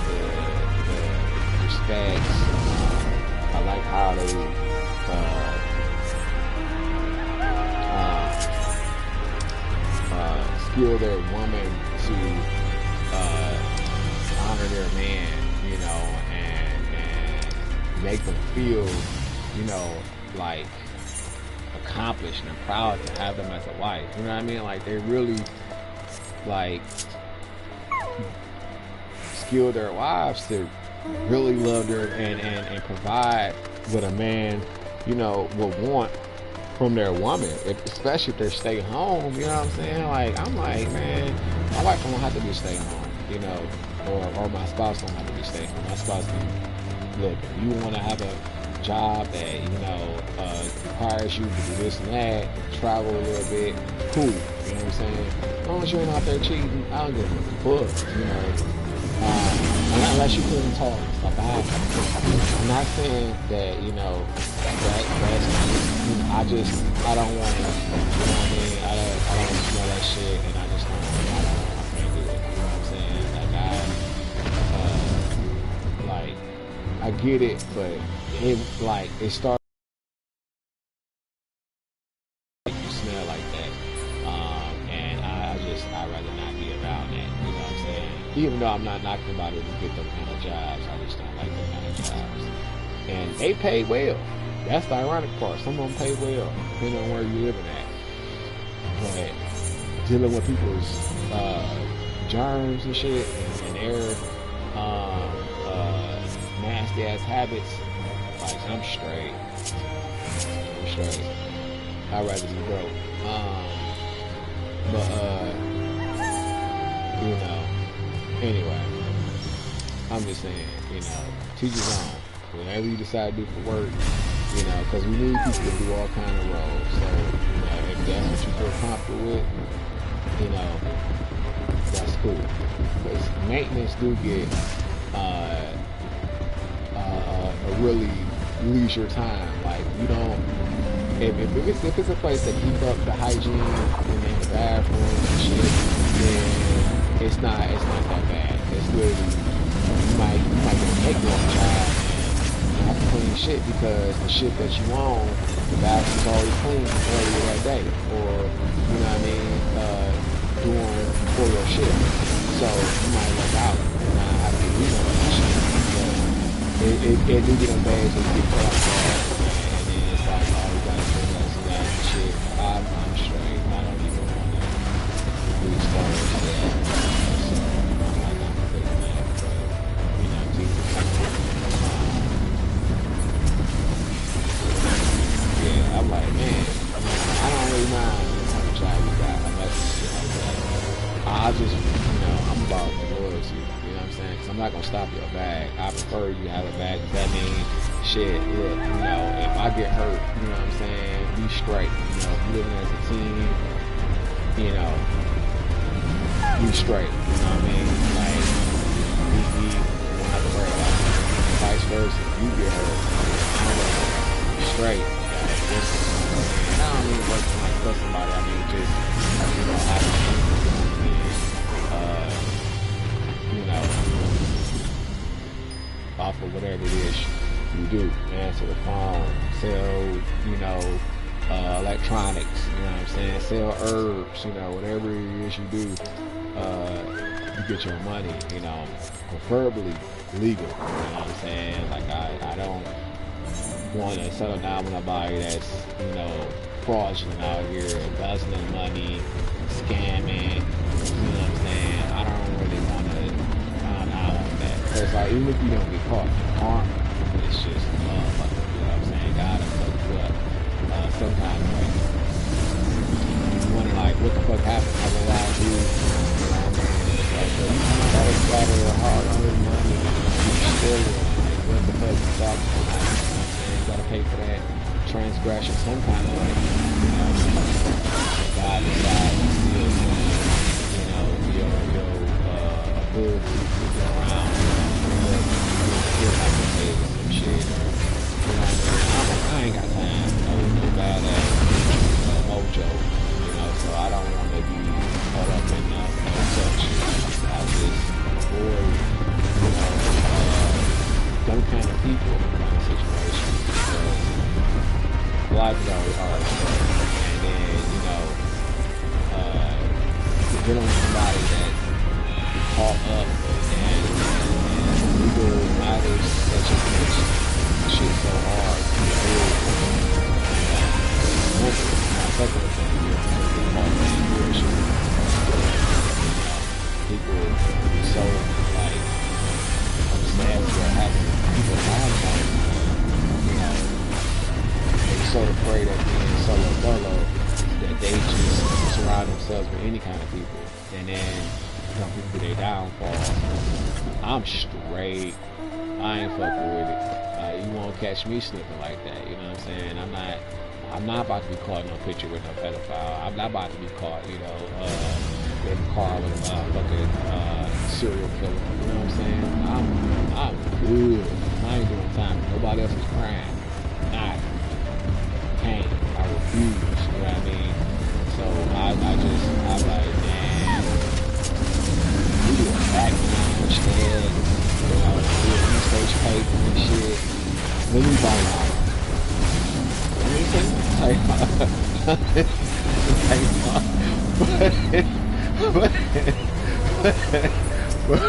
the respects. I like how they skill their woman to honor their man, you know, and make them feel, you know, like accomplished and proud to have them as a wife. You know what I mean? Like, they really like skill their wives to really love their and provide what a man, you know, would want from their woman, especially if they're stay home. You know what I'm saying? Like, I'm like, man, my wife don't have to be stay home, you know, or my spouse don't have to be stay home. My spouse can, look, if you want to have a job that, you know, requires you to do this and that, travel a little bit, cool. You know what I'm saying? As long as you ain't out there cheating, I don't give a fuck, you know. Unless you couldn't talk, I'm not saying that, you know, that's, you know, I don't want to, you know what I mean? I don't smell that shit, and I just I can't do it. You know what I'm saying? Like, I get it, but it starts, you smell like that, and I'd rather not be around that. You know what I'm saying? Even though I'm not knocking about it to get them kind of jobs, I just don't like them kind of jobs. And they pay well. That's the ironic part. Some of them pay well, depending on where you're living at. But dealing with people's germs and shit and their nasty ass habits, like, I'm straight. I'd rather be broke. You know, anyway, I'm just saying, you know, to your own. Whatever you decide to do for work, you know, because we need people to do all kind of roles. So, you know, if that's what you feel comfortable with, you know, that's cool. Because maintenance do get a really leisure time. Like, you don't, if it's a place that keep up the hygiene and the bathrooms and shit, then it's not that bad. It's literally, you might get a cakewalk job, have to clean ain't shit because the shit that you own, the bag was already clean earlier that day, or you know what I mean, doing for your shit. So you might look out and not have to do none of that shit. It do get them bags and get caught off guard, and then it's like, oh, we gotta do that, so that shit. I'm straight. I don't even want to restart that. So I'm like, I'm clicking that, but you know, Jesus. Yeah, I'm like, man, I don't really mind how much job you got, unless it's shit like that. I just, you know, I'm about loyalty. You know what I'm saying? Because I'm not gonna stop your bag. I prefer you have a bag. That means, shit, look, you know, if I get hurt, you know what I'm saying, we straight. You know, if we living as a team, you know, we straight. You know what I mean? Like, we don't have to worry about it. Vice versa, you get hurt, I'm straight. And I don't mean work like for somebody. I mean just, you know, you know, off of whatever it is you do. Answer the phone, sell, you know, electronics, you know what I'm saying, sell herbs, you know, whatever it is you do, you get your money, you know, preferably legal, you know what I'm saying. Like I don't want to settle down with nobody that's, you know, fraudulent out here, embezzling money, scamming, you know what I'm saying. I don't really want to find out on that. Because like, even if you don't get caught, karma, it's just motherfucker, you know what I'm saying. God will fuck you up some kind of way. You wonder like, what the fuck happened? I realized you, know what I mean? It's like, you gotta scatter your hard-earned money, you steal it, like, what the fuck you talking about? Gotta pay for that transgression some kind of way. You know, God decides to steal some, you know, your ability to get around, but you still have to pay for some shit, or, you know what I mean? I ain't got time, no badass mojo, you know, so I don't want to be caught up in no such shit. I just avoid, you know, them kind of people, kind of situations. Life is always hard, and then, you know, dealing with somebody that caught up and legal matters such as this shit so hard to deal with. My second thing is caught up in bullshit. People be so, like, upset for having people around them, you know, so afraid of being solo dolo that they just surround themselves with any kind of people, and then some people be their downfall. I'm straight. I ain't fucking with it. You won't catch me slipping like that. You know what I'm saying? I'm not about to be caught in no picture with no pedophile. I'm not about to be caught, you know, in the car with a fucking serial killer. You know what I'm saying? I'm good. I ain't doing time. Nobody else is crying. Not. I refuse, you know what I mean? So I'm like, man, we do a background instead, you know, do a research paper and shit. Let me buy out. Let me but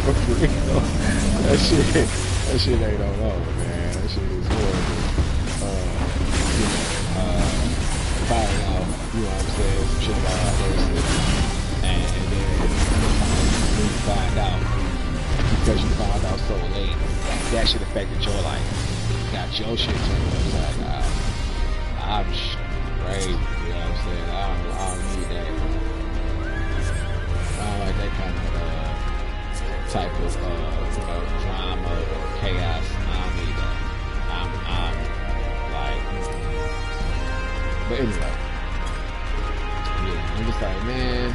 for real, that shit ain't on over, man. That shit is horrible. Finding out, you know what I'm saying, some shit about our person, and then when you find out, because you found out so late, that shit affected your life, got your shit turned upside down. I'm straight, you know what I'm saying, I don't need that. I don't like that kind of type of, you know, drama or chaos. I don't need that. I'm like, but anyway, yeah, I'm just like, man,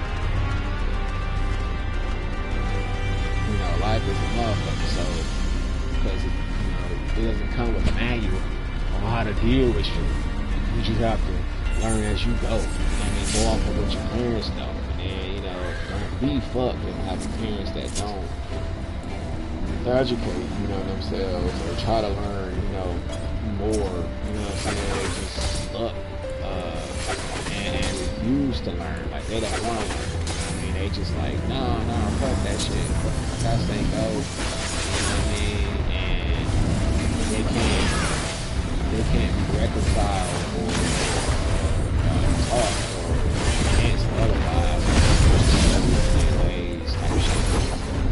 you know, life is a motherfucker, so, because, you know, it doesn't come with a manual on how to deal with shit. You just have to learn as you go. I mean, go off of what your parents know, and, you know, don't be fucked and have parents that don't educate, you know, themselves, or try to learn, you know, more, what I'm saying, they just stuck, and refuse to learn, like, they don't want to learn, I mean, they just like, no, fuck that shit, that ain't go, and they can't be reconciled or talk or enhance otherwise, in ways type shit,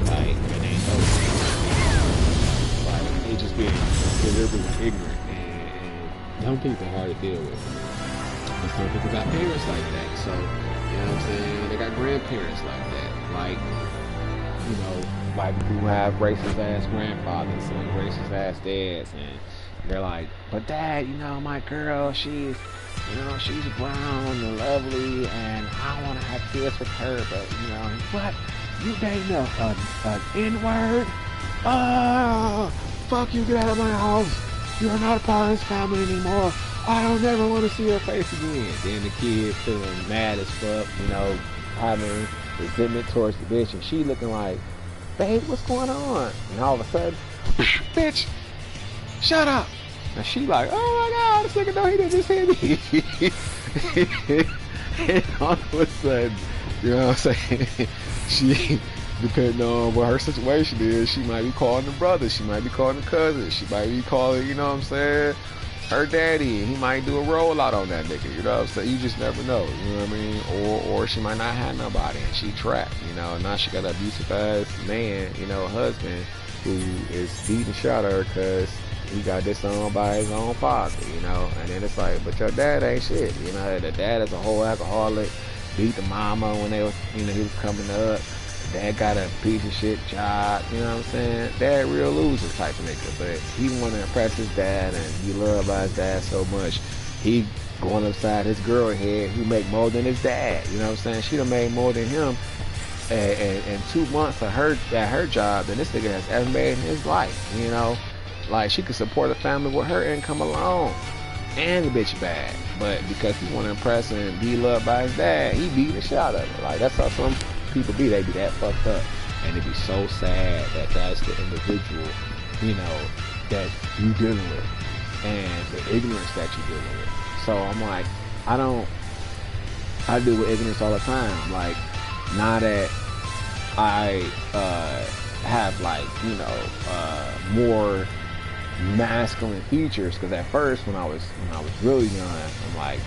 like, and they know, like, they just being deliberately ignorant, and some people are hard to deal with, but some people got parents like that, so, what I'm saying, they got grandparents like that, like, like people who have racist ass grandfathers and racist ass dads, and they're like, but dad, my girl, she's brown and lovely, and I want to have kids with her, but what? You dating an N-word? Fuck you, get out of my house. You're not a part of this family anymore. I don't ever want to see your face again. Then the kid feeling mad as fuck, having resentment towards the bitch, and she looking like, babe, what's going on? And all of a sudden, bitch, shut up. And she like, oh my god, this nigga know he didn't just hit me. And all of a sudden, you know what I'm saying, she, depending on what her situation is, she might be calling the brother, she might be calling the cousin, she might be calling, her daddy, and he might do a rollout on that nigga, you know what I'm saying? You just never know, you know what I mean? Or she might not have nobody, and she trapped, now she got an abusive ass man, husband, who is beating the shot at her because he got disowned by his own father, and then it's like, but your dad ain't shit, the dad is a whole alcoholic, beat the mama when they was, he was coming up, dad got a piece of shit job, you know what I'm saying, dad real loser type of nigga, but he want to impress his dad, and he loved by his dad so much, he going upside his girl head, who make more than his dad, you know what I'm saying, she done made more than him, in 2 months at her job than this nigga has ever made in his life, like, she could support a family with her income alone, and the bitch bad, but because he want to impress and be loved by his dad, he beat the shit out of her. Like, that's how some people be. They be that fucked up, and it be so sad that that's the individual, that you dealing with, and the ignorance that you dealing with. So I'm like, I deal with ignorance all the time. Like, now that I have like, more masculine features, because at first when I was really young, from like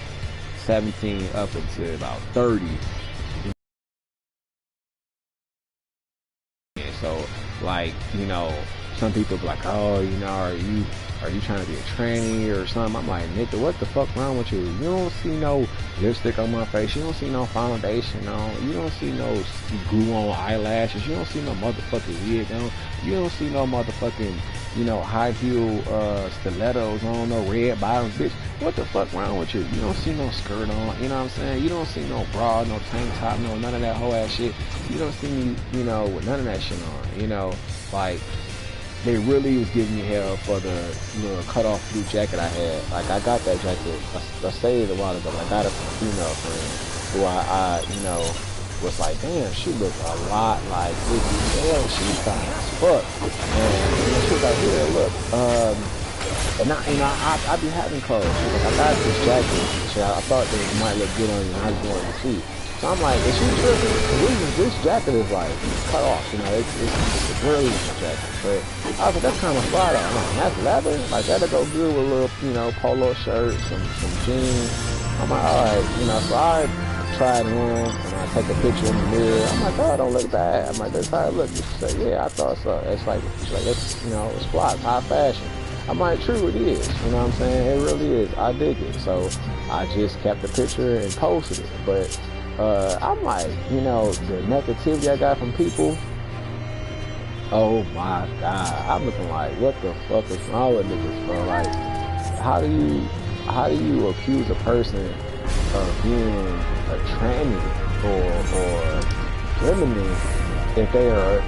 17 up until about 30, and so like, some people be like, oh, are you trying to be a tranny or something? I'm like, nigga, what the fuck wrong with you? You don't see no lipstick on my face, you don't see no foundation on, you don't see no glue on eyelashes, you don't see no motherfucking wig on, you don't see no motherfucking high heel stilettos on, no red bottoms, bitch. What the fuck wrong with you? You don't see no skirt on, you know what I'm saying? You don't see no bra, no tank top, no none of that whole ass shit. You don't see me, with none of that shit on, like, they really was giving me hell for the, cut off blue jacket I had. Like, I got that jacket, I saved it a while ago, but I got it from a female friend who I was like, damn, she looked a lot like Vicky. Damn, she's fine as fuck. And she was like, here, look, and I be having clothes. She was like, I got this jacket. I thought that it might look good on you, and I just wanted to see. So I'm like, is she tripping? This jacket is like cut off, it's a girly jacket. But I was like, that's kind of fly though. I'm like, that's leather? Like, that'll go good with a little, polo shirt, some jeans. I'm like, alright, so I tried it on, and I take a picture in the mirror. I'm like, oh, it don't look bad. I'm like, that's how it looks. She said, yeah, I thought so. It's like, it's, it's fly, it's high fashion. I'm like, true, it is. You know what I'm saying? It really is. I dig it. So I just kept the picture and posted it. But I'm like, the negativity I got from people, oh my God. I'm looking like, what the fuck is wrong with niggas, bro? Like, how do you accuse a person of being a tranny or feminine if they are,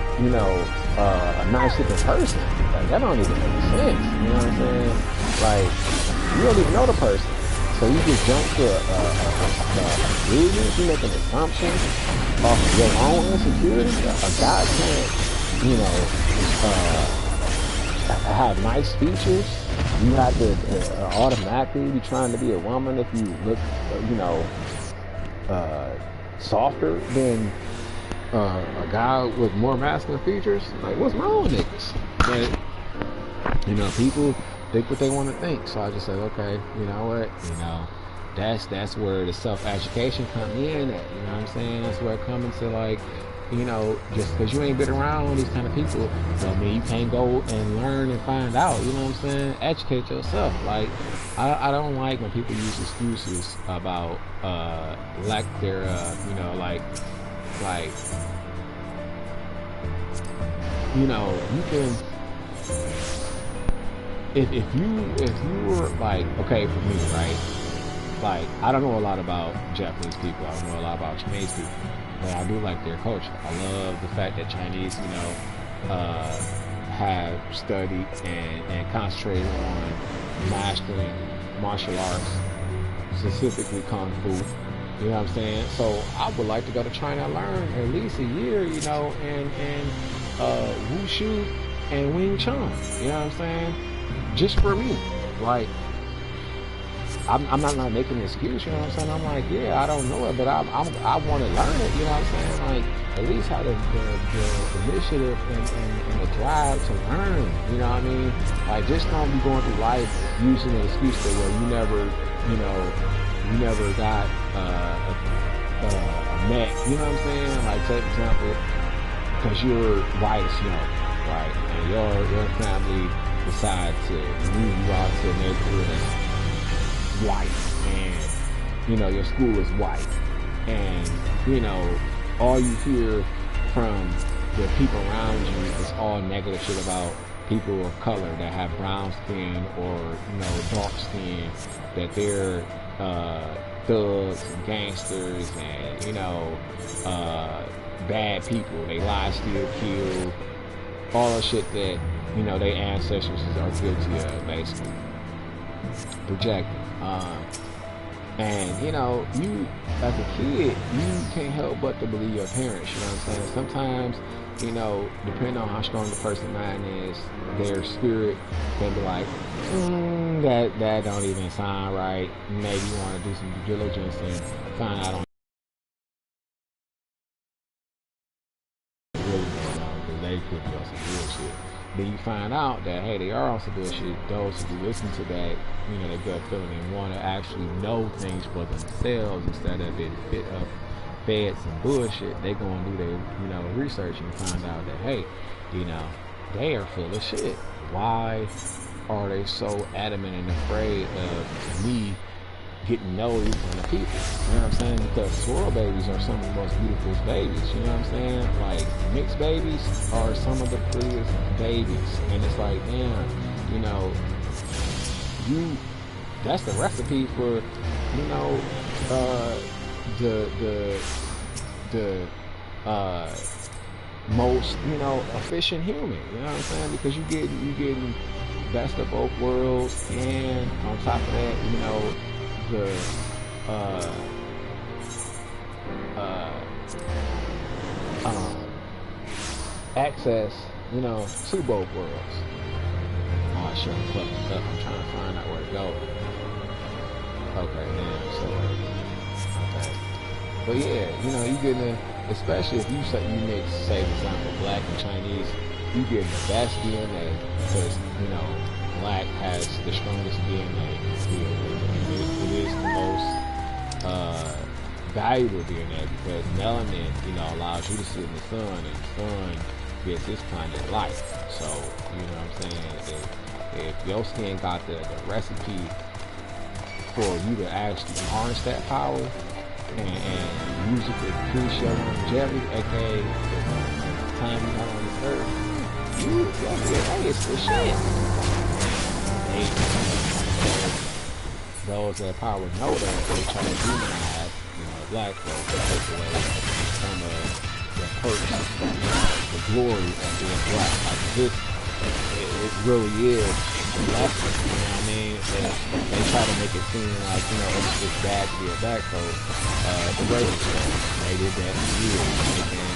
a nice looking person? Like, that don't even make sense. You know what I'm saying? Like, you don't even know the person. So you just jump to a conclusion, you make an assumption off of your own insecurity. A guy can't, have nice features, you have to automatically be trying to be a woman if you look, you know, softer than a guy with more masculine features. Like, what's wrong with niggas? But, you know, people think what they want to think. So I just said, okay, you know what? You know, that's where the self-education come in at. You know what I'm saying? That's where it comes into, like, you know, just because you ain't been around these kind of people, I mean, you can't go and learn and find out. You know what I'm saying? Educate yourself. Like, I don't like when people use excuses about lack their, you know, like, you know, you can, if you were like, okay, for me, right? Like, I don't know a lot about Japanese people. I don't know a lot about Chinese people. But I do like their culture. I love the fact that Chinese, you know, have studied and concentrated on mastering martial arts, specifically Kung Fu. You know what I'm saying? So I would like to go to China and learn at least a year, you know, and Wushu and Wing Chun. You know what I'm saying? Just for me. Like, I'm not making an excuse, you know what I'm saying? I'm like, yeah, I don't know it, but I want to learn it, you know what I'm saying? Like, at least have the initiative and the drive to learn, you know what I mean? Like, just don't be going through life using an excuse that, well, you never got a met, you know what I'm saying? Like, say, for example, because you're white as snow, right? And your family decides to move you out to a neighborhood that's white, and you know your school is white, and you know all you hear from the people around you is all negative shit about people of color that have brown skin or, you know, dark skin, that they're thugs and gangsters and, you know, bad people. They lie, steal, kill, all the shit that, you know, their ancestors are guilty of, basically projecting. And you know, you as a kid, you can't help but to believe your parents, you know what I'm saying? Sometimes, you know, depending on how strong the person's mind is, their spirit can be like, that don't even sound right. Maybe you want to do some due diligence and find out on really going on, because they could be on some bullshit. Then you find out that, hey, they are on some bullshit. Those who listen to that, you know, their gut feeling and want to actually know things for themselves instead of being fed some bullshit, they go and do their, you know, research and find out that, hey, you know, they are full of shit. Why are they so adamant and afraid of me getting nosy from the people? You know what I'm saying? Because swirl babies are some of the most beautiful babies. You know what I'm saying? Like, mixed babies are some of the prettiest babies. And it's like, damn, you know, that's the recipe for, you know, the most, you know, efficient human. You know what I'm saying? Because you getting best of both worlds, and on top of that, you know, the access, you know, to both worlds. Oh, I should have plugged this up. I'm trying to find out where to go. Okay, man. So, okay. But yeah, you know, you getting especially if you mix, say, for example, black and Chinese, you get the best DNA because, you know, black has the strongest DNA. It is the most valuable DNA because melanin, you know, allows you to sit in the sun, and the sun gets this planet light. So, you know what I'm saying? If your skin got the recipe for you to actually harness that power and use it to increase your longevity, aka the time you have on this earth, hey, it's the shit. Those that power know that they try to demonize, you know, black folks to take away some of the perks, the glory of being black. Like this, it really is a lesson, you know what I mean? And they try to make it seem like, you know, it's just bad to be a black folk. The racial stuff, they did that for years, making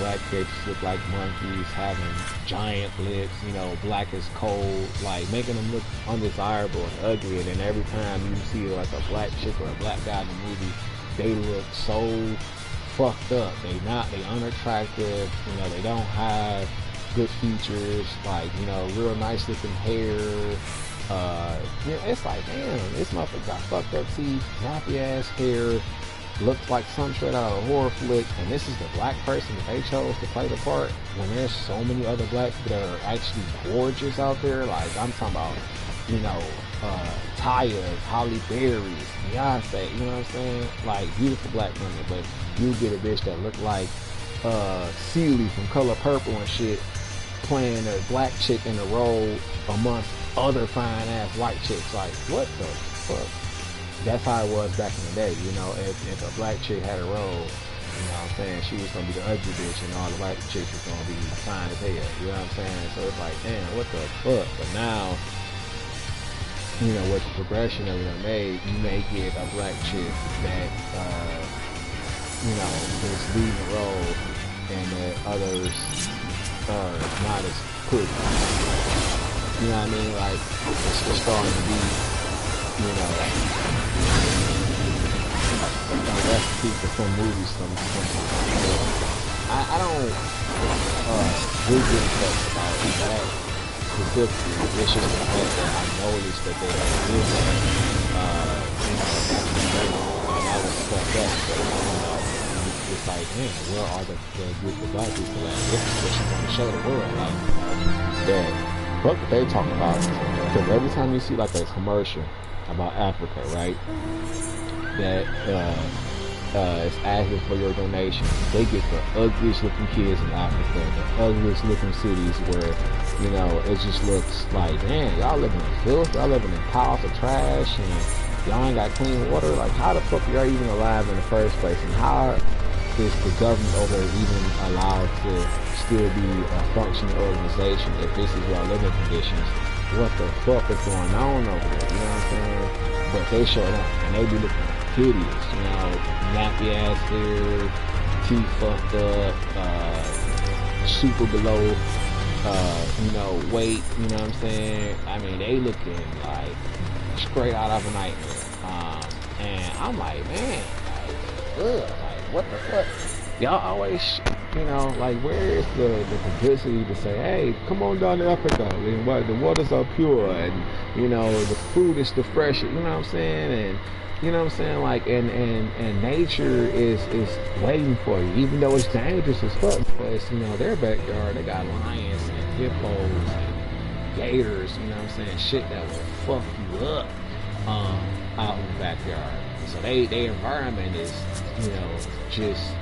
black kids look like monkeys, having giant lips, you know, black as coal, like making them look undesirable and ugly. And then every time you see like a black chick or a black guy in the movie, they look so fucked up. They unattractive, you know, they don't have good features, like, you know, real nice looking hair. You know, it's like, damn, this motherfucker got fucked up teeth, nappy ass hair, looks like some straight out of a horror flick, and this is the black person that they chose to play the part when there's so many other black people that are actually gorgeous out there. Like, I'm talking about, you know, Taya, Halle Berry, Beyonce, you know what I'm saying? Like, beautiful black women, but you get a bitch that look like Celie from Color Purple and shit, playing a black chick in a role amongst other fine ass white chicks. Like, what the fuck? That's how it was back in the day, you know. If a black chick had a role, you know what I'm saying, she was gonna be the ugly bitch and all the white chicks was gonna be fine as hell, you know what I'm saying? So it's like, damn, what the fuck? But now, you know, with the progression that we done made, you may get a black chick that you know, is leading the role, and that others are not as pretty. You know what I mean? Like, it's starting to be, you know, a recipe for some movies sometimes. I don't really give a fuck about that specifically. It's just the fact that I noticed that they had this, you know, and I was fucked up. So, you know, it's like, man, where are the group of black people at? This is what you want to show the world. Like, that fuck what they talking about. Because every time you see like a commercial about Africa, right, that is asking for your donation, they get the ugliest looking kids in Africa, the ugliest looking cities where, you know, it just looks like, man, y'all living in filth, y'all living in piles of trash, and y'all ain't got clean water. Like, how the fuck are y'all even alive in the first place? And how is the government over there even allowed to still be a functioning organization if this is y'all living conditions? What the fuck is going on over there? You know what I'm saying? But they showed up and they be looking hideous, you know, nappy ass hair, teeth fucked up, super below, you know, weight, you know what I'm saying? I mean, they looking like straight out of a nightmare. And I'm like, man, like, ugh, like, what the fuck? Y'all always, you know, like, where is the publicity to say, hey, come on down to Africa, and the waters are pure, and, you know, the food is the freshest, you know what I'm saying? And, you know what I'm saying? Like, and nature is waiting for you, even though it's dangerous as fuck, because, you know, their backyard, they got lions and hippos and gators, you know what I'm saying? Shit that will fuck you up out in the backyard. So their environment is, you know, just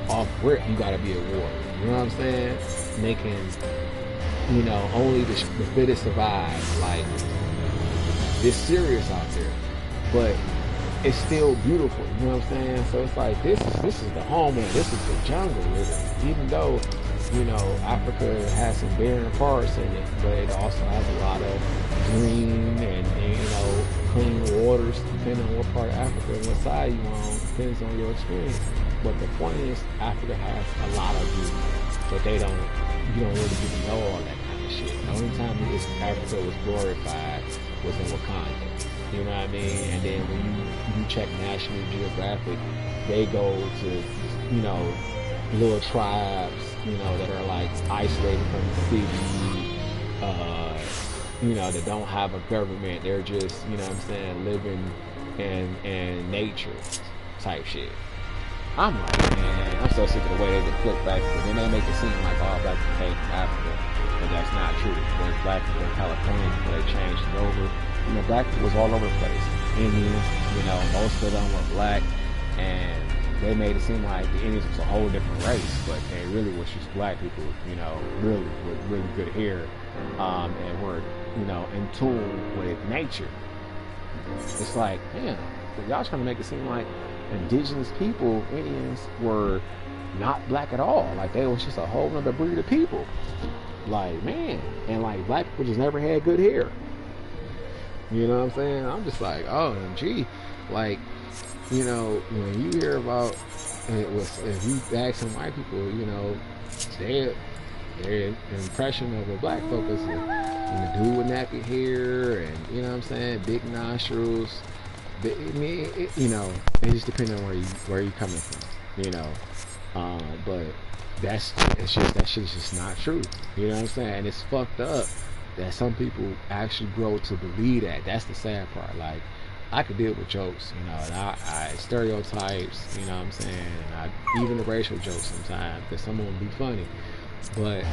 off rip. You gotta be a warrior. You know what I'm saying? Making, you know, only the fittest survive. Like, it's serious out there, but it's still beautiful. You know what I'm saying? So it's like, this is the homeland. This is the jungle. Even though, you know, Africa has some barren forests in it, but it also has a lot of green and you know, clean waters, depending on what part of Africa and what side you on, depends on your experience. But the point is, Africa has a lot of beauty, but you don't really get to know all that kind of shit. The only time Africa was glorified was in Wakanda. You know what I mean? And then when you check National Geographic, they go to, you know, little tribes, you know, that are like isolated from the city, you know, that don't have a government. They're just, you know what I'm saying, living in nature type shit. I'm like, man, I'm so sick of the way they flip back, but then they make it seem like all black people came from Africa, but that's not true. There's black people in California, they changed it over. You know, black people was all over the place. Indians, you know, most of them were black, and they made it seem like the Indians was a whole different race, but they really was just black people, you know, really with really good hair, and were, you know, in tune with nature. It's like, man, y'all trying to make it seem like indigenous people, Indians, were not black at all. Like, they was just a whole other breed of people. Like, man, and like black people just never had good hair. You know what I'm saying? I'm just like, OMG. Like, you know, when you hear about it was, if you ask some white people, you know, they their impression of a black folk is a dude with nappy hair and, you know what I'm saying, big nostrils. But, I mean, you know, it just depends on where you coming from, you know. But that shit's just not true. You know what I'm saying? And it's fucked up that some people actually grow to believe that. That's the sad part. Like, I could deal with jokes, you know, and I stereotypes, you know what I'm saying, and even the racial jokes sometimes, because some of them be funny. But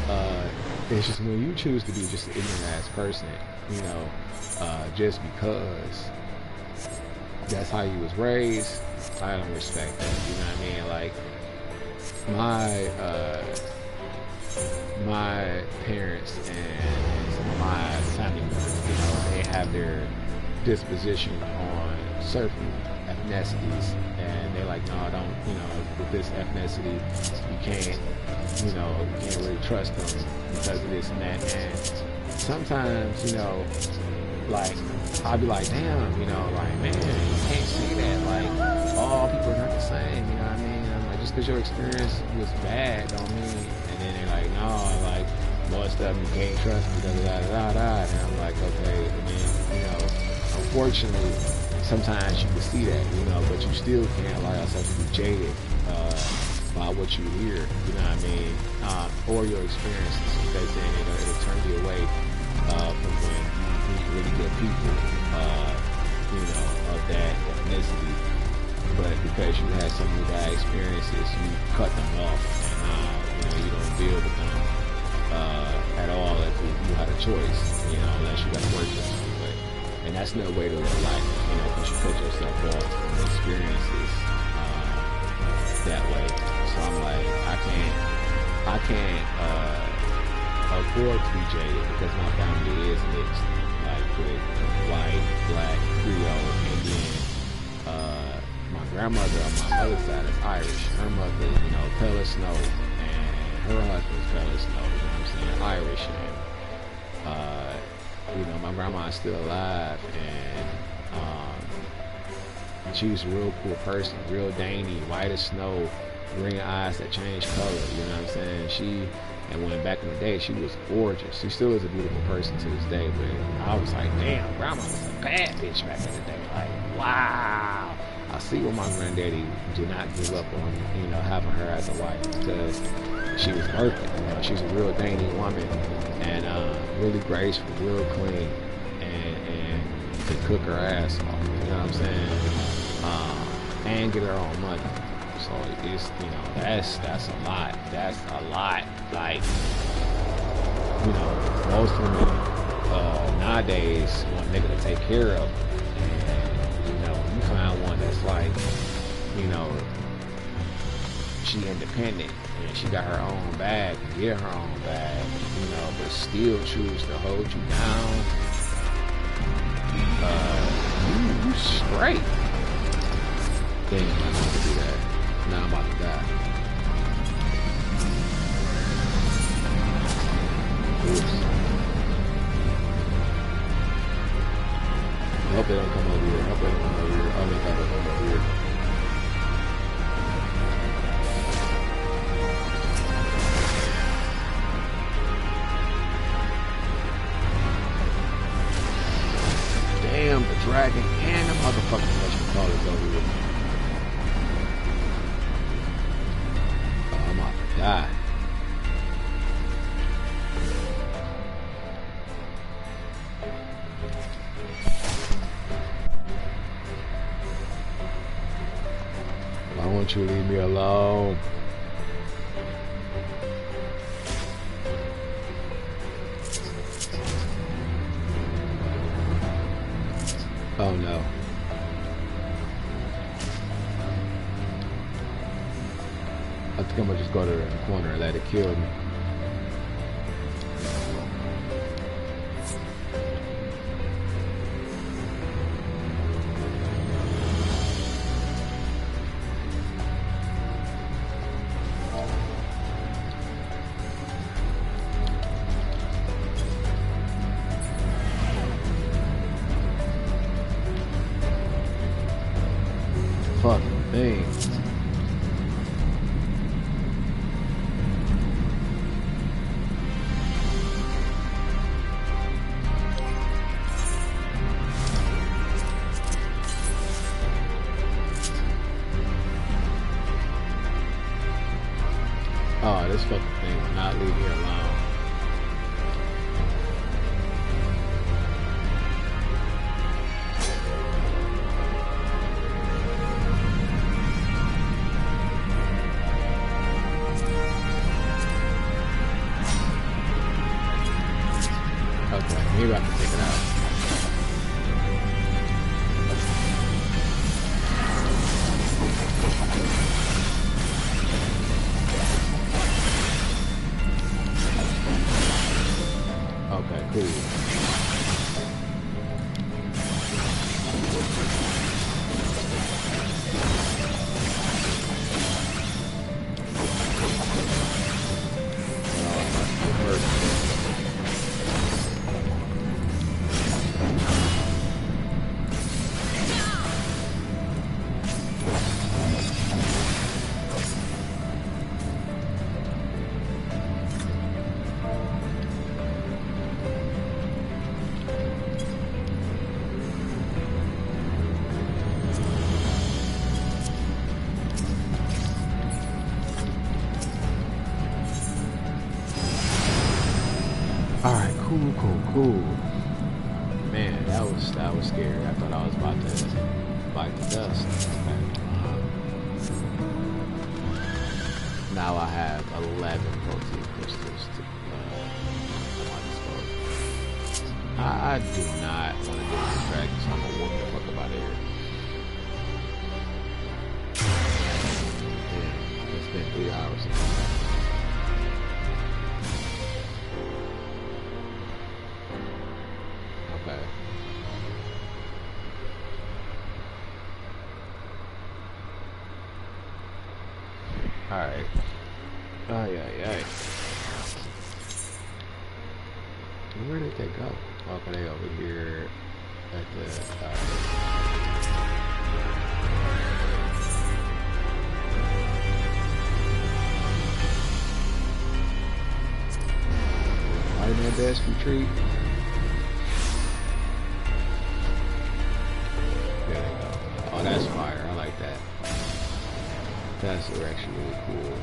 it's just when you choose to be just an ignorant ass person, you know, just because that's how you was raised, I don't respect that. You know what I mean? Like my parents and some of my family members, you know, they have their disposition on certain ethnicities, and they like, no, don't, you know, with this ethnicity, you can't, you know, you can't really trust them because of this and that. And sometimes, you know, like, I'll be like, damn, you know, like, man, you can't say that. Like, all people are not the same, you know what I mean? I'm like, just because your experience was bad don't mean, and then they're like, no, like, most of them you can't trust because of da. And I'm like, okay, I mean, you know, unfortunately, sometimes you can see that, you know, but you still can't allow yourself to be jaded by what you hear, you know what I mean, or your experiences, because then it'll turn you away from when you meet really good people, you know, of that ethnicity. But because you had some of bad experiences, you cut them off, and you know, you don't deal with them at all if you had a choice, you know, unless you got to work with them. And that's no way to live life, you know, because you cut yourself off from experiences that way. So I'm like, I can't afford to be jaded because my family is mixed, like with white, black, Creole, Indian. My grandmother on my mother's side is Irish. Her mother, you know, pale as snow, and her husband's pale as snow. You know what I'm saying? Irish, and you know, my grandma is still alive, and she was a real cool person, real dainty, white as snow, green eyes that changed color, you know what I'm saying? And when back in the day, she was gorgeous. She still is a beautiful person to this day, but I was like, damn, grandma was a bad bitch back in the day. Like, wow. I see what my granddaddy did not give up on, you know, having her as a wife, because she was perfect. You know, she's a real dainty woman, and really graceful, real clean, and could cook her ass off. You know what I'm saying? And get her own money. So it's, you know, that's a lot. That's a lot. Like, you know, most women nowadays want a nigga to take care of them. And, you know, you find one that's like, you know, she independent and she got her own bag, get her own bag, you know, but still choose to hold you down. You straight. Damn, I'm about to do that. Now I'm about to die. Oops. I hope they don't come over here. I hope they don't come over here. Oh, they thought they come over here. Damn, the dragon and the motherfucking whatchamacallit over here. Oh, I'm about to die. Why won't you leave me alone? Oh no. I think I'm gonna just go to the corner and let it kill me. Fucking thing. will not leave me alone. Okay, maybe I can take it out. Okay, cool. Alright, cool. Man, that was scary. I thought I was about to bite the dust. Now I have 11 protein crystals to disposal. I do not want to get distracted, so I'm gonna walk the fuck up out of here. Yeah, it's been 3 hours since I'm back. Okay. Alright. Ay. Where did they go? Okay, they over here at the Spider-Man Desk Retreat. There they go. Oh, that's fire. I like that. That's actually really cool.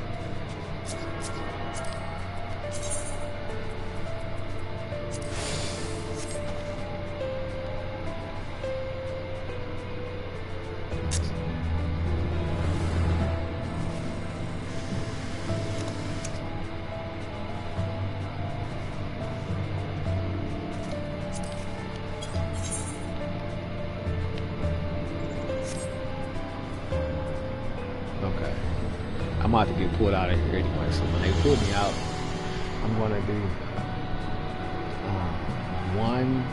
Okay. I'm about to get pulled out of here anyway, so when they pull me out, I'm gonna do one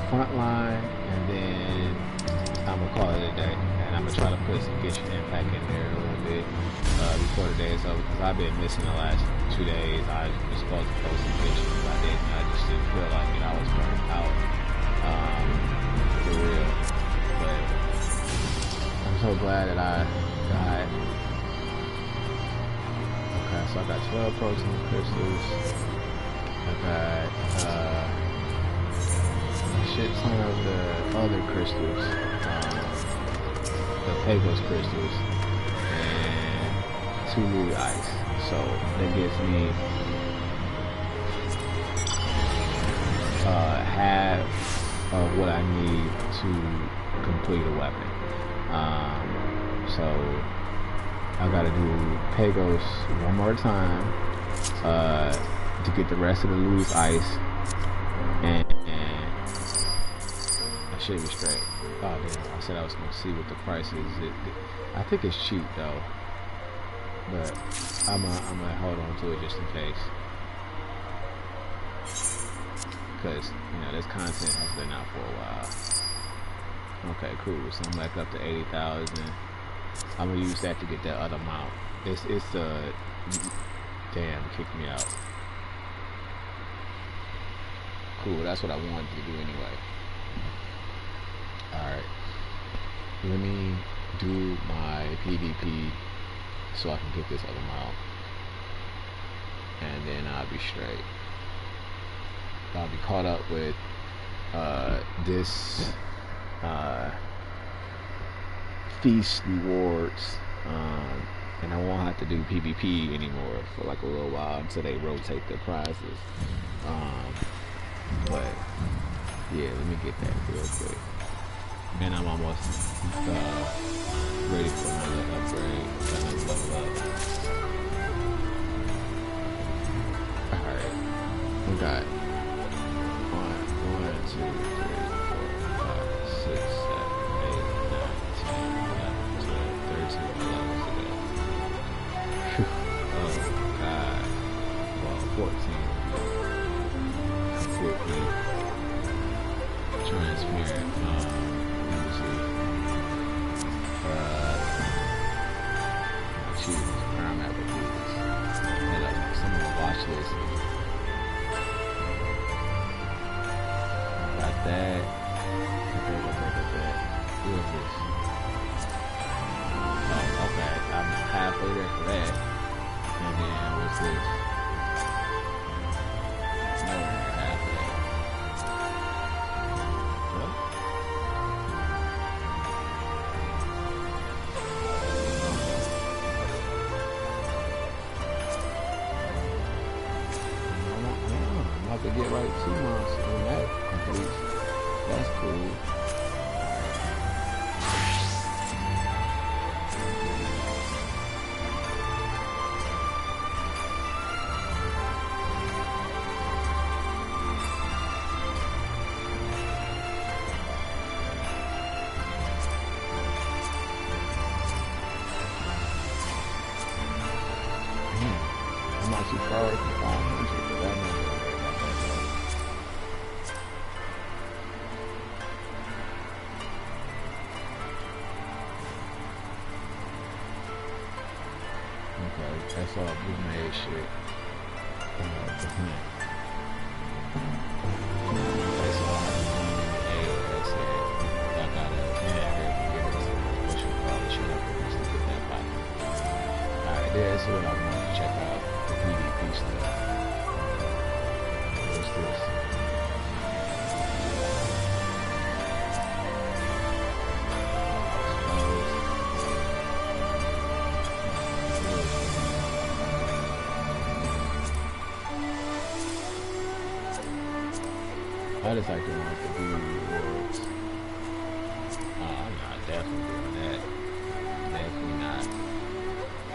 front line, and then I'm gonna call it a day. And I'm gonna try to put some Genshin Impact in there a little bit before the day is over, because I've been missing the last 2 days. I was supposed to post some Genshin, but I didn't. I just didn't feel like it. I was burnt out. For real. But I'm so glad that I got. Okay, so I got 12 protein crystals. I got a shit ton of the other crystals, the Pagos crystals, and 2 Lily Ice. So that gives me half of what I need to complete a weapon. So I gotta do Pagos one more time to get the rest of the loose ice, and I should be straight. Oh damn, I said I was gonna see what the price is. I think it's cheap though, but I'm gonna hold on to it just in case. Because, you know, this content has been out for a while. Okay, cool. So I'm back up to 80,000. I'm gonna use that to get that other mount. It's damn, kicked me out. Cool, that's what I wanted to do anyway. Alright. Let me do my PvP so I can get this other mount. And then I'll be straight. I'll be caught up with this feast rewards, and I won't have to do PvP anymore for like a little while until they rotate the prizes. But yeah, let me get that real quick. And I'm almost ready for another upgrade. Another level up. Alright. We got 1, 2, 3, 4, 5, 6, 7, 8, 9, 10, 11, 12, 13 levels to go. Whew. Oh god. Well, 14. Completely transparent. Let me see. Choose where I'm at with these. Hit up some of the watch list. Got that. Okay. Who is this? Oh, okay. I'm halfway there for that. And then what's this? Nowhere near halfway. What? I'm about to get right 2 months on that complete. That's cool. I'm not too far away from 500, but that number ain't worry about that though. Okay, that's all blue made shit. The hunt. That's all I have done in the AOS yet. I gotta get what you call it, shit up and to get that poppin'. Alright, that's what I want to check out. The PvP stuff. What's this? I just like to want the blue rewards. I'm not definitely doing that. Definitely not.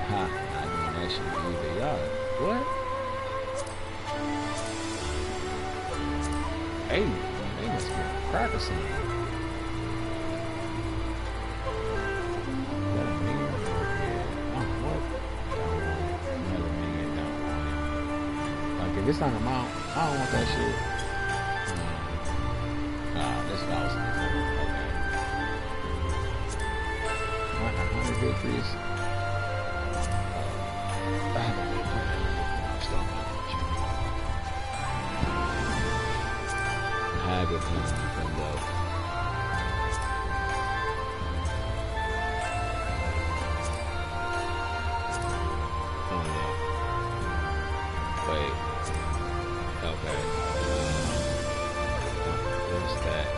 Ha, not doing that shit either. Y'all, what? Hey, they must be on crack or something. Is that a million? Yeah. Oh, what? Don't want it. Another million, don't want it. Like, if it's on amount, I don't want that shit. This guy was okay. 100 victories. I haven't been playing with stuff much. I haven't done anything though. Oh no. Wait. Okay. What's that?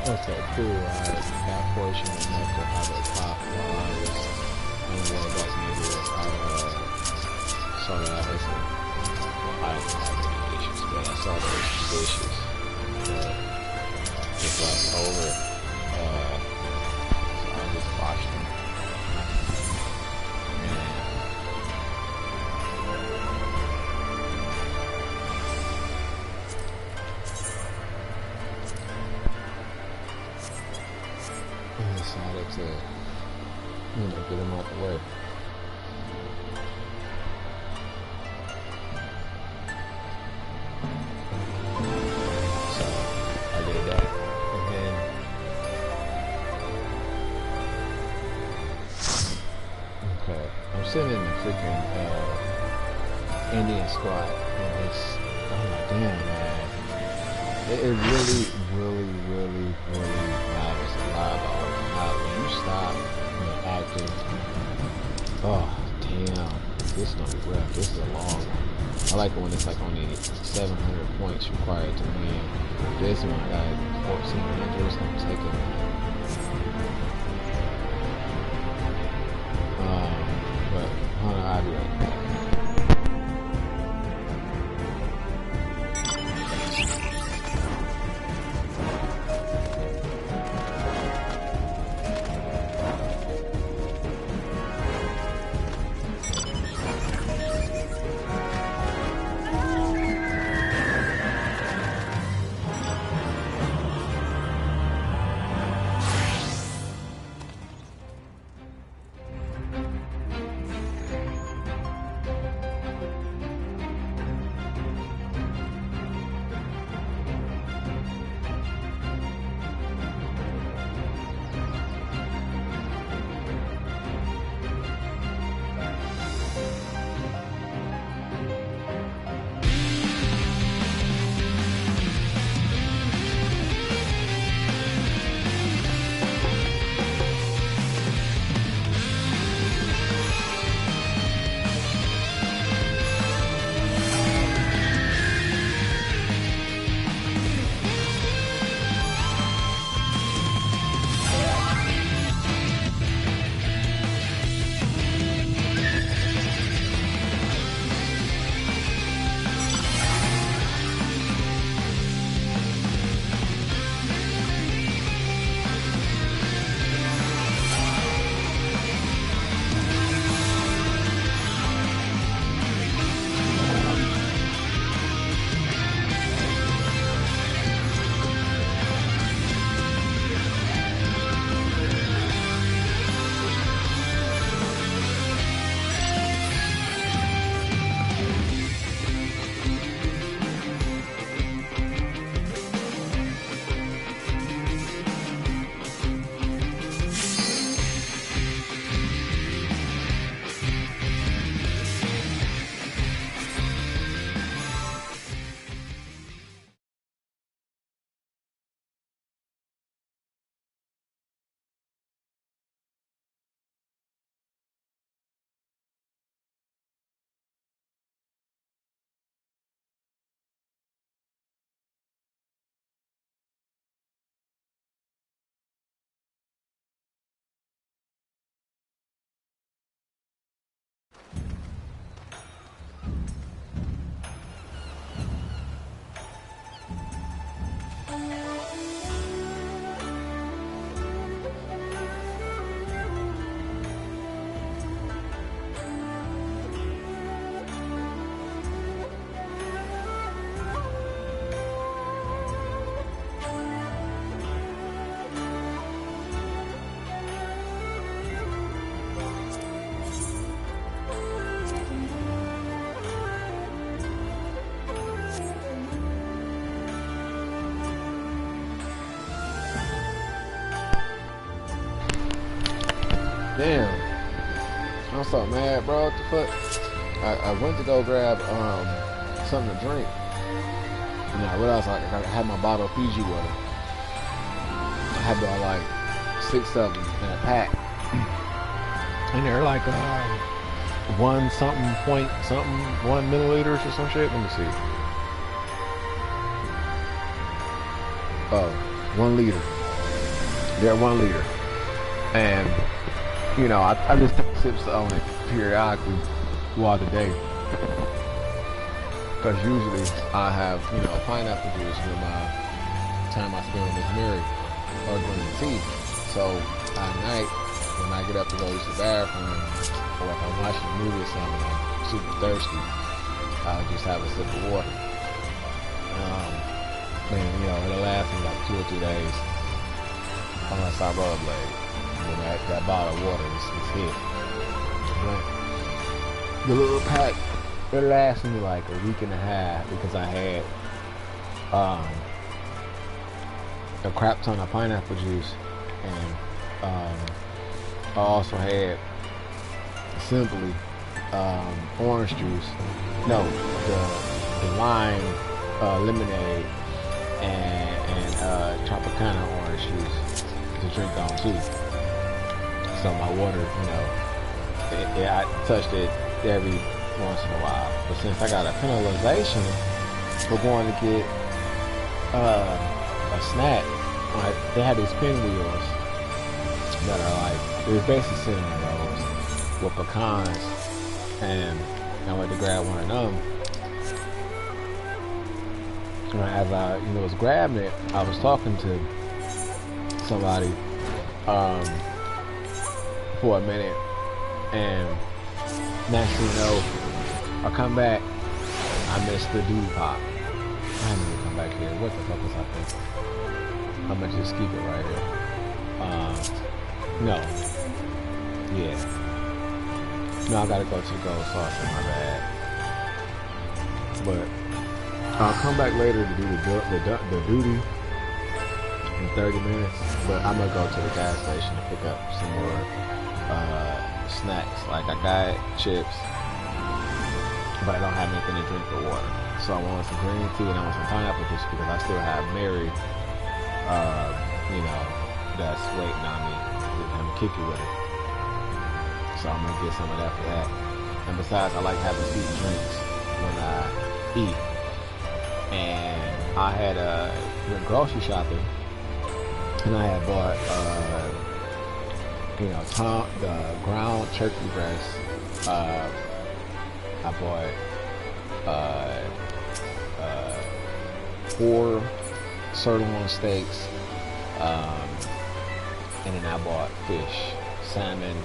Okay, cool. I got fortunate enough to have a pop while I was in the back neighborhood. I saw that I had some, well, I didn't have any issues, but I saw those dishes just left over. So I just watched them. And decided to, get them out the way. So I did that, and then okay, I'm sitting in the freaking Indian squat, and it's, I'm like, damn, man, it really, really, really, really matters a lot about working out. When you stop acting, oh damn, this is gonna be rough. This is a long one. I like it when it's like only 700 points required to win. This one I got 1400. It's gonna take a minute. But hold on, I'll be right back. Damn. I'm so mad, bro. What the fuck? I went to go grab something to drink, and I realized I had my bottle of Fiji water. I had about like 6 of them in a pack, and they're like 1 something point something 1 milliliters or some shit. Let me see. Oh, 1 liter. They're 1 liter, and you know, I just take sips on it periodically throughout the day. Because usually I have, you know, pineapple juice with my time I spend with Miss Mary or drinking tea. So at night, when I get up to go use the bathroom, or if I'm watching a movie or something, I'm super thirsty, I'll just have a sip of water. And, you know, it'll last me like 2 or 3 days, unless I rollerblade. When that bottle of water is hit. But the little pack, it lasted me like a week and a half because I had a crap ton of pineapple juice, and I also had simply orange juice. No, the lime lemonade and Tropicana orange juice to drink on too. So my water, you know, I touched it every once in a while. But since I got a penalization for going to get a snack, like, they have these pinwheels that are like, it's basically cinnamon rolls with pecans, and I went to grab one of them. And as I, you know, was grabbing it, I was talking to somebody for a minute, and next thing you know, I come back, I missed the dude pop. I didn't even come back here. What the fuck was I thinking? I'm gonna just keep it right here. No. Yeah. No, I gotta go to the gold saucer, my bad. But I'll come back later to do the duty in 30 minutes. But I'm gonna go to the gas station to pick up some more snacks. Like, I got chips, but I don't have anything to drink or water. So I want some green tea and I want some pineapple juice because I still have Mary, you know, that's waiting on me. I'm kicky with it. So I'm gonna get some of that for that. And besides, I like having sweet drinks when I eat. And I had went grocery shopping, and I had bought you know, the ground turkey breast. I bought 4 sirloin steaks, and then I bought fish, salmon,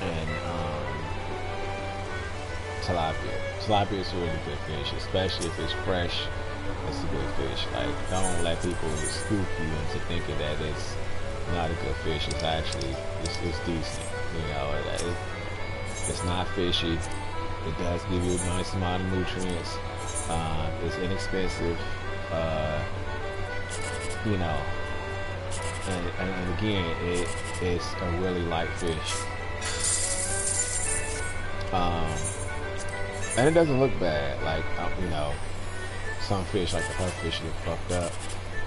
and tilapia. Tilapia is a really good fish, especially if it's fresh. It's a good fish. Like, don't let people spook you into thinking that it's not a good fish. It's actually, it's decent. You know, it's not fishy. It does give you a nice amount of nutrients. It's inexpensive. You know, and again, it's a really light fish. And it doesn't look bad. Like, you know, some fish, like the pufferfish, get fucked up,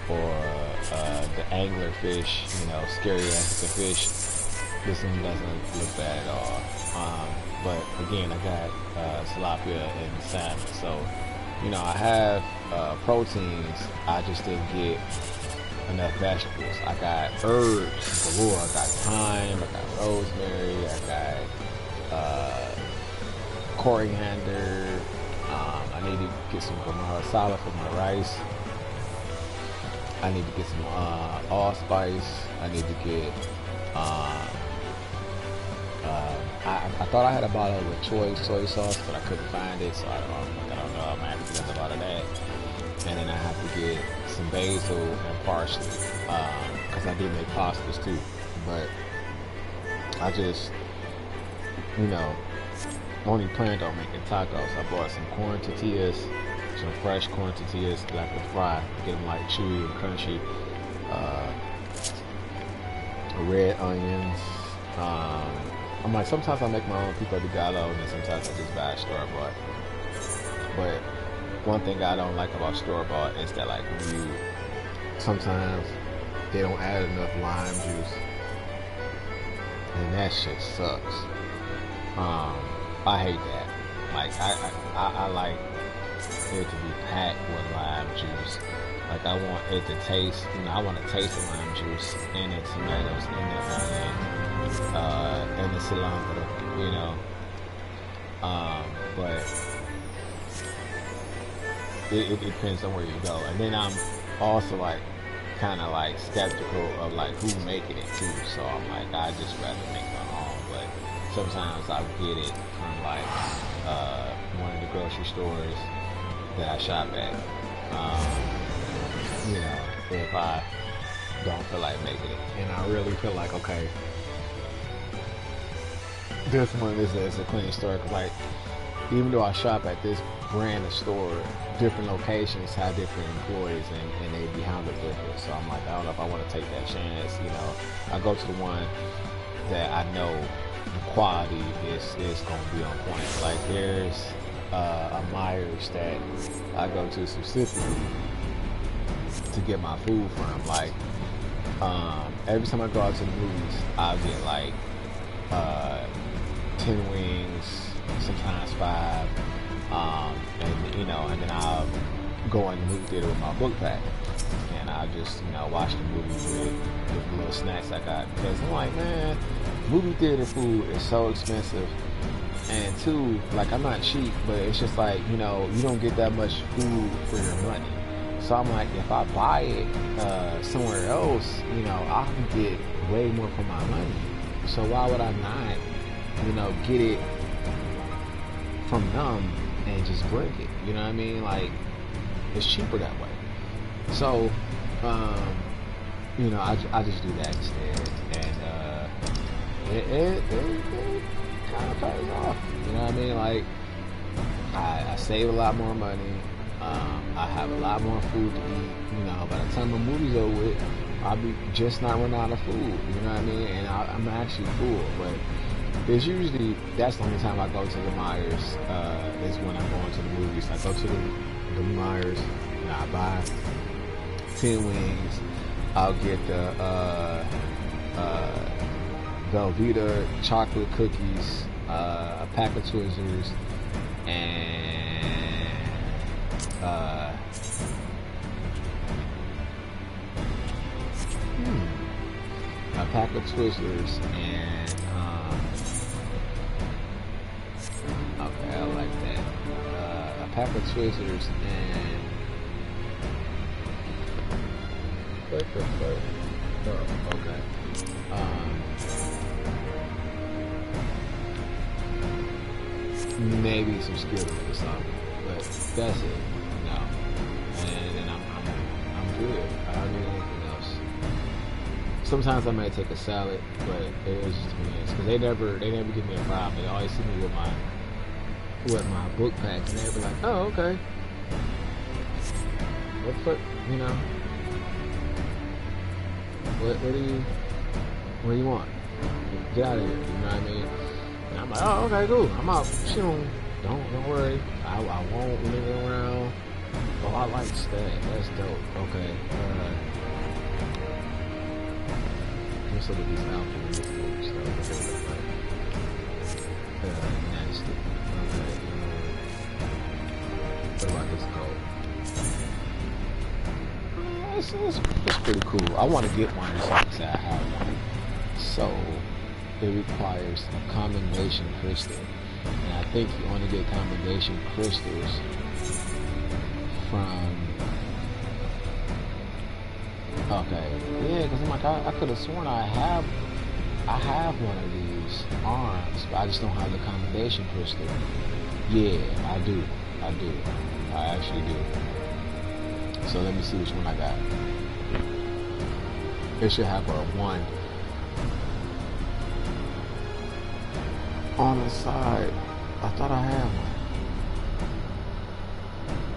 or the angler fish, you know, scary African fish. This one doesn't look bad at all. But again, I got tilapia and salmon. So, you know, I have proteins. I just didn't get enough vegetables. I got herbs galore. I got thyme. I got rosemary. I got coriander. I need to get some masala for my rice. I need to get some allspice. I need to get I thought I had a bottle of soy sauce, but I couldn't find it, so I don't know. I'm gonna have to get a lot of that. And then I have to get some basil and parsley, because I do make pastas too. But I just, you know, only planned on making tacos. I bought some corn tortillas, some fresh corn tortillas that I could fry, get them like chewy and crunchy. Red onions. I'm like, sometimes I make my own pico de gallo, and then sometimes I just buy store-bought. But one thing I don't like about store-bought is that, like, sometimes they don't add enough lime juice, and that shit sucks. I hate that. Like, I like it to be packed with lime juice, Like I want it to taste, I want to taste the lime juice and the tomatoes and the onion, and the cilantro, but it depends on where you go. And then I'm also like kind of like skeptical of like who making it too. So I'm like, I just rather make my own. But sometimes I get it from like one of the grocery stores that I shop at. If I don't feel like making it, and I really feel like, okay, this one is a clean store. Cause like, even though I shop at this brand of store, different locations have different employees and they be handled different. So I'm like, I don't know if I want to take that chance. I go to the one that I know the quality is going to be on point. Like there's a Myers that I go to specifically to get my food from. Like every time I go out to the movies, I'll get like 10 wings, sometimes 5, and then I'll go in the movie theater with my book pack, and I'll just watch the movie with the little snacks I got, because I'm like, man, movie theater food is so expensive, and two, like, I'm not cheap, but it's just like, you don't get that much food for your money. So I'm like, if I buy it somewhere else, I can get way more for my money. So why would I not, get it from them and just bring it? You know what I mean? Like, it's cheaper that way. So, I just do that instead, and it kind of pays off. You know what I mean? Like, I save a lot more money. I have a lot more food to eat. By the time the movie's over with, I'll be just not running out of food. You know what I mean? And I'm actually full. But it's usually, that's the only time I go to the Myers, is when I'm going to the movies. I go to the Myers, and I buy 10 wings. I'll get the Velveeta chocolate cookies, a pack of Twizzlers, and a pack of Twizzlers and okay, I like that. A pack of Twizzlers and oh, okay. Maybe some Skittles or something, but that's it. And then I'm good. I don't need anything else. Sometimes I might take a salad, but it just depends, because they never give me a problem. They always see me with my book pack, and they be like, oh, okay. What the fuck, what do you want? Get out of here, you know what I mean? And I'm like, oh, okay, cool, I'm out. Don't worry, I won't linger around. Oh, I like that. That's dope. Okay. Let's look at these outfits and stuff. Nasty. Okay. What about this coat? It's pretty cool. I want to get one so I can say I have one. So it requires a commendation crystal, and I think you only get commendation crystals from, okay, yeah, because I'm like, I could have sworn I have one of these arms, but I just don't have the commendation crystal. Yeah, I do, I actually do. So let me see which one I got. It should have a 1 on the side. I thought I had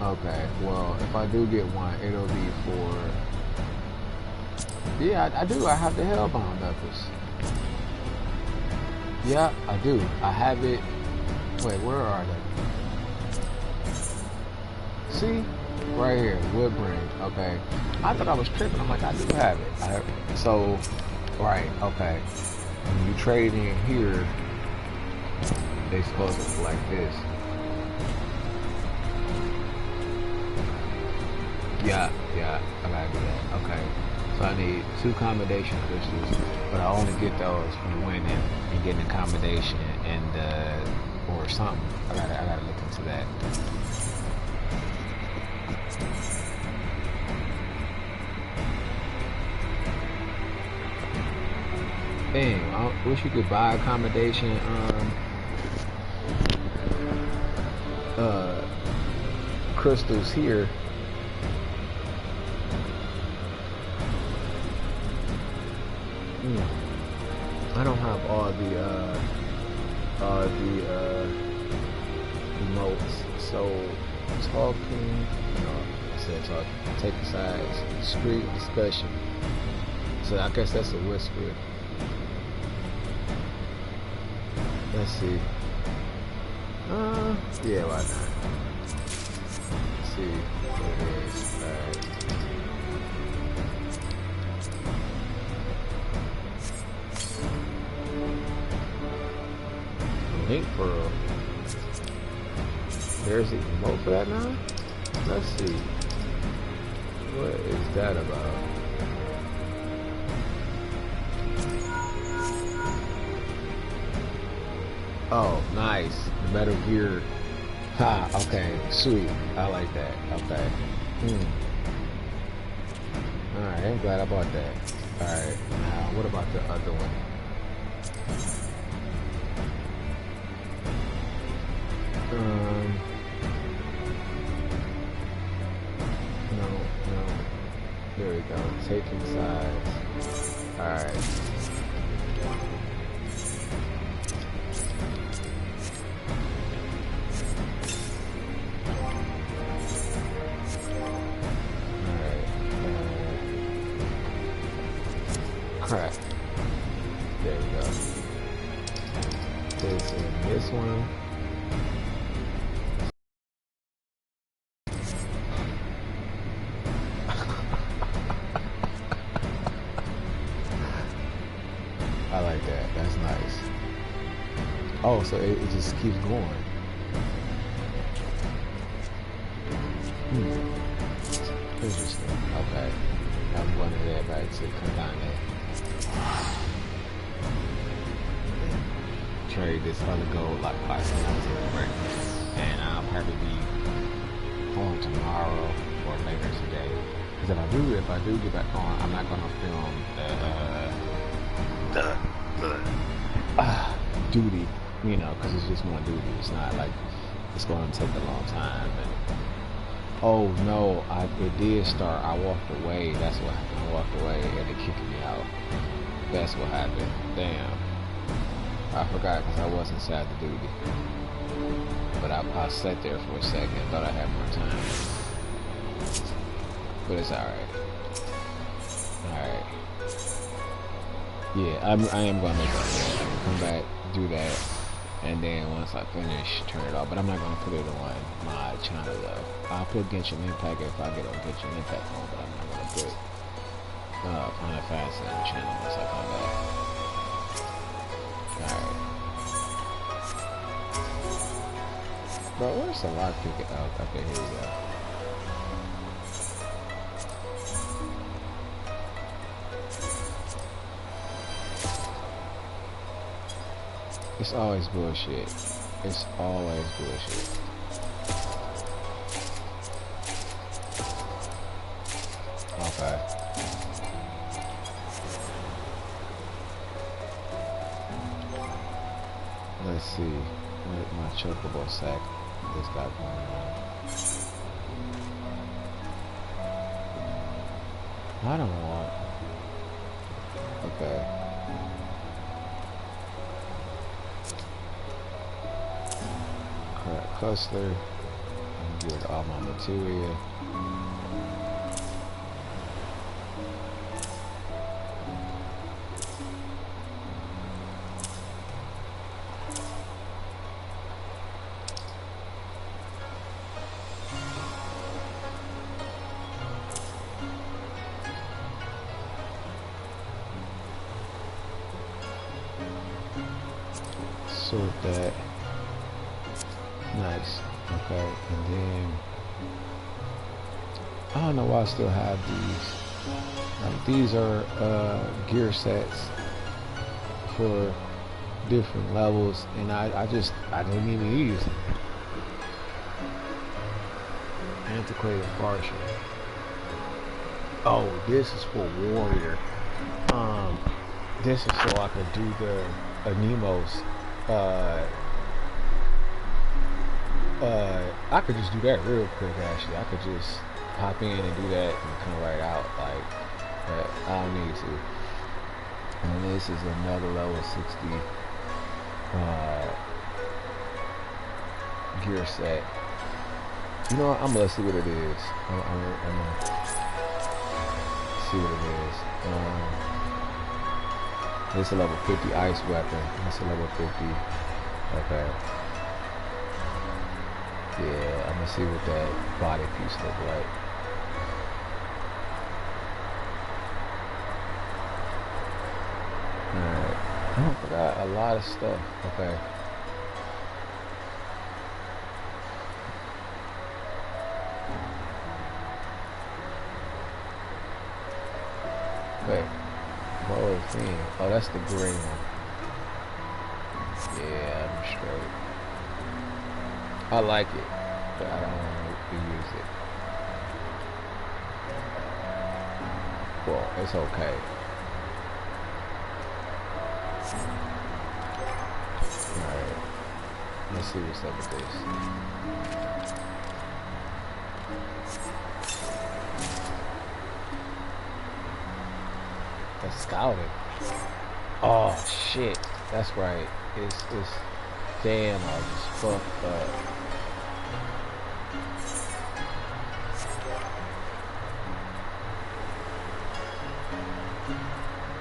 one. Okay, well, if I do get one, it'll be for, yeah, I do. I have the hellbound knuckles. Yeah, I do. I have it. Wait, where are they? See? Right here, Woodbridge. Okay. I thought I was tripping. I'm like, I do have it. So, right, okay. When you trade in here, they supposed to look like this. Yeah, yeah, I gotta do that. Okay. So I need 2 accommodation crystals, but I only get those from winning and getting accommodation and or something. I gotta look into that. Damn, I wish you could buy accommodation crystals here. I don't have all the emotes. So talking, I said talking. Taking sides, discreet discussion. So I guess that's a whisper. Let's see. Yeah, why not? Let's see what it is. Alright. Link pearl. There's the emote for that now? Let's see. What is that about? Oh, nice. The Metal Gear. Ha, okay. Sweet. I like that. Okay. Alright, I'm glad I bought that. Alright, now what about the other one? No. There we go. Taking sides. Alright. Crap. There we go. This and this one. I like that. That's nice. Oh, so it just keeps going. Interesting. Okay. I'm going to head back to Kandane. Trade this other gold like 5 cents on the break. And I'll probably be home tomorrow or later today. Because if I do get back on, I'm not going to film the duty, because it's just one duty. It's not like it's going to take a long time. And, oh no, it did start. I walked away. That's what happened. I walked away and it kicked me out. That's what happened. Damn. I forgot because I was inside the duty. But I sat there for a second. Thought I had more time. But it's alright. Alright. Yeah, I am going to make that. Come back, do that. And then once I finish, turn it off. But I'm not going to put it on my channel though. I'll put Genshin Impact if I get on Genshin Impact on, but I'm not going to put Final Fantasy on the channel once I come back. Alright. Bro, where's the lock pick? Oh, okay, here we go. It's always bullshit. It's always bullshit. Okay. Let's see. What my chocobo sack just got going on. I don't want. Okay. Hustler. I'm get all my material. Sort that. Nice. Okay, and then I I don't know why I still have these. Like, these are gear sets for different levels, and I didn't even use them. Antiquated partial. Oh, this is for warrior. This is so I could do the Anemos. I could just do that real quick. Actually, I could just pop in and do that and come right out. Like, but I don't need to. And this is another level 60 gear set. You know what? I'm gonna see what it is. I'm gonna see what it is. This is a level 50 ice weapon. This is a level 50. Okay. Yeah, I'm gonna see what that body piece look like. Alright. I forgot a lot of stuff. Okay. Wait. What was the thing? Oh, that's the gray one. Yeah, I'm straight. I like it, but I don't want to use it. Well, it's okay. Alright. Let's see what's up with this. That's scouting. Oh shit. That's right. It's damn, I just fucked up.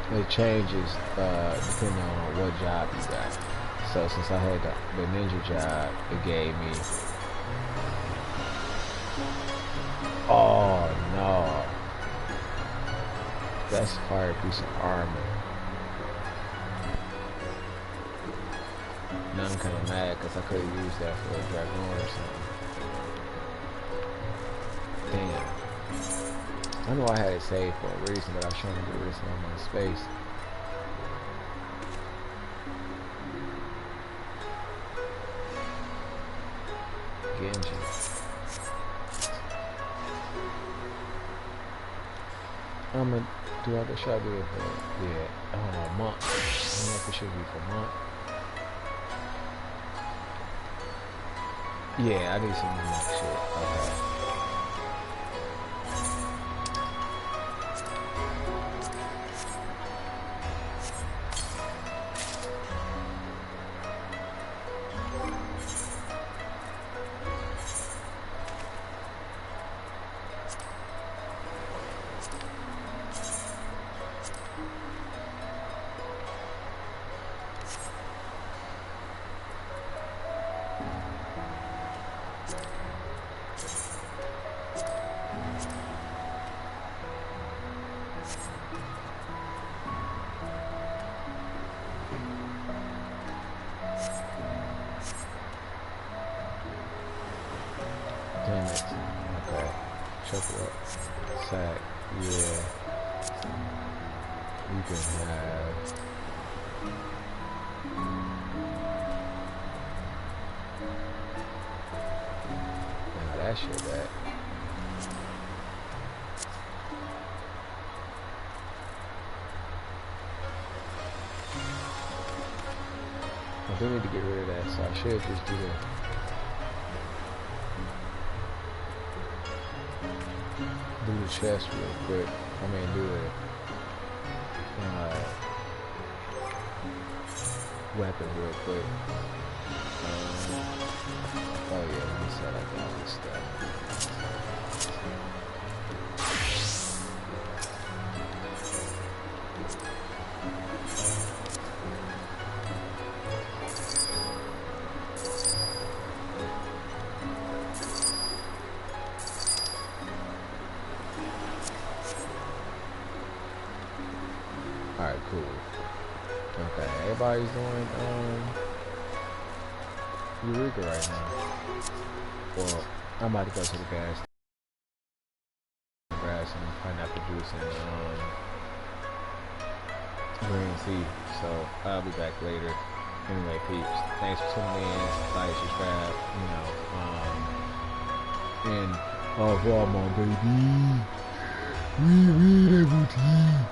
It changes depending on what job you got. So since I had the ninja job, it gave me. Oh no. That's a fire piece of armor. Now I'm kind of mad because I could have used that for a dragon or something. Damn. I know I had it saved for a reason, but I was trying to get rid of some of my space. Genji. Should I do it for, yeah, monk. I don't know if it should be for monk. Yeah, I need some monk shit. Okay. Damn it. Okay. Check it up. Sack. Yeah. You can have. Now that's your back. I do need to get rid of that, so I should just do that. Do the chest real quick. I mean, do it. Weapon real quick. Oh yeah, let me set up all this stuff. Alright, cool. Okay, everybody's doing Eureka right now. Well, I'm about to go to the gas producing green tea. So I'll be back later. Anyway, peeps, thanks for tuning in. Like, subscribe, and au revoir, mon baby. Oui, oui, les boutiques.